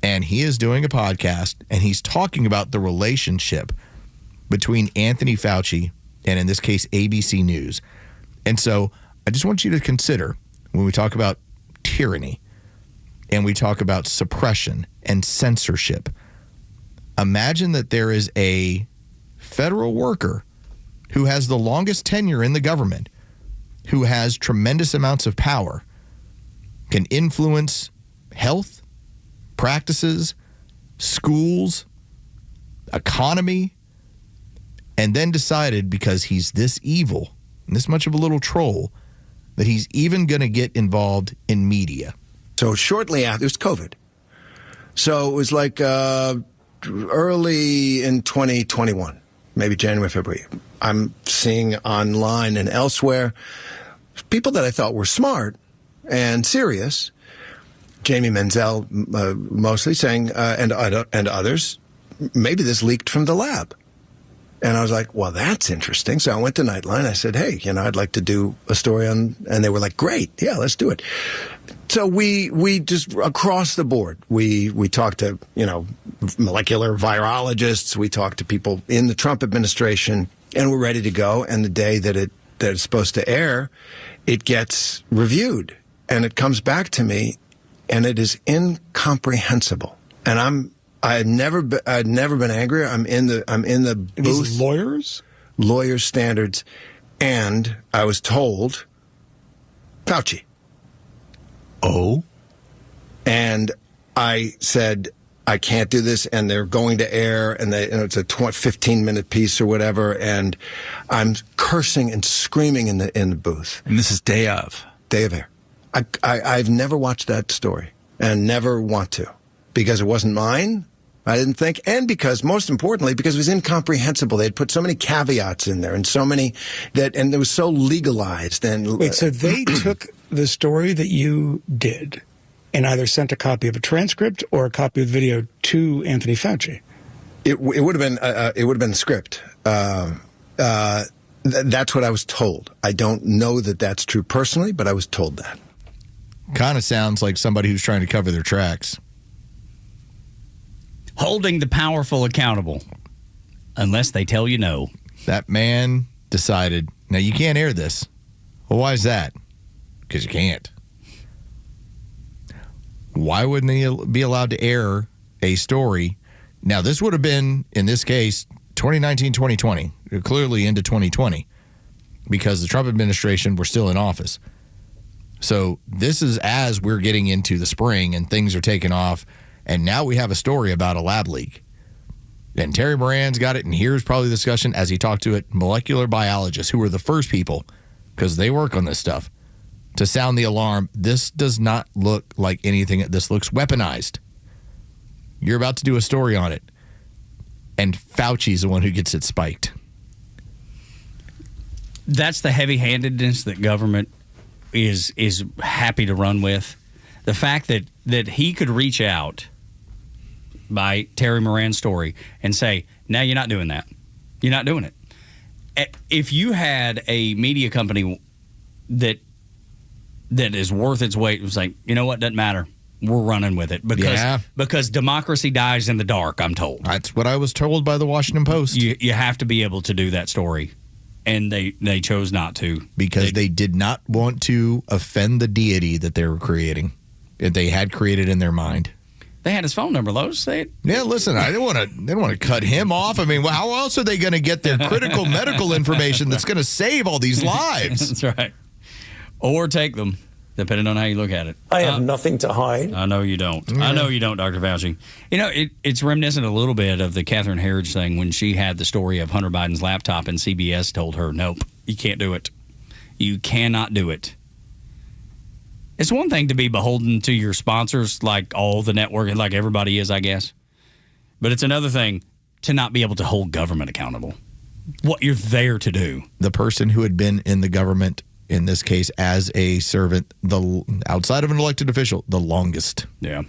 and he is doing a podcast, and he's talking about the relationship between Anthony Fauci and, in this case, ABC News. And so I just want you to consider, when we talk about tyranny and we talk about suppression and censorship, imagine that there is a federal worker who has the longest tenure in the government, who has tremendous amounts of power, can influence health, practices, schools, economy, and then decided because he's this evil and this much of a little troll that he's even going to get involved in media. So shortly after, it was COVID. So it was like early in 2021, maybe January, February. I'm seeing online and elsewhere people that I thought were smart and serious, Jamie Menzel mostly saying, and others, maybe this leaked from the lab. And I was like, well, that's interesting. So I went to Nightline. I said, hey, I'd like to do a story on, and they were like, great. Yeah, let's do it. So we just across the board, we talked to, molecular virologists. We talked to people in the Trump administration, and we're ready to go. And the day that it's supposed to air, it gets reviewed and it comes back to me, and it is incomprehensible. And I'd never been angrier. I'm in the booth. These lawyers standards, and I was told, Fauci. Oh, and I said, I can't do this, and they're going to air, and it's a 15-minute piece or whatever, and I'm cursing and screaming in the booth. And this is day of air. I've never watched that story, and never want to, because it wasn't mine. I didn't think, and because, most importantly, because it was incomprehensible. They had put so many caveats in there, and so many and it was so legalized. And wait, so they took the story that you did and either sent a copy of a transcript or a copy of the video to Anthony Fauci? It would have been the script. That's what I was told. I don't know that that's true personally, but I was told that. Kind of sounds like somebody who's trying to cover their tracks. Holding the powerful accountable, unless they tell you no. That man decided, now you can't air this. Well, why is that? Because you can't. Why wouldn't they be allowed to air a story? Now, this would have been, in this case, 2019, 2020, clearly into 2020, because the Trump administration were still in office. So this is as we're getting into the spring and things are taking off, and now we have a story about a lab leak. And Terry Moran's got it, and here's probably the discussion as he talked to it, molecular biologists, who were the first people, because they work on this stuff, to sound the alarm. This does not look like anything. This looks weaponized. You're about to do a story on it, and Fauci's the one who gets it spiked. That's the heavy-handedness that government is happy to run with. The fact that he could reach out by Terry Moran's story and say, no, you're not doing that. You're not doing it. If you had a media company that is worth its weight, it was like, you know what, doesn't matter. We're running with it because democracy dies in the dark, I'm told. That's what I was told by the Washington Post. You have to be able to do that story. And they chose not to. Because they did not want to offend the deity that they were creating, that they had created in their mind. They had his phone number, Los. Yeah, listen, I didn't want to cut him off. I mean, how else are they going to get their critical medical information that's going to save all these lives? That's right. Or take them, depending on how you look at it. I have nothing to hide. I know you don't. I know you don't, Dr. Fauci. You know, it's reminiscent a little bit of the Catherine Herridge thing when she had the story of Hunter Biden's laptop and CBS told her, nope, you can't do it. You cannot do it. It's one thing to be beholden to your sponsors, like all the network, like everybody is, I guess. But it's another thing to not be able to hold government accountable. What you're there to do. The person who had been in the government, in this case, as a servant, outside of an elected official, the longest. Yeah.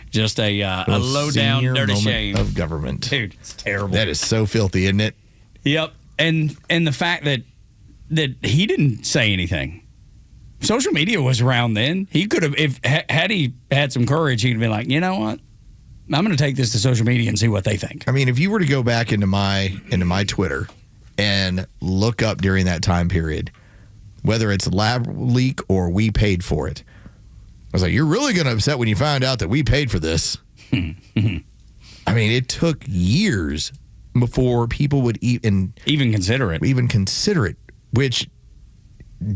Just a low-down, dirty shame. Of government. Dude, it's terrible. That is so filthy, isn't it? Yep. And the fact that he didn't say anything. Social media was around then. He could have, had he had some courage, he'd been like, you know what? I'm going to take this to social media and see what they think. I mean, if you were to go back into my Twitter and look up during that time period, whether it's lab leak or we paid for it, I was like, you're really going to upset when you find out that we paid for this. I mean, it took years before people would even consider it, which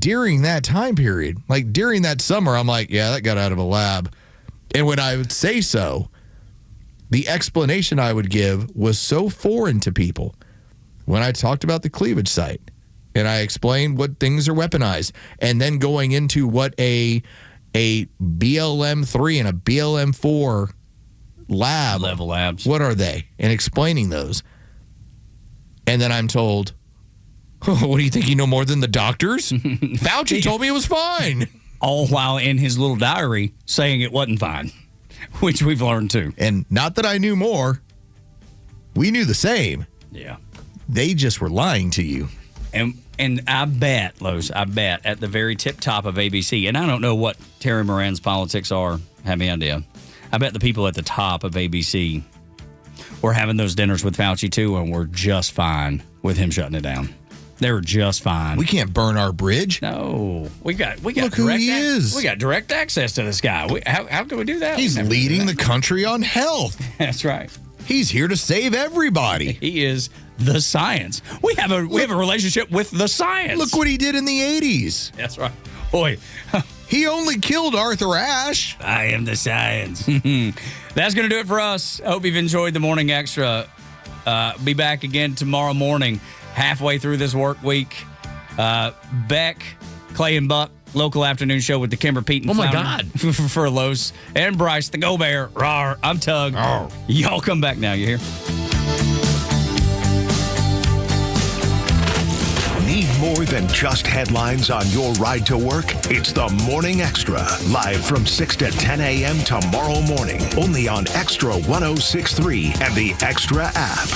during that time period, like during that summer, I'm like, yeah, that got out of a lab. And when I would say so, the explanation I would give was so foreign to people when I talked about the cleavage site and I explained what things are weaponized, and then going into what a BLM-3 and a BLM-4 level labs, what are they, and explaining those. And then I'm told, what do you think, you know more than the doctors? Fauci told me it was fine. All while in his little diary saying it wasn't fine, which we've learned too. And not that I knew more. We knew the same. Yeah. They just were lying to you. And I bet, Los, at the very tip top of ABC, and I don't know what Terry Moran's politics are, have any idea. I bet the people at the top of ABC were having those dinners with Fauci too, and were just fine with him shutting it down. They were just fine. We can't burn our bridge. No, we got Look who he is. We got direct access to this guy. How can we do that? He's leading the country on health. That's right. He's here to save everybody. He is the science. We have a relationship with the science. Look what he did in the 80s. That's right. Boy, he only killed Arthur Ashe. I am the science. That's going to do it for us. I hope you've enjoyed the Morning Extra. Be back again tomorrow morning, halfway through this work week. Beck, Clay, and Buck, local afternoon show with the Kimber, Pete, and my God. for Los, and Bryce, the Go Bear. Rawr, I'm Tug. Rawr. Y'all come back now, you hear? Need more than just headlines on your ride to work? It's the Morning Extra, live from 6 to 10 a.m. tomorrow morning, only on Extra 106.3 and the Extra app.